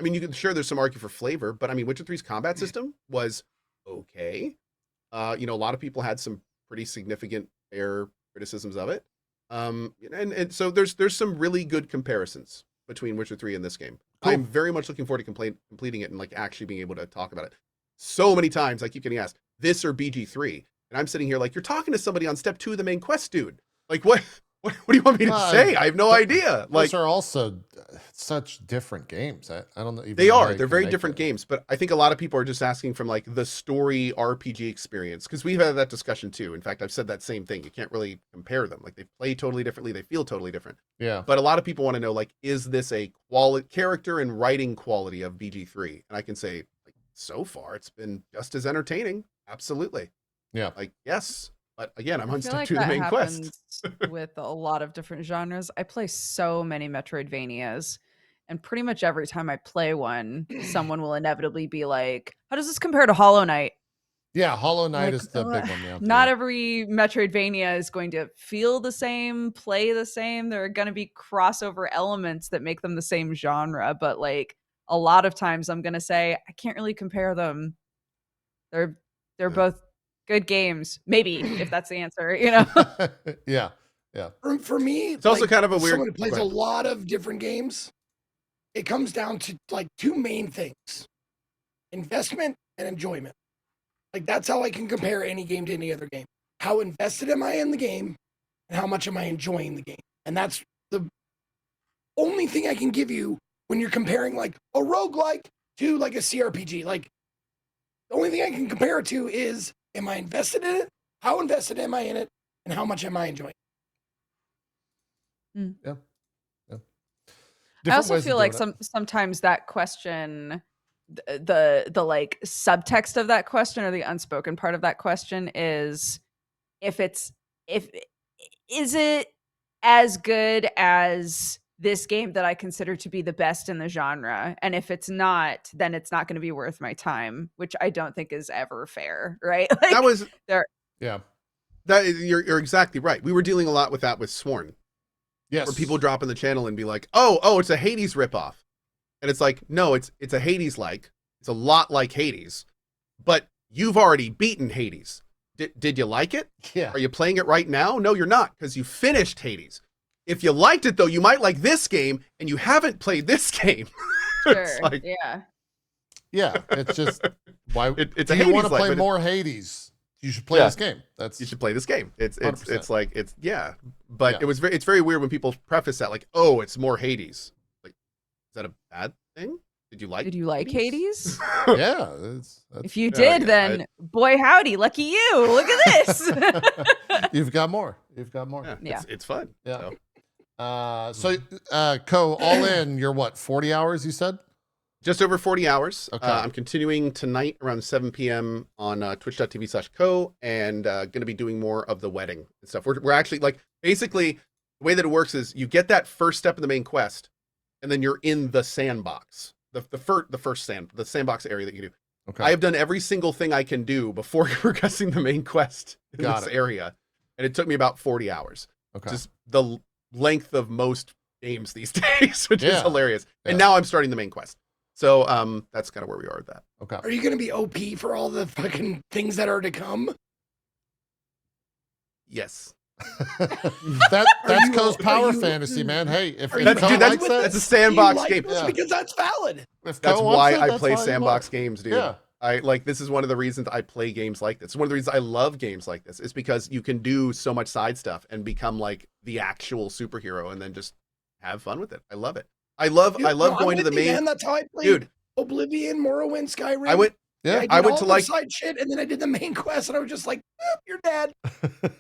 mean, you can sure there's some argument for flavor, but I mean, Witcher 3's combat system was okay. You know, a lot of people had some pretty significant fair criticisms of it. And so there's some really good comparisons between Witcher 3 and this game. Cool. I'm very much looking forward to completing it and like actually being able to talk about it. So many times I keep getting asked this or BG3, and I'm sitting here like, you're talking to somebody on step 2 of the main quest, dude. Like what do you want me to say? I have no idea. Like, those are also such different games. I don't know. They are. They're very different games, but I think a lot of people are just asking from like the story RPG experience, because we've had that discussion too. In fact, I've said that same thing. You can't really compare them. Like they play totally differently. They feel totally different. Yeah. But a lot of people want to know, like, is this a character and writing quality of BG3? And I can say, like, so far it's been just as entertaining. Absolutely. Yeah. Like, yes. But again, I'm on step like 2 of the that main quest. with a lot of different genres. I play so many Metroidvanias, and pretty much every time I play one, someone will inevitably be like, how does this compare to Hollow Knight? Yeah, Hollow Knight is the big one. Yeah. Not every Metroidvania is going to feel the same, play the same. There are going to be crossover elements that make them the same genre, but like a lot of times I'm going to say I can't really compare them. They're both good games, maybe, if that's the answer, you know. Yeah. For me, it's also kind of a weird. Someone who plays a lot of different games. It comes down to like 2 main things: investment and enjoyment. Like that's how I can compare any game to any other game. How invested am I in the game, and how much am I enjoying the game? And that's the only thing I can give you when you're comparing like a roguelike to like a CRPG. Like the only thing I can compare it to is, am I invested in it? How invested am I in it? And how much am I enjoying it? Yeah. I also feel like sometimes that question, the like subtext of that question or the unspoken part of that question is is it as good as this game that I consider to be the best in the genre? And if it's not, then it's not going to be worth my time, which I don't think is ever fair, right? Like, that was there. Yeah. You're exactly right. We were dealing a lot with that with Sworn. Yes. Where people drop in the channel and be like, oh, it's a Hades ripoff. And it's like, no, it's a Hades-like. It's a lot like Hades. But you've already beaten Hades. Did you like it? Yeah. Are you playing it right now? No, you're not, because you finished Hades. If you liked it, though, you might like this game, and you haven't played this game. Sure. It's like, yeah. It's just, why it's do a you want to Hades-like, play but more Hades? You should play this game. You should play this game. It's 100%. like but it's very weird when people preface that like, oh, it's more Hades. Like, is that a bad thing? Did you like? Did you like Hades? Yeah. If you did, then boy howdy, lucky you. Look at this. You've got more. Yeah. It's fun. Yeah. Co, all in, you're what, 40 hours, you said? Just over 40 hours. Okay. I'm continuing tonight around 7 p.m. on twitch.tv/co and going to be doing more of the wedding and stuff. We're actually like, basically, the way that it works is you get that first step in the main quest, and then you're in the sandbox, the sandbox area that you do. Okay. I have done every single thing I can do before progressing the main quest in Got this it. area, and it took me about 40 hours. Okay. Just the length of most games these days, which is Yeah. hilarious. And Yeah. now I'm starting the main quest. So that's kind of where we are with that. Okay. Are you going to be OP for all the fucking things that are to come? Yes. That's Co's are power you- fantasy, man. Hey, if are Co you- That's, likes dude, that, that's a Do sandbox you like game. this? Yeah. Because that's valid. if Co That's wants why it, I that's play all you sandbox want. games, dude. Yeah. This is one of the reasons I play games like this. One of the reasons I love games like this is because you can do so much side stuff and become like the actual superhero and then just have fun with it. I love it. I love Dude, no, going I'm to the with you, main. man. That's how I played Dude, Oblivion, Morrowind, Skyrim. I went Yeah. I went all to, the like- side shit, and then I did the main quest, and I was just like, "You're dead."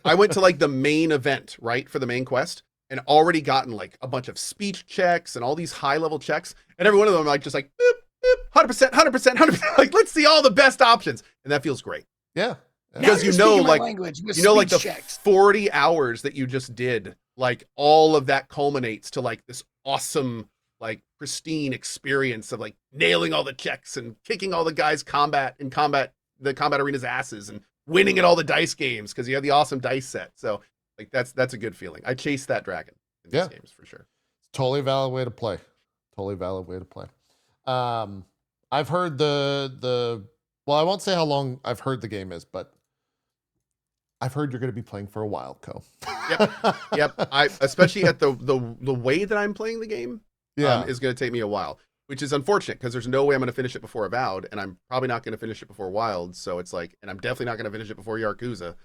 I went to like the main event, right, for the main quest, and already gotten like a bunch of speech checks and all these high level checks, and every one of them like just like boop, boop, 100%, 100%. Like, let's see all the best options, and that feels great. Yeah. Because Now you you're know, speaking my like- language with You know, like the speech checks. 40 hours that you just did, like all of that culminates to like this awesome, like pristine experience of like nailing all the checks and kicking all the guys' the combat arena's asses and winning at all the dice games because you have the awesome dice set. So like that's a good feeling. I chase that dragon in these Yeah. games for sure. Totally valid way to play. I've heard the well, I won't say how long I've heard the game is, but I've heard you're going to be playing for a while, Co. Yep. I especially at the way that I'm playing the game Yeah. is going to take me a while, which is unfortunate because there's no way I'm going to finish it before Avowed, and I'm probably not going to finish it before Wild. So it's like, and I'm definitely not going to finish it before Yakuza.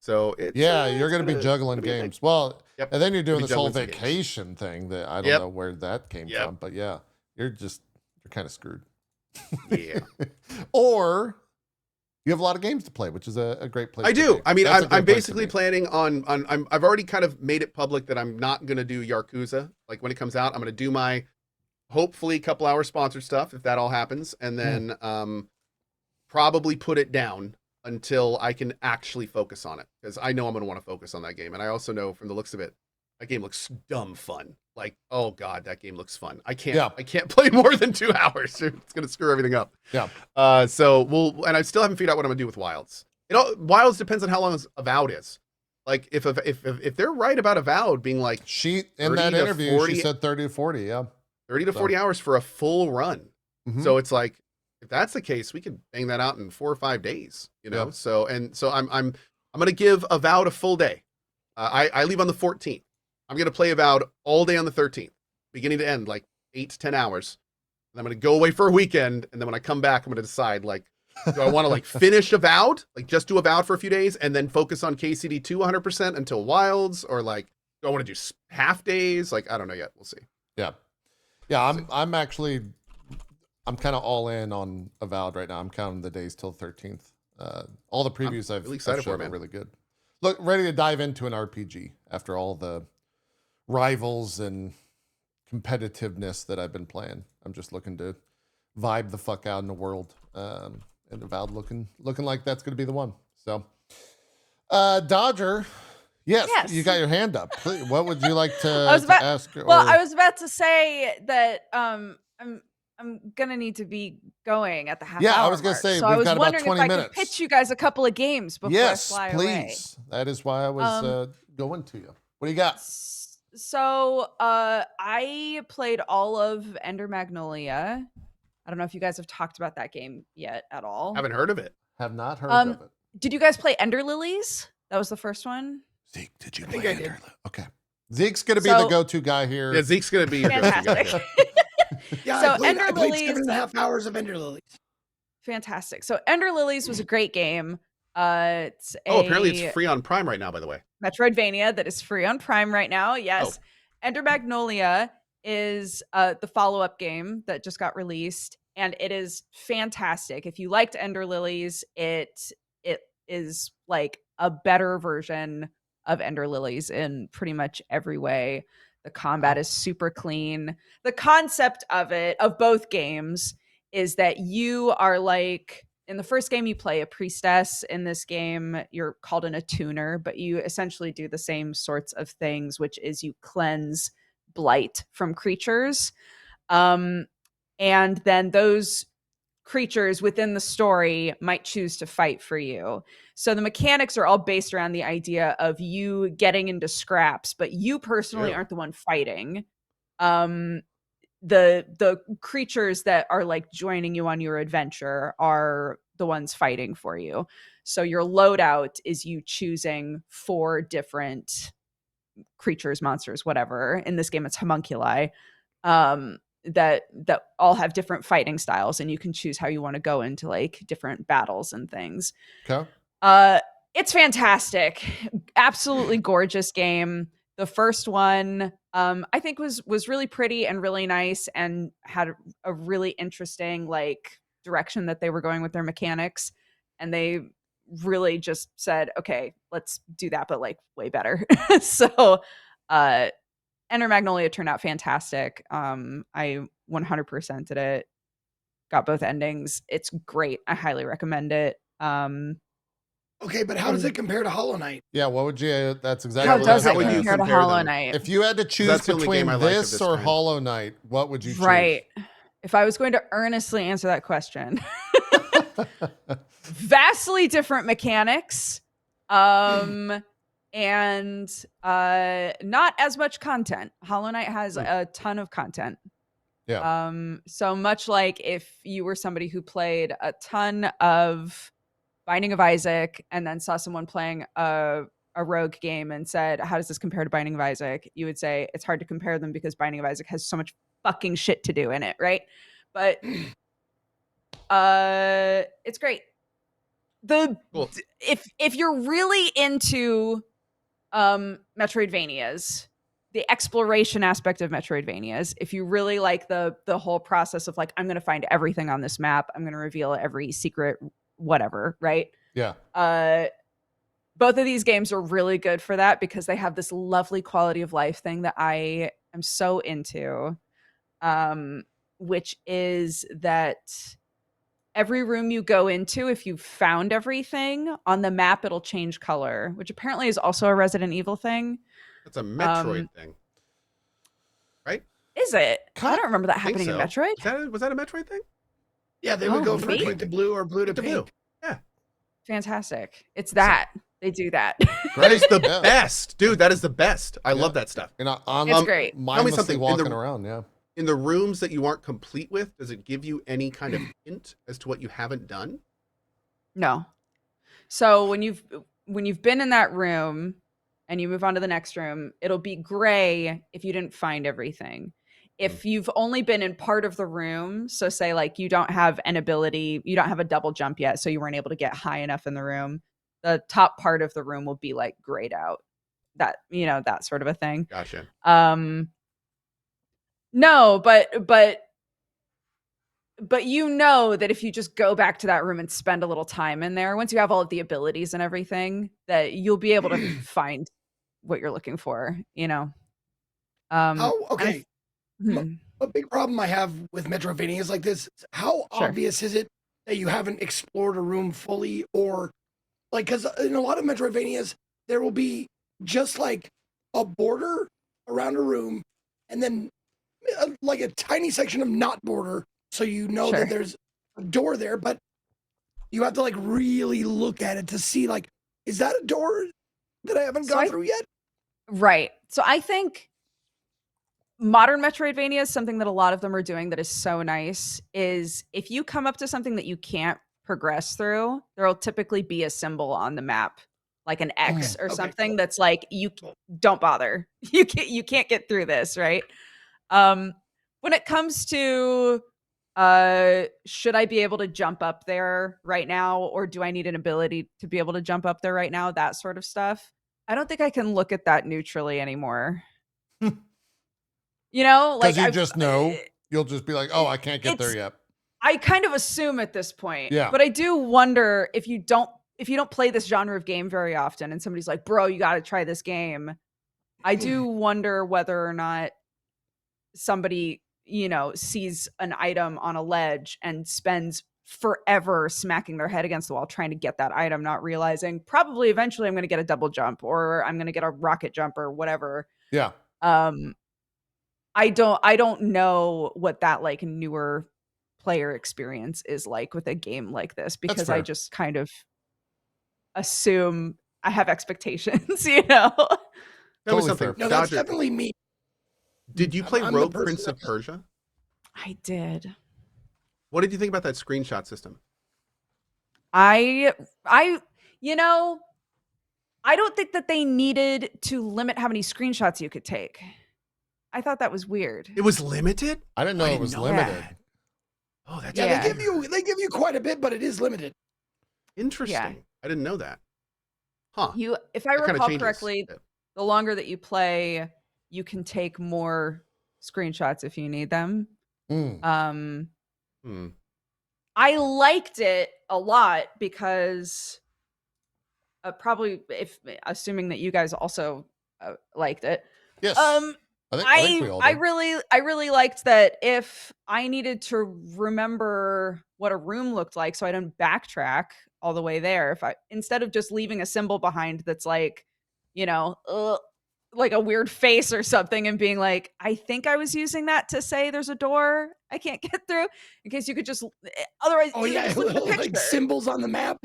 So it's Yeah, you're it's going to be gonna- juggling it's gonna be a games. Well, Yep. and then you're doing Be this whole juggling some games. vacation thing that I don't Yep. know where that came Yep. from, but yeah, you're kind of screwed. thing. Yeah, Or you have a lot of games to play, which is a great place. I to do. be. I mean, That's a good I'm place to basically be. planning on I've already kind of made it public that I'm not going to do Yakuza. Like when it comes out, I'm going to do my hopefully couple hour sponsored stuff if that all happens, and then probably put it down until I can actually focus on it because I know I'm going to want to focus on that game, and I also know from the looks of it, that game looks dumb fun. Like, oh god, that game looks fun. I can't play more than 2 hours. It's going to screw everything up. Yeah. So and I still haven't figured out what I'm going to do with Wilds. Wilds depends on how long Avowed is. Like if they're right about Avowed being like She in 30 that to interview, 40 she said 30 to 40. Yeah. 30 to 40 hours for a full run. Mhm. So it's like, if that's the case, we could bang that out in 4 or 5 days, you know? Yep. So I'm going to give Avowed a full day. I leave on the 14th. I'm going to play Avowed all day on the 13th, beginning to end, like 8 to 10 hours. And I'm going to go away for a weekend. And then when I come back, I'm going to decide, like, do I want to like finish Avowed, like just do Avowed for a few days and then focus on KCD 200% until Wilds, or like, do I want to do half days? Like, I don't know yet. We'll see. Yeah. I'm kind of all in on Avowed right now. I'm counting the days till 13th. All the previews I've really excited for it, showed are man. really good. Look, ready to dive into an RPG after all the rivals and competitiveness that I've been playing. I'm just looking to vibe the fuck out in the world. And Avowed looking like that's going to be the one. So, Dodger, yes, you got your hand up. Please, what would you like to, ask? I was about to say that I'm gonna need to be going at the half hour. I was gonna mark. say so we've I was got about wondering 20 if I minutes. could pitch you guys a couple of games before Yes, I fly please. away. That is why I was going to you. What do you got? So I played all of Ender Magnolia. I don't know if you guys have talked about that game yet at all. Haven't heard of it. Have not heard of it. Did you guys play Ender Lilies? That was the first one. Zeke, did you I think play I did. Ender? Okay. Zeke's gonna be the So- go-to guy here. Yeah, Zeke's going to be your go-to guy. Fantastic. Yeah, So I played Ender Lilies- 7.5 hours of Ender Lilies. Fantastic. So Ender Lilies was a great game. It's Apparently a it's free on Prime right now, by the way. Metroidvania that is free on Prime right now. Yes. Oh. Ender Magnolia is the follow-up game that just got released, and it is fantastic. If you liked Ender Lilies, it is like a better version of Ender Lilies in pretty much every way. The combat is super clean. The concept of both games, is that you are like, in the first game you play a priestess. In this game you're called an attuner, but you essentially do the same sorts of things, which is you cleanse blight from creatures. And then those creatures within the story might choose to fight for you. So the mechanics are all based around the idea of you getting into scraps, but you personally aren't the one fighting. The creatures that are like joining you on your adventure are the ones fighting for you. So your loadout is you choosing 4 different creatures, monsters, whatever. In this game it's homunculi. That all have different fighting styles, and you can choose how you want to go into like different battles and things. Okay. It's fantastic. Absolutely gorgeous game. The first one, I think was really pretty and really nice, and had a really interesting like direction that they were going with their mechanics. And they really just said, okay, let's do that, but like way better. So, Enter Magnolia turned out fantastic. I 100% did it. Got both endings. It's great. I highly recommend it. Okay, but how does it compare to Hollow Knight? Yeah, what would you? That's exactly. How what does I it was gonna compare to ask. Hollow them? Knight? If you had to choose That's the only between game I like of this this or kind. Hollow Knight, what would you choose? Right. If I was going to earnestly answer that question, vastly different mechanics, and not as much content. Hollow Knight has a ton of content. Yeah. So much like if you were somebody who played a ton of Binding of Isaac and then saw someone playing a rogue game and said, how does this compare to Binding of Isaac? You would say it's hard to compare them because Binding of Isaac has so much fucking shit to do in it, right? But it's great. Cool. If you're really into Metroidvanias, the exploration aspect of Metroidvanias, if you really like the whole process of like, I'm going to find everything on this map, I'm going to reveal every secret, whatever, right? Yeah. Both of these games are really good for that because they have this lovely quality of life thing that I am so into, which is that every room you go into, if you've found everything on the map, it'll change color, which apparently is also a Resident Evil thing. That's a Metroid thing, right? Is it? I don't remember that happening in Metroid. Was that a Metroid thing? Yeah, they would go from pink to blue or blue to pink. Blue. Yeah. Fantastic. It's that. They do that. That is the best. Dude, that is the best. I love that stuff. And it's great. Mindlessly something. walking around, yeah. In the rooms that you aren't complete with, does it give you any kind of hint as to what you haven't done? No. So when you've been in that room and you move on to the next room, it'll be gray if you didn't find everything. If you've only been in part of the room, so say like you don't have an ability, you don't have a double jump yet, so you weren't able to get high enough in the room, the top part of the room will be like grayed out. That, that sort of a thing. Gotcha. No, but you know that if you just go back to that room and spend a little time in there, once you have all of the abilities and everything, that you'll be able to find what you're looking for, Okay. A big problem I have with Metroidvanias like this is how obvious is it that you haven't explored a room fully, or like, because in a lot of Metroidvanias, there will be just like a border around a room and then like a tiny section of not border. So that there's a door there, but you have to like really look at it to see like, is that a door that I haven't gone through yet? Right. So I think modern Metroidvania, something that a lot of them are doing that is so nice, is if you come up to something that you can't progress through, there'll typically be a symbol on the map, like an X or something that's like, you don't bother. You can't get through this, right? When it comes to should I be able to jump up there right now, or do I need an ability to be able to jump up there right now, that sort of stuff, I don't think I can look at that neutrally anymore. You know, like Because you just know. You'll just be like, oh, I can't get there yet. I kind of assume at this point. Yeah. But I do wonder if you don't play this genre of game very often and somebody's like, bro, you got to try this game. I do wonder whether or not somebody, you know, sees an item on a ledge and spends forever smacking their head against the wall trying to get that item, not realizing probably eventually I'm going to get a double jump or I'm going to get a rocket jump or whatever. Yeah. I don't know what that like newer player experience is like with a game like this, because I just kind of assume I have expectations, you know. That was something. No, that's definitely me. Did you play Rogue Prince of Persia? I did. What did you think about that screenshot system? I you know, I don't think that they needed to limit how many screenshots you could take. I thought that was weird. It was limited? I didn't know it was limited. That. Oh, that's they give you quite a bit, but it is limited. Interesting. Yeah. I didn't know that. Huh. If I recall correctly, the longer that you play, you can take more screenshots if you need them. I liked it a lot because probably assuming that you guys also liked it. Yes. I think we all did. I really liked that if I needed to remember what a room looked like so I didn't backtrack all the way there, if I instead of just leaving a symbol behind that's like, you know, like a weird face or something and being like, I think I was using that to say there's a door I can't get through, in case you could just otherwise just little like symbols on the map.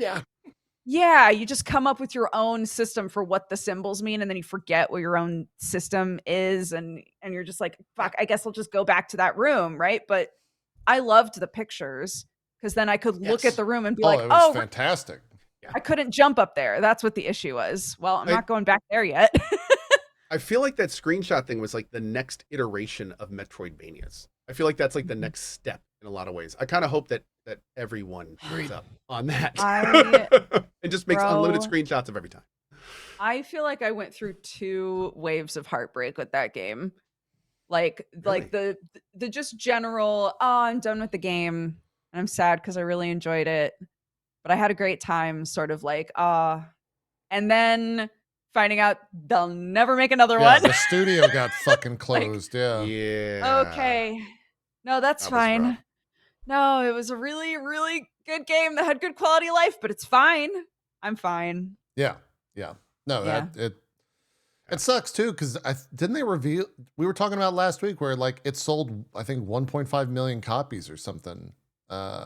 Yeah, you just come up with your own system for what the symbols mean, and then you forget what your own system is, and you're just like, fuck, I guess I'll just go back to that room, right? But I loved the pictures because then I could look at the room and be like, it was fantastic. I couldn't jump up there. That's what the issue was. Well, I'm not going back there yet. I feel like that screenshot thing was like the next iteration of Metroidvanias. I feel like that's like the next step in a lot of ways. I kind of hope that everyone picks up on that and just makes unlimited screenshots of every time. I feel like I went through 2 waves of heartbreak with that game. Like the just general, I'm done with the game and I'm sad because I really enjoyed it, but I had a great time, sort of like, and then finding out they'll never make another one. The studio got fucking closed. Yeah. Okay. No, that's fine. No, it was a really, really good game that had good quality of life, but it's fine. I'm fine. Yeah. No, it sucks too, because didn't they reveal? We were talking about last week where like it sold, I think 1.5 million copies or something,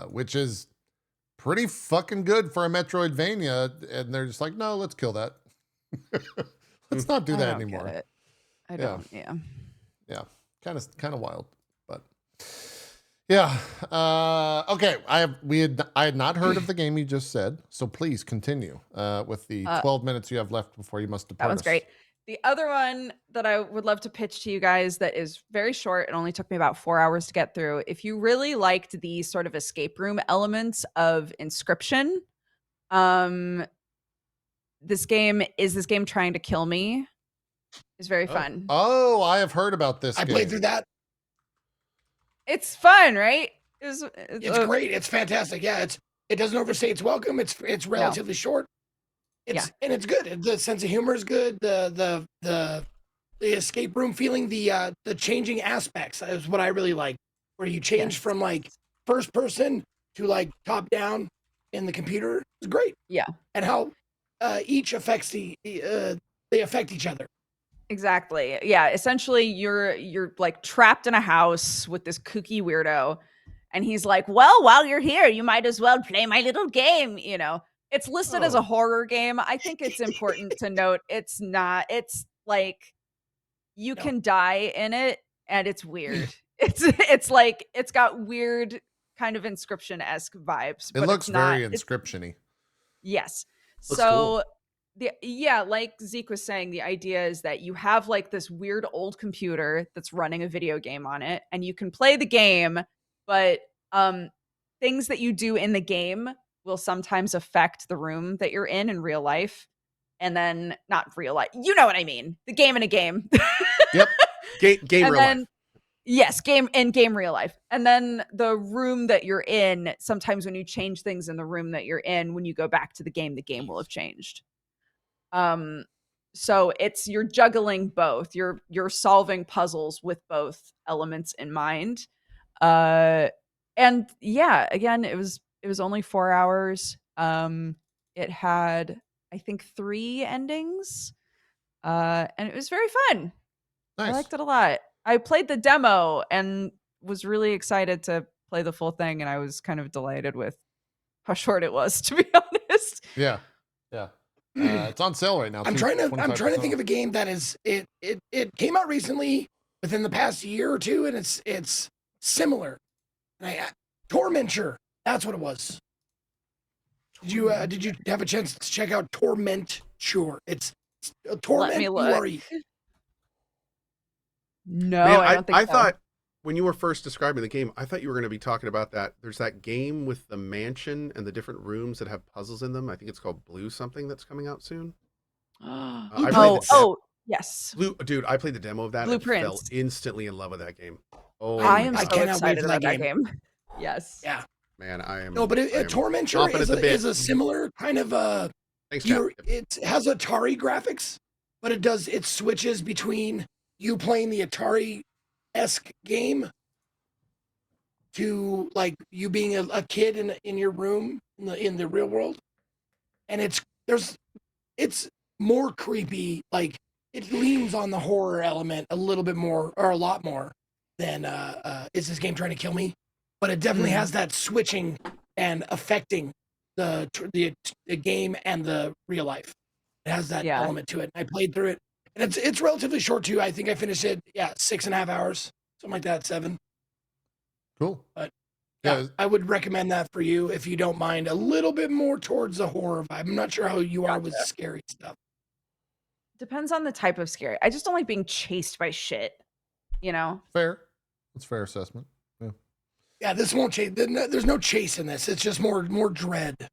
which is pretty fucking good for a Metroidvania, and they're just like, no, let's kill that. Let's not do that anymore. I don't. Yeah. Kind of wild, but yeah. Okay. I had not heard of the game you just said, so please continue with the 12 minutes you have left before you must depart. That one's great. The other one that I would love to pitch to you guys that is very short, it only took me about 4 hours to get through. If you really liked the sort of escape room elements of Inscription, this game Trying to Kill Me is very fun. Oh, I have heard about this. I played through that. It's fun, right? It's great. It's fantastic. Yeah, it doesn't overstay its welcome. It's relatively short. And it's good. The sense of humor is good. The escape room feeling, the changing aspects is what I really like. Where you change from like first person to like top down in the computer is great. Yeah, and how each affects they affect each other. Exactly. Yeah. Essentially, you're like trapped in a house with this kooky weirdo, and he's like, "Well, while you're here, you might as well play my little game." You know, it's listed as a horror game. I think it's important to note it's not. It's like you can die in it, and it's weird. It's like it's got weird kind of Inscription-esque vibes. It looks very Inscription-y. Yes. Looks so. Cool. Like Zeke was saying, the idea is that you have like this weird old computer that's running a video game on it, and you can play the game, but things that you do in the game will sometimes affect the room that you're in real life. And then not real life, you know what I mean? The game in a game. Yep. Game real life. Yes, game real life. And then the room that you're in, sometimes when you change things in the room that you're in, when you go back to the game will have changed. So you're juggling both. You're solving puzzles with both elements in mind. And yeah, again, it was only 4 hours. It had, I think, 3 endings. And it was very fun. Nice. I liked it a lot. I played the demo and was really excited to play the full thing, and I was kind of delighted with how short it was, to be honest. Yeah. It's on sale right now. I'm trying to think of a game that is it came out recently within the past year or two, and it's similar. And Tormenture, that's what it was. Did you have a chance to check out Tormenture? It's Torment. Let me look. No, Man, I don't think I so. thought when you were first describing the game, I thought you were going to be talking about that. There's that game with the mansion and the different rooms that have puzzles in them. I think it's called Blue something that's coming out soon. Yes. Dude, I played the demo of that. Blueprints. And fell instantly in love with that game. Oh, I am I so cannot wait excited for about that that game. Yes. Yeah. Man, I am. No, but Tormenture is a similar kind of Thanks, Jack. it has Atari graphics, but it switches between you playing the Atari-esque game to like you being a kid in your room in the real world, and it's more creepy. Like it leans on the horror element a little bit more, or a lot more than is this game trying to kill me? But it definitely has that switching and affecting the game and the real life. It has that element to it. I played through it, and it's relatively short too. I think I finished it 6.5 hours, something like that, 7. Cool. But yeah, I would recommend that for you if you don't mind a little bit more towards the horror vibe. I'm not sure how you are with scary stuff. Depends on the type of scary. I just don't like being chased by shit, you know? Fair. That's a fair assessment. Yeah. Yeah, this won't chase. There's no chase in this. It's just more dread.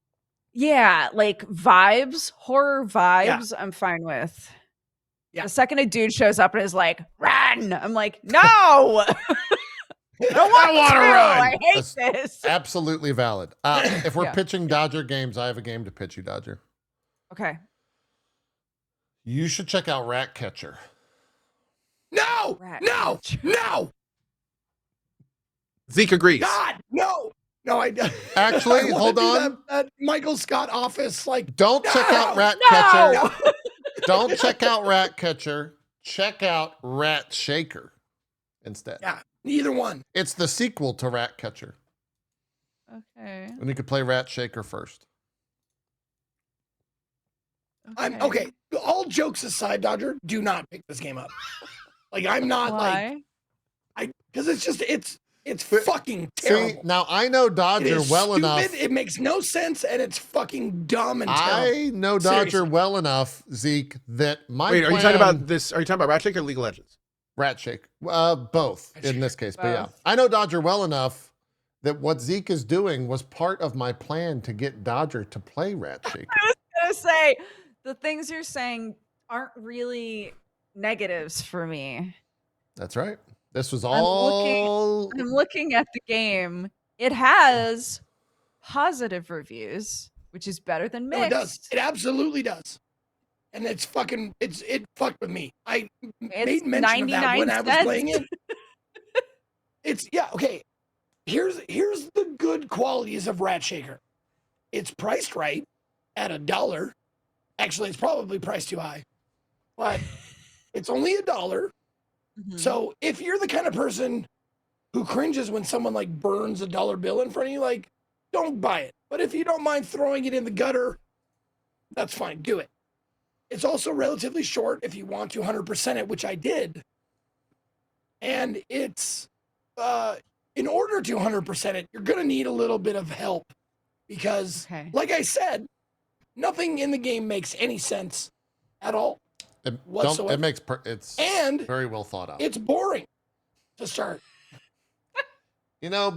Yeah, like vibes, horror vibes, I'm fine with. Yeah. The second a dude shows up and is like, run! I'm like, no! I don't want to run. I hate this. Absolutely valid. If we're pitching Dodger games, I have a game to pitch you, Dodger. Okay. You should check out Ratcatcher. No! Zeke agrees. God, no! No, I actually hold on. That Michael Scott office, like, don't check out Ratcatcher. No! Don't check out Ratcatcher. Check out Rat Shaker instead. Yeah, neither one. It's the sequel to Ratcatcher. Okay. And you could play Rat Shaker first. Okay. All jokes aside, Dodger, do not pick this game up. Like, I'm not because it's fucking terrible. See, now I know Dodger well enough. It makes no sense, and it's fucking dumb and terrible. I know Dodger well enough, Zeke, that my Wait, are you talking about this? Are you talking about Rat Shaker or League of Legends? Rat Shaker. Both in this case, but yeah. I know Dodger well enough that what Zeke is doing was part of my plan to get Dodger to play Rat Shaker. I was going to say, the things you're saying aren't really negatives for me. That's right. This was all... I'm looking at the game. It has positive reviews, which is better than mixed. No, it does. It absolutely does. And it fucked with me. I made mention of that when I was playing it. Okay. Here's the good qualities of Rat Shaker. It's priced right at $1. Actually, it's probably priced too high, but it's only $1. Mm-hmm. So if you're the kind of person who cringes when someone like burns $1 bill in front of you, like, don't buy it. But if you don't mind throwing it in the gutter, that's fine. Do it. It's also relatively short if you want to 100% it, which I did. And it's, in order to 100% it, you're going to need a little bit of help because, like I said, nothing in the game makes any sense at all. It's very well thought out. It's boring to start.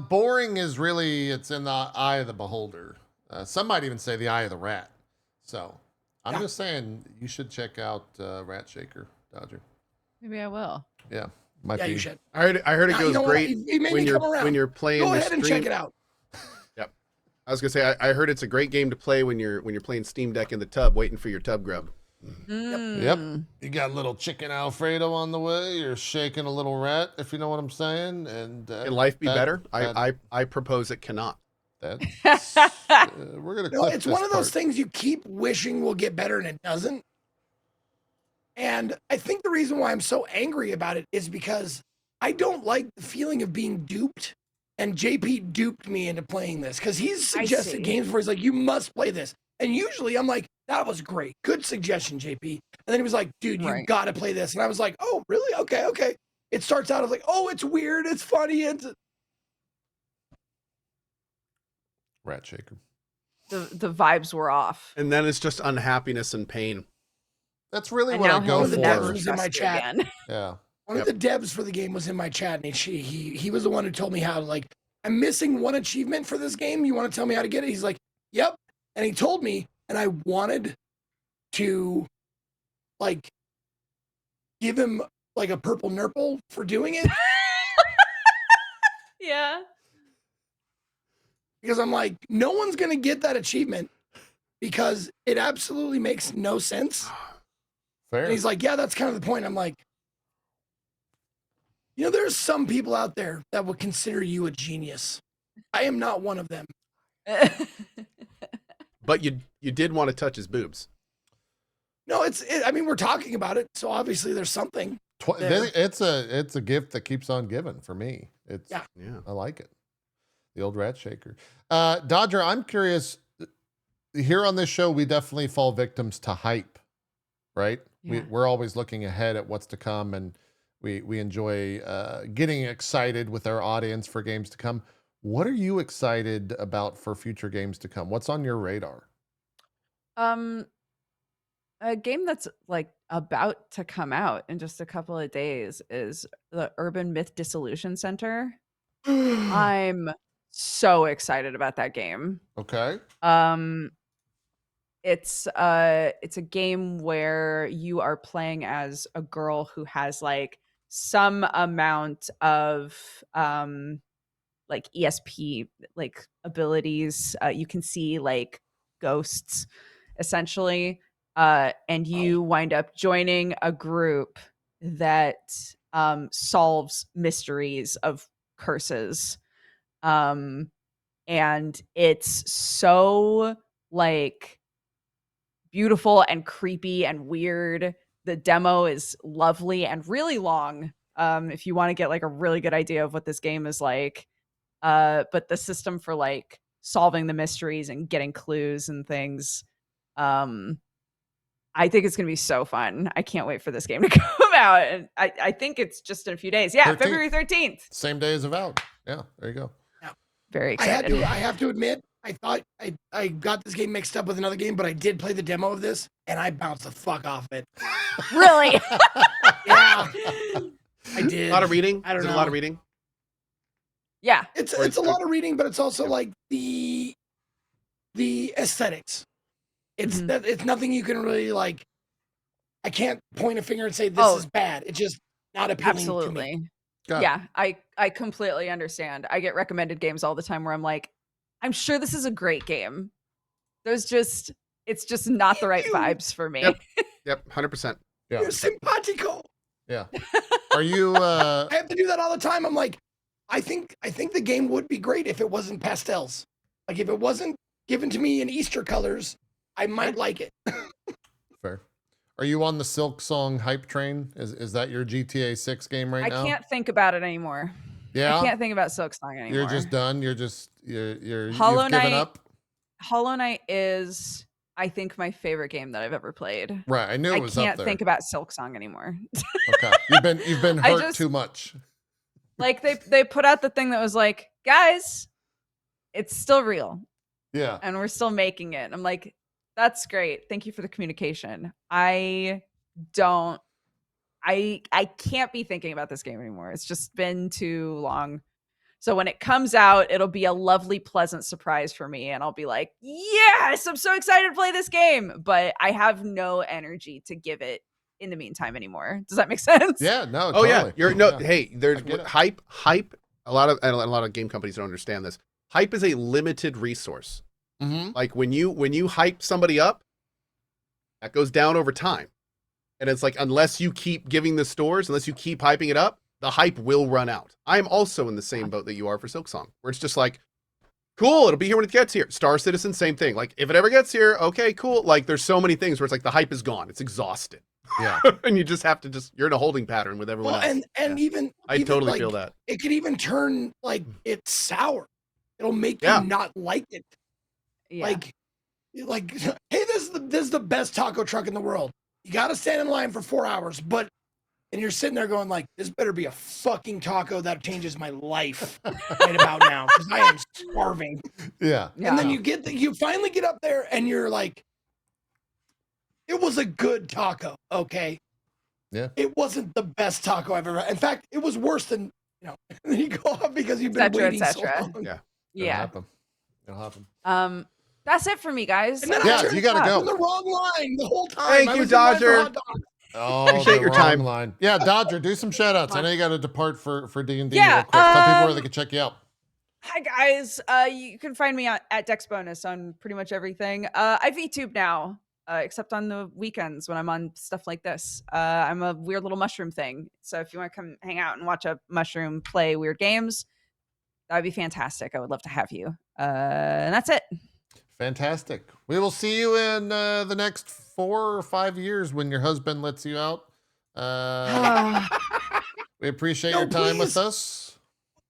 Boring is really, it's in the eye of the beholder. Some might even say the eye of the rat. So I'm just saying you should check out Rat Shaker, Dodger. Maybe I will. Yeah. Might Yeah, be. you should. I heard it Nah, you goes know what? great He made me come around. when you're playing. Go the ahead and stream. check it out. Yep. I was gonna say I heard it's a great game to play when you're playing Steam Deck in the tub, waiting for your Tub Grub. Yep. You got a little chicken Alfredo on the way. You're shaking a little rat, if you know what I'm saying. And Can life be better? I propose it cannot. That's, we're gonna. No, clip it's this one of those part. things you keep wishing will get better and it doesn't. And I think the reason why I'm so angry about it is because I don't like the feeling of being duped. And JP duped me into playing this because he's suggested games where he's like, you must play this. And usually I'm like, that was great. Good suggestion, JP. And then he was like, dude, you got to play this. And I was like, oh, really? Okay. It starts out as like, oh, it's weird. It's funny. It's Rat shaker. The vibes were off. And then it's just unhappiness and pain. That's really And what now I go he'll for. never was in my chat. Again. Yeah. One of the devs for the game was in my chat, and he was the one who told me how to, like, I'm missing one achievement for this game. You want to tell me how to get it? He's like, yep. And he told me, and I wanted to, like, give him, like, a purple nurple for doing it. Yeah. Because I'm like, no one's going to get that achievement because it absolutely makes no sense. Fair. And he's like, yeah, that's kind of the point. I'm like, you know, there's some people out there that would consider you a genius. I am not one of them. But you did want to touch his boobs. No, I mean, we're talking about it, so obviously there's something. there. It's a gift that keeps on giving for me. It's Yeah. I like it. The old rat shaker. Dodger, I'm curious. Here on this show, we definitely fall victims to hype, right? Yeah. We're always looking ahead at what's to come, and we enjoy getting excited with our audience for games to come. What are you excited about for future games to come? What's on your radar? A game that's like about to come out in just a couple of days is the Urban Myth Dissolution Center. I'm so excited about that game. Okay. It's a game where you are playing as a girl who has like some amount of like ESP like abilities. You can see like ghosts essentially. And you wind up joining a group that solves mysteries of curses. And it's so like beautiful and creepy and weird. The demo is lovely and really long. If you want to get like a really good idea of what this game is like. But the system for like solving the mysteries and getting clues and things, I think it's going to be so fun. I can't wait for this game to come out. And I think it's just in a few days. Yeah, 13th. February 13th. Same day as Avowed. Yeah, there you go. Very excited. I have to admit, I thought I got this game mixed up with another game, but I did play the demo of this, and I bounced the fuck off it. Really? Yeah, I did. A lot of reading. I don't Is it know. a lot of reading. Yeah. It's a lot of reading, but it's also like the aesthetics. It's it's nothing you can really like. I can't point a finger and say this is bad. It's just not appealing to me. Yeah, I completely understand. I get recommended games all the time where I'm like, I'm sure this is a great game. It's just not the right vibes for me. Yep, 100%. Yeah. You're simpatico. Yeah. Are you I have to do that all the time. I'm like, I think the game would be great if it wasn't pastels. Like if it wasn't given to me in Easter colors, I might like it. fair? Are you on the Silk Song hype train? Is that your GTA 6 game right now? I can't think about it anymore. Yeah. I can't think about Silk Song anymore. You're just done. You've Hollow given Knight. up. Hollow Knight is, I think, my favorite game that I've ever played. Right. I knew it was I up can't there. think about Silk Song anymore. Okay. You've been hurt too much. Like they put out the thing that was like, guys, it's still real. Yeah. And we're still making it. I'm like, that's great. Thank you for the communication. I can't be thinking about this game anymore. It's just been too long. So when it comes out, it'll be a lovely, pleasant surprise for me. And I'll be like, yes, I'm so excited to play this game. But I have no energy to give it in the meantime anymore. Does that make sense? Yeah, no, Oh totally. yeah, Yeah. hey, there's I get it. hype. A lot of game companies don't understand this. Hype is a limited resource. Mm-hmm. Like when you hype somebody up, that goes down over time. And it's like, unless you keep giving the stores, unless you keep hyping it up, the hype will run out. I'm also in the same boat that you are for Silksong, where it's just like, cool, it'll be here when it gets here. Star Citizen, same thing. Like, if it ever gets here, okay, cool. Like, there's so many things where it's like the hype is gone. It's exhausted. Yeah. And you just have to you're in a holding pattern with everyone else. And even I totally like, feel that. it could even turn like it's sour. It'll make Yeah. you not like it. Yeah. Like, hey, this is the best taco truck in the world. You got to stand in line for 4 hours, and you're sitting there going like, this better be a fucking taco that changes my life right about now because I am starving. Yeah. And then you finally get up there and you're like, it was a good taco, okay? Yeah. It wasn't the best taco I've ever had. In fact, it was worse than, you go off because you've been Et cetera, et waiting so cetera. long. Yeah. It'll happen. That's it for me, guys. And then Yeah, I turned you gotta left go. in the wrong line the whole time. Thank I you, was in line for Dodger. hot dogs. Oh, Appreciate the your wrong time. line. Yeah, Dodger, do some shout outs. I know you got to depart for D&D Yeah, real quick. Tell people where they can check you out. Hi guys, you can find me at Dex Bonus on pretty much everything. I VTube now, except on the weekends when I'm on stuff like this. I'm a weird little mushroom thing, so if you want to come hang out and watch a mushroom play weird games, that would be fantastic. I would love to have you. And that's it. Fantastic. We will see you in the next 4 or 5 years when your husband lets you out. We appreciate your time with please. us.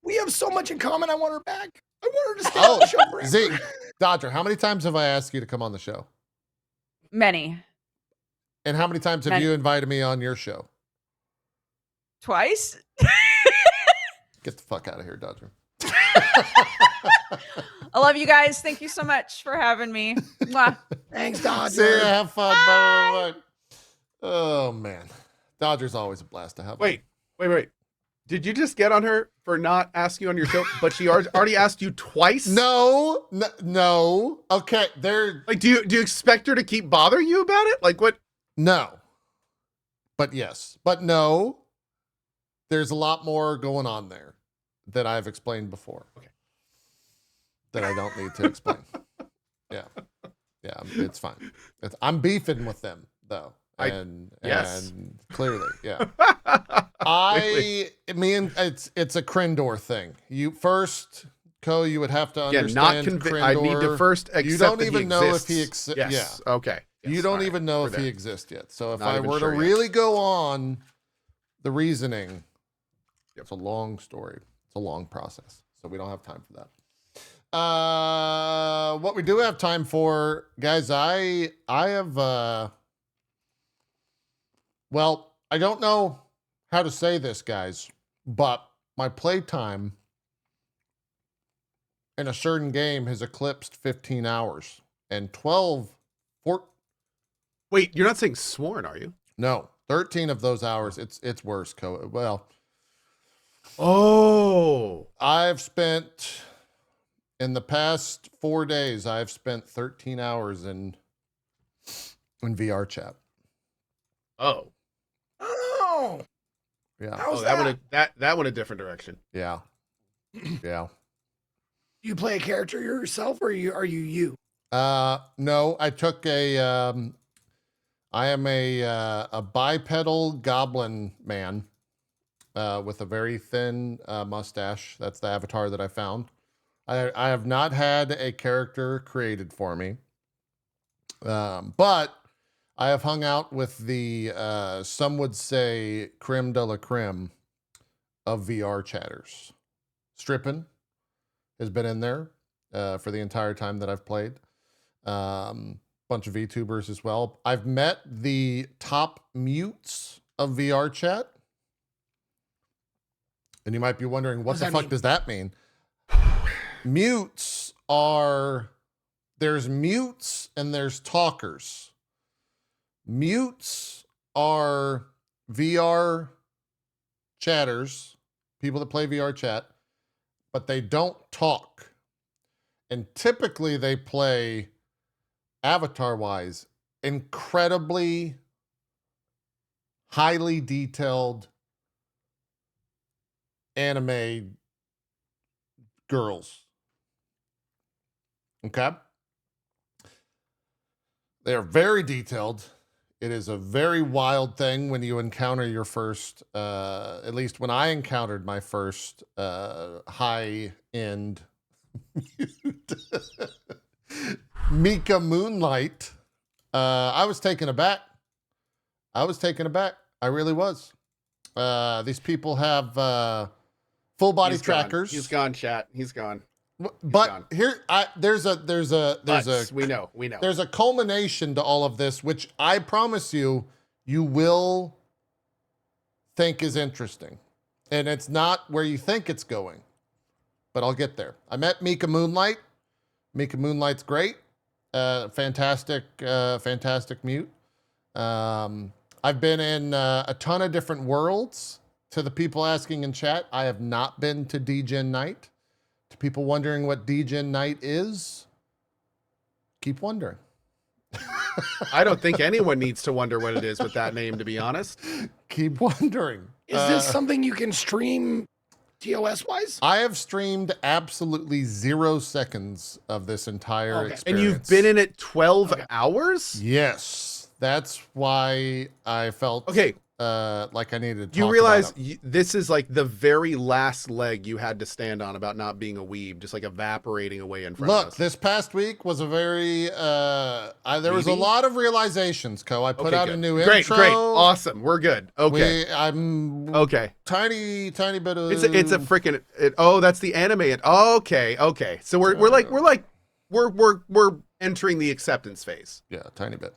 We have so much in common. I want her back. I want her to stay Oh, on the show forever. Zeke, Dodger, how many times have I asked you to come on the show? Many. And how many times have Many. you invited me on your show? Twice? Get the fuck out of here, Dodger. I love you guys. Thank you so much for having me. Mwah. Thanks, Dodger. See ya. Have fun. Bye. Bye. Oh, man. Dodger's always a blast to have. Wait. Did you just get on her for not asking you on your show, but she already asked you twice? No. Okay, Like, do you expect her to keep bothering you about it? Like, what? No. But yes. But no. There's a lot more going on there that I've explained before. Okay. That I don't need to explain. Yeah, it's fine. I'm beefing with them though, and clearly, yeah. It's a Krindor thing. You first, Ko, you would have to understand Krindor. I need to first accept you don't that even he know exists. if he exists. Yes. Yeah. Okay. Yes. You don't All even know We're if there. he exists yet. So if Not I even were sure to yet. really go on the reasoning, it's a long story. It's a long process. So we don't have time for that. What we do have time for, guys, I have well, I don't know how to say this, guys, but my playtime in a certain game has eclipsed 15 hours and 4 Wait, you're not saying sworn, are you? No, 13 of those hours. It's worse, Ko. Well, oh, I've spent in the past 4 days, I've spent 13 hours in VRChat. Oh, Yeah. How's that went a different direction. Yeah. Yeah. Do you play a character yourself, or are you? No, I took I am a bipedal goblin man with a very thin mustache. That's the avatar that I found. I have not had a character created for me, but I have hung out with the some would say creme de la creme of VR chatters. Strippin has been in there for the entire time that I've played. Bunch of VTubers as well. I've met the top mutes of VRChat. And you might be wondering, what the fuck does that mean? Mutes are, there's mutes and there's talkers. Mutes are VR chatters, people that play VR chat, but they don't talk. And typically they play, avatar-wise, incredibly highly detailed anime girls. Okay? They are very detailed. It is a very wild thing when you encounter your first, at least when I encountered my first high-end Mika Moonlight. I was taken aback. I really was. These people have full body trackers. He's gone, chat. He's gone. But gone. here, there's a we know. There's a culmination to all of this, which I promise you will think is interesting, and it's not where you think it's going. But I'll get there. I met Mika Moonlight. Mika Moonlight's great. Fantastic mute. I've been in a ton of different worlds. To the people asking in chat, I have not been to D-Gen Night. To people wondering what D-Gen Night is, keep wondering. I don't think anyone needs to wonder what it is with that name, to be honest. Keep wondering. Is this something you can stream TOS-wise? I have streamed absolutely 0 seconds of this entire experience. And you've been in it 12 hours? Yes. That's why I felt like I needed to You talk realize about it. this is like the very last leg you had to stand on about not being a weeb, just like evaporating away in front of us. Look, this past week was a very, there was a lot of realizations, I put out a new intro. Great, awesome, we're good. Okay. I'm okay. Tiny bit of. It's a freaking, oh, that's the anime. Okay. So we're entering the acceptance phase. Yeah, tiny bit.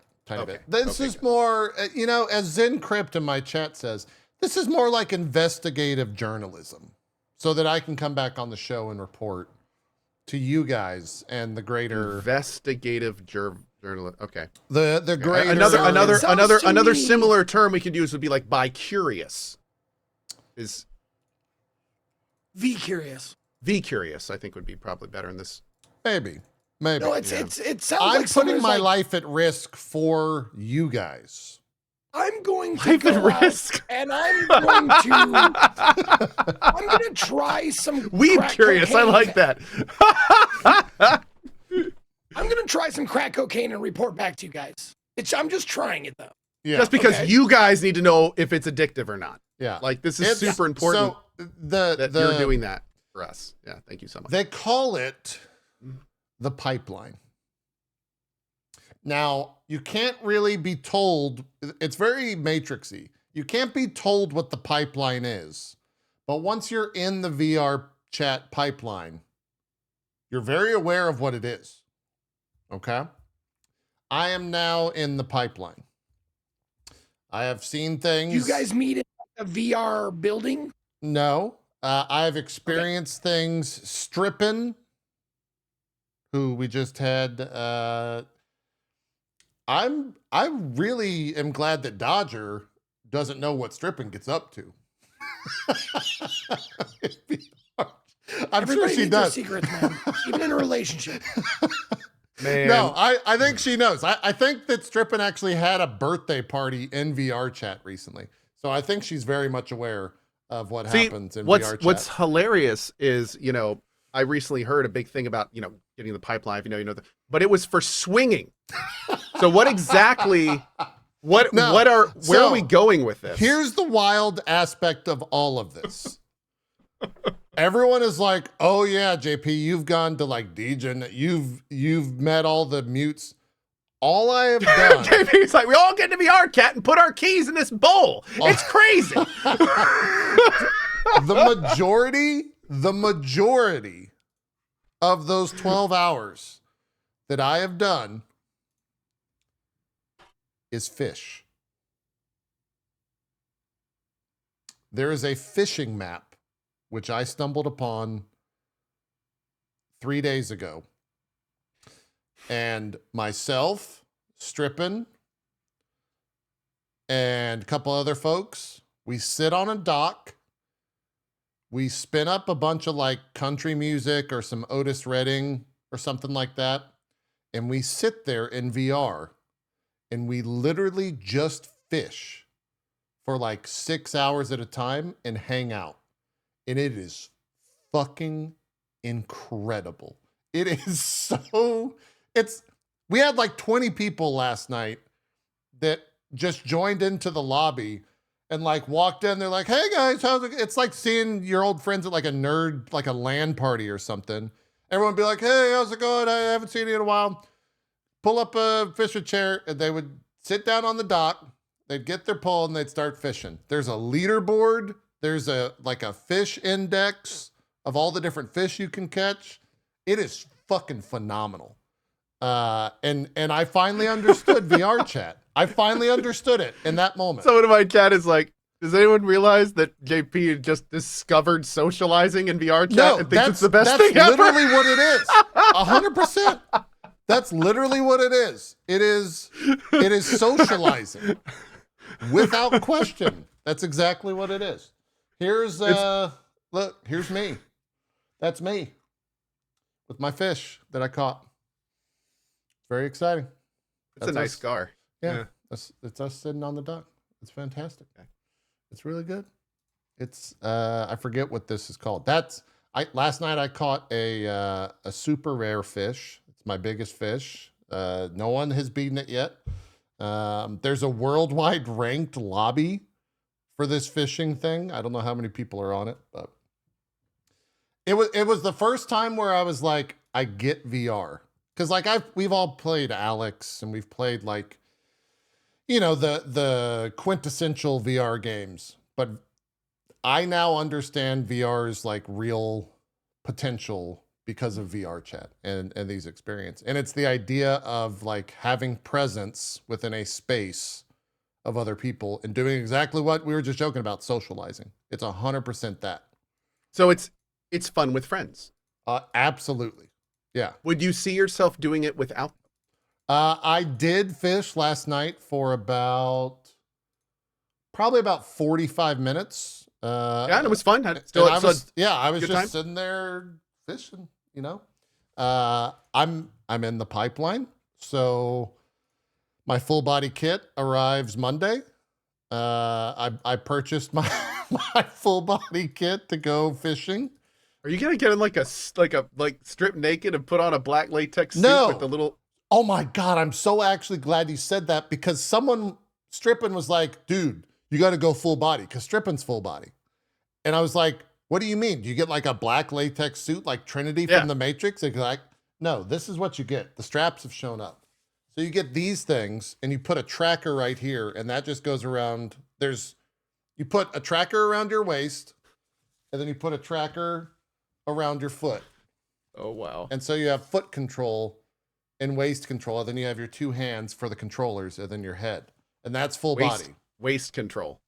This is more, as Zen Crypt in my chat says, this is more like investigative journalism, so that I can come back on the show and report to you guys and the greater investigative journalism. Okay. The greater another similar term we could use would be like bi-curious. Is V-curious. V-curious, I think would be probably better in this. Maybe. No, it sounds I'm like putting my life at risk for you guys. I'm going to life go at risk, and I'm going to try some. Weeb curious, I like that. I'm going to try some crack cocaine and report back to you guys. I'm just trying it though. Yeah. Just because you guys need to know if it's addictive or not. Yeah. Like this is super important. So that you're doing that for us. Yeah. Thank you so much. They call it the pipeline. Now, you can't really be told, it's very matrixy. You can't be told what the pipeline is. But once you're in the VRChat pipeline, you're very aware of what it is. Okay? I am now in the pipeline. I have seen things. You guys meet in a VR building? No. I've experienced things. Strippin', who we just had. I really am glad that Dodger doesn't know what Strippin' gets up to. I'm sure she does. Secrets, man. Even in a relationship. Man. No, I think she knows. I think that Strippin' actually had a birthday party in VRChat recently. So I think she's very much aware of what happens in VRChat. What's hilarious is, I recently heard a big thing about, getting the pipeline, but it was for swinging. So what exactly, where are we going with this? Here's the wild aspect of all of this. Everyone is like, oh yeah, JP, you've gone to like D-Gen, you've met all the mutes. All I have done. JP's like, we all get to be our cat and put our keys in this bowl. It's crazy. The majority of those 12 hours that I have done is fish. There is a fishing map, which I stumbled upon 3 days ago. And myself, Strippin', and a couple other folks, we sit on a dock. We spin up a bunch of like country music or some Otis Redding or something like that. And we sit there in VR and we literally just fish for like 6 hours at a time and hang out. And it is fucking incredible. It is so, we had like 20 people last night that just joined into the lobby and like walked in. They're like, hey guys, how's it? It's like seeing your old friends at like a nerd, like a LAN party or something. Everyone would be like, hey, how's it going? I haven't seen you in a while. Pull up a fishing chair, and they would sit down on the dock. They'd get their pole and they'd start fishing. There's a leaderboard. There's a fish index of all the different fish you can catch. It is fucking phenomenal. And I finally understood VRChat. I finally understood it in that moment. Someone in my chat is like, does anyone realize that JP had just discovered socializing in VRChat No, and thinks it's the best thing that's ever? literally what it is. 100%. That's literally what it is. It is socializing without question. That's exactly what it is. Here's look, here's me. That's me with my fish that I caught. Very exciting. It's a nice scar. Yeah. It's us sitting on the dock. It's fantastic. It's really good. It's I forget what this is called. Last night I caught a super rare fish. It's my biggest fish. No one has beaten it yet. There's a worldwide ranked lobby for this fishing thing. I don't know how many people are on it, but it was the first time where I was like, I get VR. Because like we've all played Alex and we've played like, you know, the quintessential VR games, but I now understand VR's like real potential because of VRChat and these experiences. And it's the idea of like having presence within a space of other people and doing exactly what we were just joking about, socializing. It's 100% that. So it's fun with friends. Absolutely. Yeah. Would you see yourself doing it without them? I did fish last night for probably about 45 minutes. Yeah, and it was fun. I was just sitting there fishing, you know. I'm in the pipeline, so my full body kit arrives Monday. I purchased my full body kit to go fishing. Are you gonna get in like strip naked and put on a black latex suit with the little? Oh my God, I'm so actually glad you said that because someone stripping was like, dude, you got to go full body because stripping's full body. And I was like, what do you mean? Do you get like a black latex suit like Trinity from the Matrix? It's like, no, this is what you get. The straps have shown up. So you get these things and you put a tracker right here and that just goes around. You put a tracker around your waist and then you put a tracker around your foot. Oh, wow. And so you have foot control and waist control. And then you have your two hands for the controllers and then your head. And that's full body. Waist control.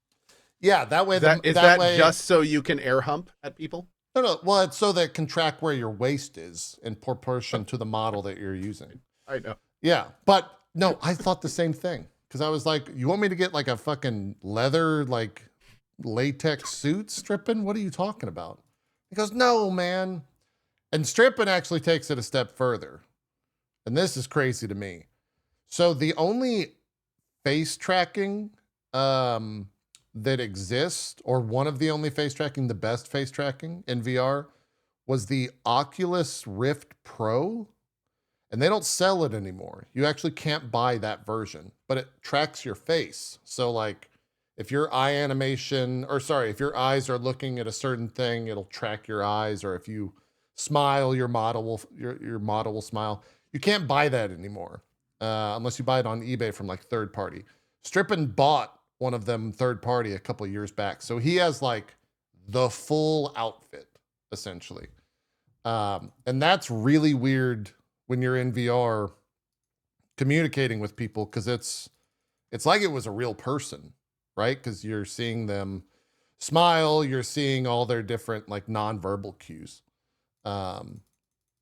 Yeah, that way. Is that just so you can air hump at people? No. Well, it's so that it can track where your waist is in proportion to the model that you're using. I know. Yeah, but no, I thought the same thing. Because I was like, you want me to get like a fucking leather, like latex suit stripping? What are you talking about? He goes, no, man. And stripping actually takes it a step further. And this is crazy to me. So the only face tracking that exists, or one of the only face tracking, the best face tracking in VR, was the Oculus Rift Pro. And they don't sell it anymore. You actually can't buy that version, but it tracks your face. So like if your if your eyes are looking at a certain thing, it'll track your eyes. Or if you smile, your model will smile. You can't buy that anymore unless you buy it on eBay from like third party. Strippin bought one of them third party a couple of years back. So he has like the full outfit essentially. And that's really weird when you're in VR communicating with people, because it's like it was a real person, right? Because you're seeing them smile, you're seeing all their different like nonverbal cues,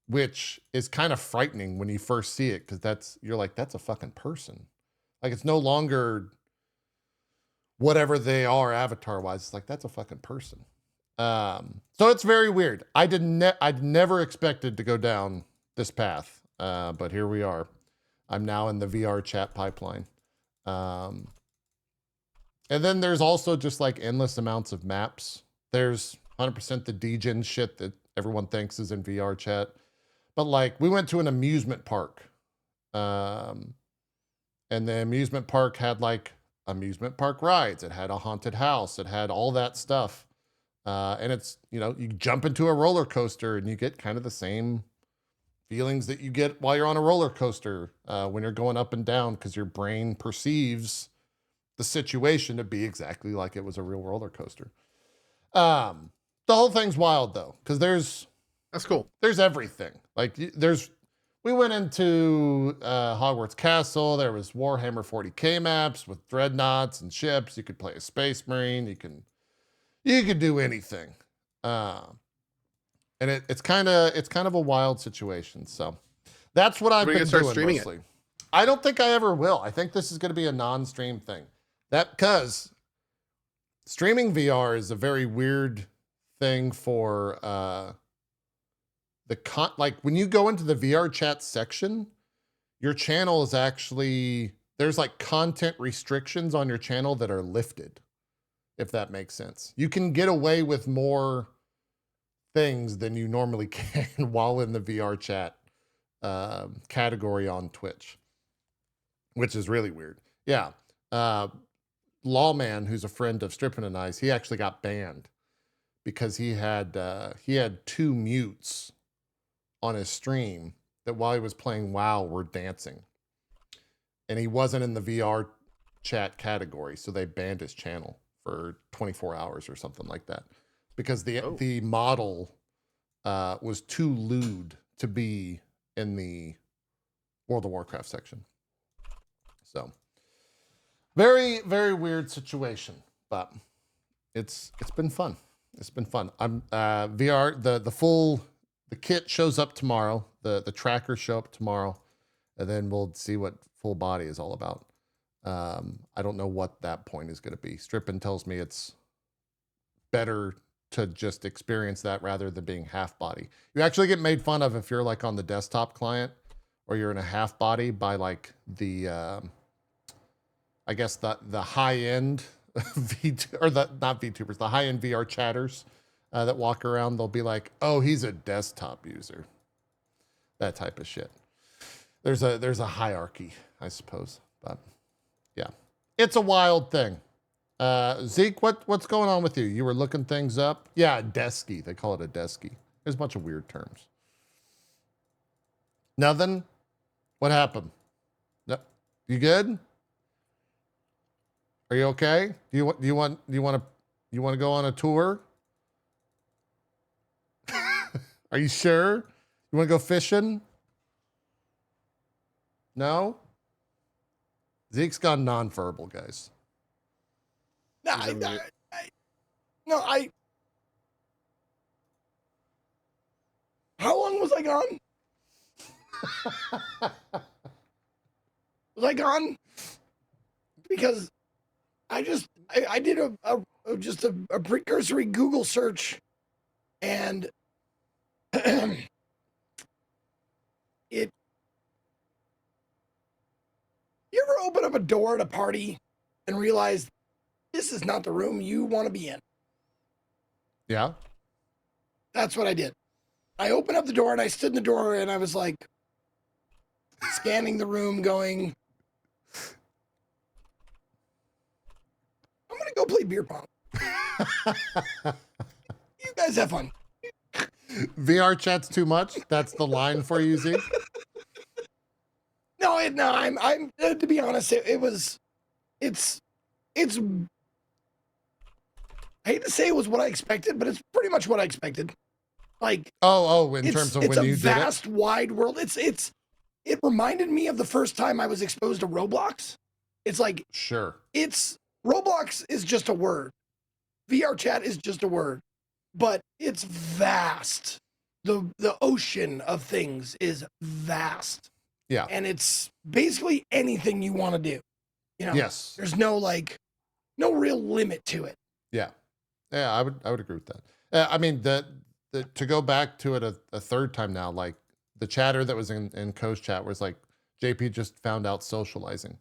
which is kind of frightening when you first see it, because you're like, that's a fucking person. Like it's no longer whatever they are avatar wise. It's like, that's a fucking person. So it's very weird. I'd never expected to go down this path, but here we are. I'm now in the VRChat pipeline. And then there's also just like endless amounts of maps. There's 100% the degen shit that everyone thinks is in VRChat. But like we went to an amusement park. And the amusement park had like amusement park rides. It had a haunted house. It had all that stuff. And it's, you know, you jump into a roller coaster and you get kind of the same feelings that you get while you're on a roller coaster when you're going up and down, because your brain perceives the situation to be exactly like it was a real roller coaster. The whole thing's wild though, because That's cool. there's everything. Like we went into Hogwarts Castle. There was Warhammer 40K maps with dreadnoughts and ships. You could play a Space Marine. You could do anything. And it's kind of a wild situation. So that's what I've When are you been gonna start doing streaming mostly. I don't think I ever will. I think this is going to be a non-stream thing. Because streaming VR is a very weird thing for like when you go into the VRChat section, your channel is actually, there's like content restrictions on your channel that are lifted, if that makes sense. You can get away with more things than you normally can while in the VRChat category on Twitch, which is really weird. Yeah. Lawman, who's a friend of Strippin' and I's, he actually got banned because he had 2 mutes on his stream that while he was playing WoW were dancing. And he wasn't in the VR chat category, so they banned his channel for 24 hours or something like that. Because the model was too lewd to be in the World of Warcraft section. So very, very weird situation, but it's been fun. It's been fun. I'm VR, the kit shows up tomorrow. The trackers show up tomorrow, and then we'll see what full body is all about. I don't know what that point is going to be. Strippin tells me it's better to just experience that rather than being half body. You actually get made fun of if you're like on the desktop client or you're in a half body by like the I guess the high end not VTubers, the high end VR chatters that walk around. They'll be like, "Oh, he's a desktop user." That type of shit. There's a hierarchy, I suppose, but yeah, it's a wild thing. Zeke, what's going on with you? You were looking things up? Yeah, desky. They call it a desky. There's a bunch of weird terms. Nothing? What happened? No, you good? Are you okay? Do you want to go on a tour? Are you sure? You want to go fishing? No? Zeke's gone nonverbal, guys. No, how long was I gone? Was I gone? Because I did just a precursory Google search, and you ever open up a door at a party and realize this is not the room you want to be in? Yeah. That's what I did. I opened up the door and I stood in the door and I was like scanning the room going, I'm going to go play beer pong. You guys have fun. VRChat's too much? That's the line for you, Zeke? No, I'm to be honest, it's I hate to say it was what I expected, but it's pretty much what I expected. Like, in terms of when you did it? It's a vast, wide world. It reminded me of the first time I was exposed to Roblox. It's like, sure. Roblox is just a word. VRChat is just a word, but it's vast. The ocean of things is vast. Yeah. And it's basically anything you want to do. You know, yes. There's no real limit to it. Yeah. Yeah, I would agree with that. I mean, to go back to it a third time now, like the chatter that was in Coach Chat was like, JP just found out socializing.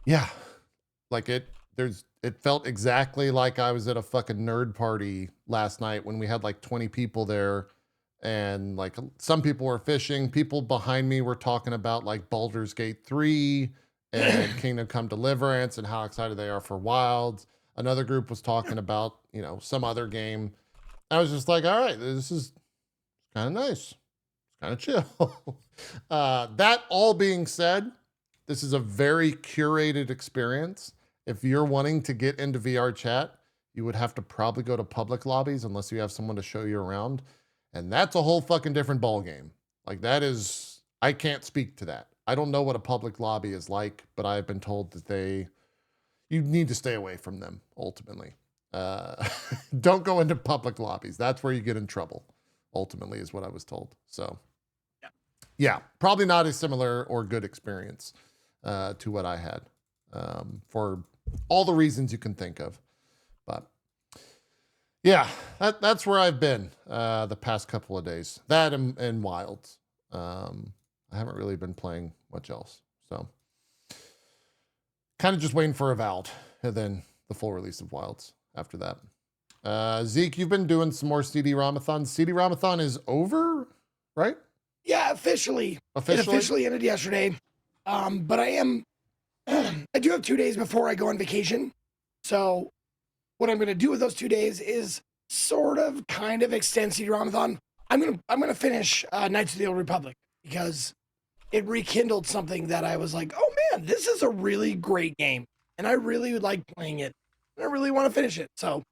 Yeah. Like it felt exactly like I was at a fucking nerd party last night when we had like 20 people there, and like some people were fishing. People behind me were talking about like Baldur's Gate 3 and Kingdom Come Deliverance and how excited they are for Wilds. Another group was talking about, you know, some other game. I was just like, all right, this is kind of nice. It's kind of chill. That all being said, this is a very curated experience. If you're wanting to get into VRChat, you would have to probably go to public lobbies unless you have someone to show you around. And that's a whole fucking different ball game. Like that is, I can't speak to that. I don't know what a public lobby is like, but I've been told that you need to stay away from them ultimately. Don't go into public lobbies. That's where you get in trouble, ultimately, is what I was told. So yeah, probably not a similar or good experience to what I had for all the reasons you can think of. But yeah, that's where I've been the past couple of days. That and Wilds. I haven't really been playing much else. So kind of just waiting for Avowed and then the full release of Wilds after that. Zeke, you've been doing some more CD-Rom-a-thon. CD-Rom-a-thon is over, right? Yeah, officially. It officially ended yesterday. But I do have 2 days before I go on vacation. So what I'm going to do with those 2 days is sort of kind of extend CD-Rom-a-thon. I'm going to finish Knights of the Old Republic because it rekindled something that I was like, oh man, this is a really great game. And I really would like playing it. And I really want to finish it. So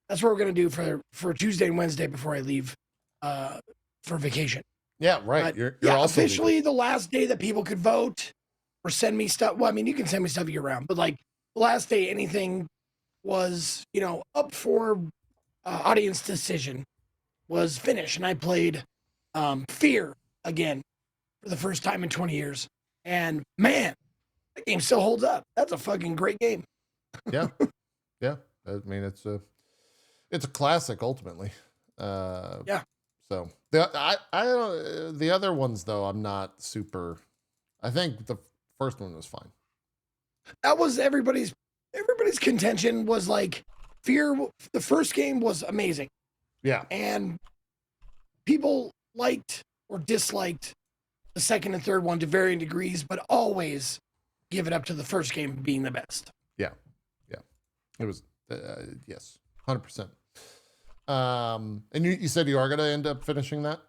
that's what we're going to do for Tuesday and Wednesday before I leave for vacation. Yeah, right. You're also officially leaving. the last day that people could vote or send me stuff. Well, I mean, you can send me stuff year round, but like the last day anything was, you know, up for audience decision was finished. And I played Fear again for the first time in 20 years. And man, that game still holds up. That's a fucking great game. Yeah. Yeah. I mean, it's a classic ultimately. Yeah. So I don't, the other ones though, I'm not super. I think the first one was fine. That was everybody's contention was like Fear. The first game was amazing. Yeah. And people liked or disliked the second and third one to varying degrees, but always give it up to the first game being the best. Yeah. Yeah. It was, yes, 100%. And you said you are going to end up finishing that?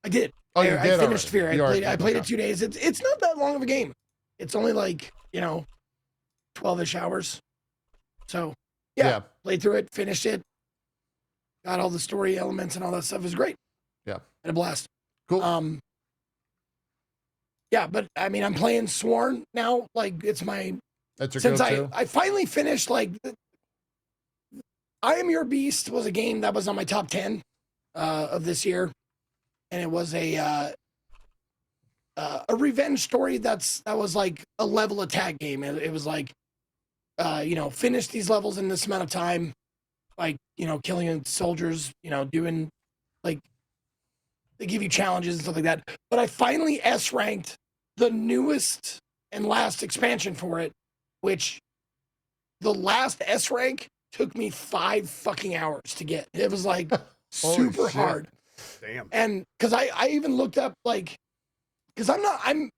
I did. Oh, you did. I finished already. Fear. I played it 2 days. It's not that long of a game. It's only like, 12-ish hours. So yeah, played through it, finished it, got all the story elements and all that stuff. It was great. Yeah. Had a blast. Cool. Yeah, but I mean, I'm playing Sworn now. Like it's my, that's your since go-to? I finally finished like I Am Your Beast was a game that was on my top 10 of this year. And it was a revenge story that was like a level attack game. It was like, finish these levels in this amount of time, like, killing soldiers, doing like, they give you challenges and stuff like that. But I finally S-ranked the newest and last expansion for it, which the last S-rank took me 5 fucking hours to get. It was like super hard. Damn. And because I even looked up like, because I'm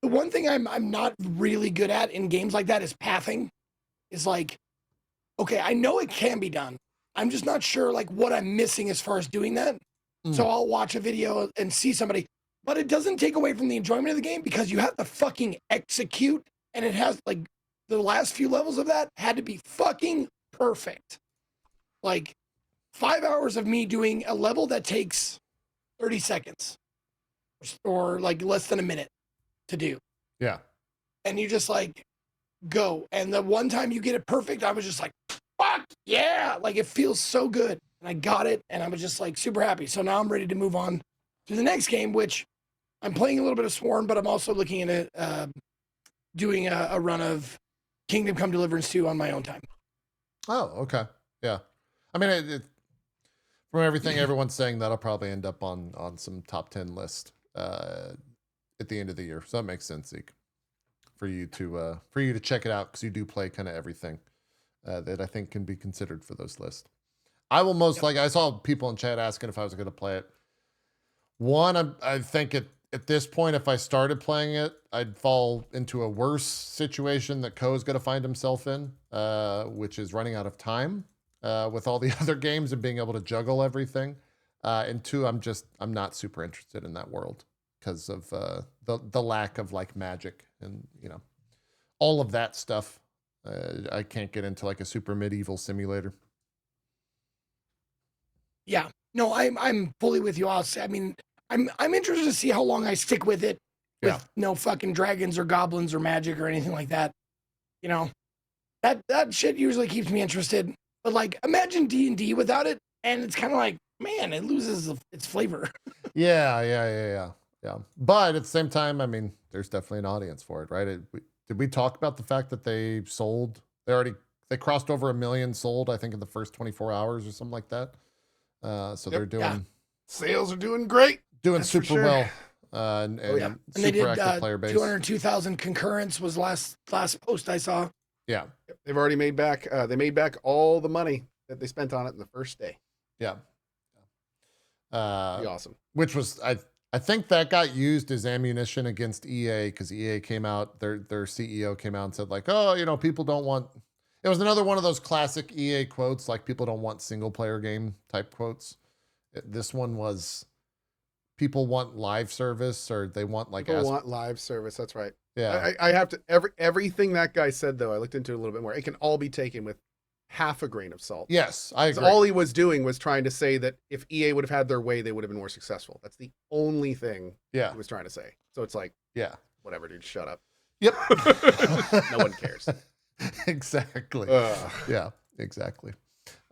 the one thing I'm not really good at in games like that is pathing. Is like, okay, I know it can be done. I'm just not sure like what I'm missing as far as doing that. So I'll watch a video and see somebody, but it doesn't take away from the enjoyment of the game because you have to fucking execute, and it has like the last few levels of that had to be fucking perfect. Like 5 hours of me doing a level that takes 30 seconds or like less than a minute to do. Yeah. And you just like go. And the one time you get it perfect, I was just like, fuck yeah. Like it feels so good. And I got it. And I was just like super happy. So now I'm ready to move on to the next game, which I'm playing a little bit of Sworn, but I'm also looking at doing a run of Kingdom Come Deliverance 2 on my own time. Oh, okay. Yeah. I mean, from everything everyone's saying, that'll probably end up on some top 10 list at the end of the year. So that makes sense, Zeke. for you to check it out because you do play kind of everything that I think can be considered for those lists. I will most like. I saw people in chat asking if I was going to play it. One, I think at this point, if I started playing it, I'd fall into a worse situation that Ko's going to find himself in, which is running out of time with all the other games and being able to juggle everything. And two, I'm not super interested in that world because of the lack of like magic and all of that stuff. I can't get into like a super medieval simulator. Yeah, no, I'm fully with you. I mean, I'm interested to see how long I stick with it with no fucking dragons or goblins or magic or anything like that. That shit usually keeps me interested. But like, imagine D&D without it, and it's kind of like, man, it loses its flavor. Yeah. But at the same time, I mean, there's definitely an audience for it, right? Did we talk about the fact that they crossed over 1 million sold, I think, in the first 24 hours or something like that? So they're doing sales are doing great, doing super well, and they did active player base. 202,000 concurrents was last post I saw. Yeah, they've already made back. They made back all the money that they spent on it in the first day. Yeah, pretty awesome. Which was I think that got used as ammunition against EA because EA came out, their CEO came out and said like, oh, people don't want. It was another one of those classic EA quotes, like people don't want single player game type quotes. This one was people want live service, or they want like people want live service. That's right. Yeah. I have to everything that guy said though. I looked into it a little bit more. It can all be taken with half a grain of salt. Yes, I agree. All he was doing was trying to say that if EA would have had their way, they would have been more successful. That's the only thing he was trying to say. So it's like, whatever, dude, shut up. Yep. No one cares. Exactly. Yeah, exactly.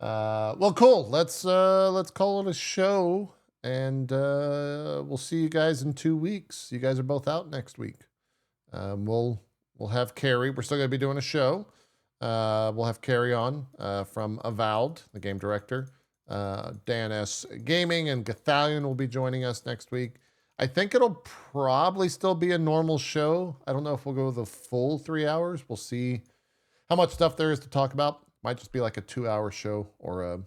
Well, cool. Let's call it a show, and we'll see you guys in 2 weeks. You guys are both out next week. We'll have Carrie. We're still gonna be doing a show. We'll have Carrie on from Avowed, the game director. Dan S. Gaming and Gathalion will be joining us next week. I think it'll probably still be a normal show. I don't know if we'll go the full 3 hours. We'll see how much stuff there is to talk about. Might just be like a 2-hour show or a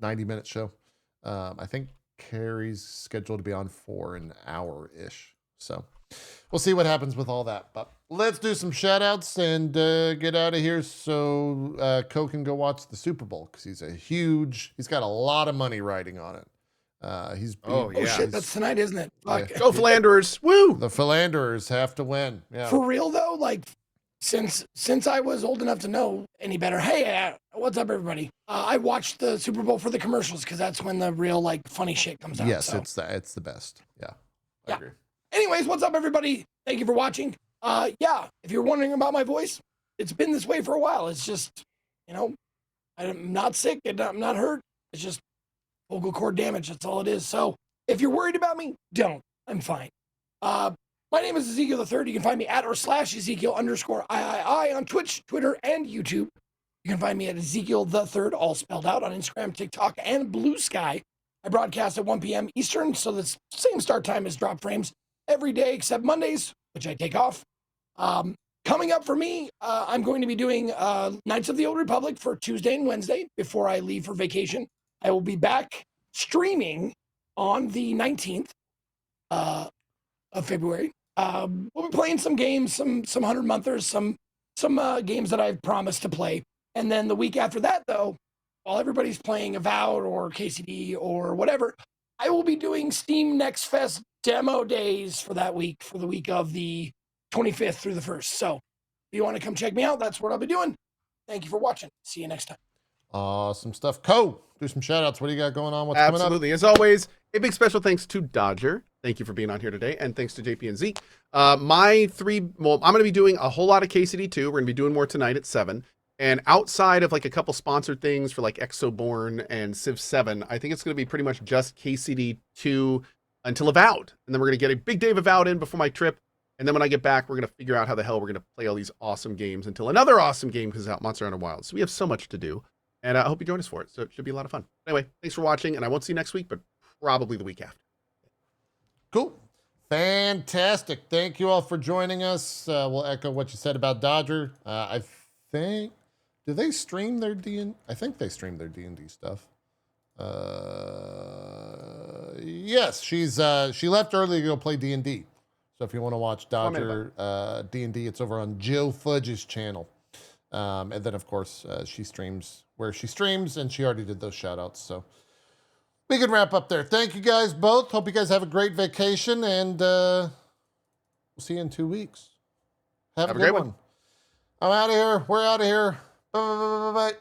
90-minute show. I think Carrie's scheduled to be on for an hour-ish. So we'll see what happens with all that. But let's do some shout-outs and get out of here so Co can go watch the Super Bowl because he's got a lot of money riding on it. Shit, that's tonight, isn't it? Fuck. Go Philanderers. Woo! The Philanderers have to win. Yeah. For real though, like since I was old enough to know any better, hey, what's up, everybody? I watched the Super Bowl for the commercials because that's when the real like funny shit comes out. Yes, so. it's the best. Yeah, I agree. Anyways, what's up, everybody? Thank you for watching. If you're wondering about my voice, it's been this way for a while. It's just, I'm not sick and I'm not hurt. It's just vocal cord damage. That's all it is. So if you're worried about me, don't. I'm fine. My name is Ezekiel III. You can find me at /Ezekiel_III on Twitch, Twitter, and YouTube. You can find me at Ezekiel III, all spelled out, on Instagram, TikTok, and Blue Sky. I broadcast at 1 p.m. Eastern, so the same start time as Drop Frames every day except Mondays, which I take off. Coming up for me, I'm going to be doing Knights of the Old Republic for Tuesday and Wednesday before I leave for vacation. I will be back streaming on the 19th of February. We'll be playing some games, some 100-monthers, some games that I've promised to play. And then the week after that, though, while everybody's playing Avowed or KCD or whatever, I will be doing Steam Next Fest demo days for that week, for the week of the 25th through the 1st. So if you want to come check me out, that's what I'll be doing. Thank you for watching. See you next time. Awesome stuff. Co, do some shout outs. What do you got going on? What's coming up? Absolutely. As always, a big special thanks to Dodger. Thank you for being on here today. And thanks to JP and Z. I'm going to be doing a whole lot of KCD2. We're going to be doing more tonight at 7. And outside of like a couple sponsored things for like Exoborn and Civ 7, I think it's going to be pretty much just KCD2 until Avowed. And then we're going to get a big day of Avowed in before my trip. And then when I get back, we're going to figure out how the hell we're going to play all these awesome games until another awesome game comes out, Monster Hunter Wilds. So we have so much to do. And I hope you join us for it. So it should be a lot of fun. Anyway, thanks for watching. And I won't see you next week, but probably the week after. Cool. Fantastic. Thank you all for joining us. We'll echo what you said about Dodger. I think, do they stream their D&D? I think they stream their D&D stuff. Yes, she left early to go play D&D. So if you want to watch Dodger D&D, it's over on Joe Fudge's channel. And then, of course, she streams where she streams, and she already did those shout-outs. So we can wrap up there. Thank you guys both. Hope you guys have a great vacation, and we'll see you in 2 weeks. Have a good one. I'm out of here. We're out of here. Bye.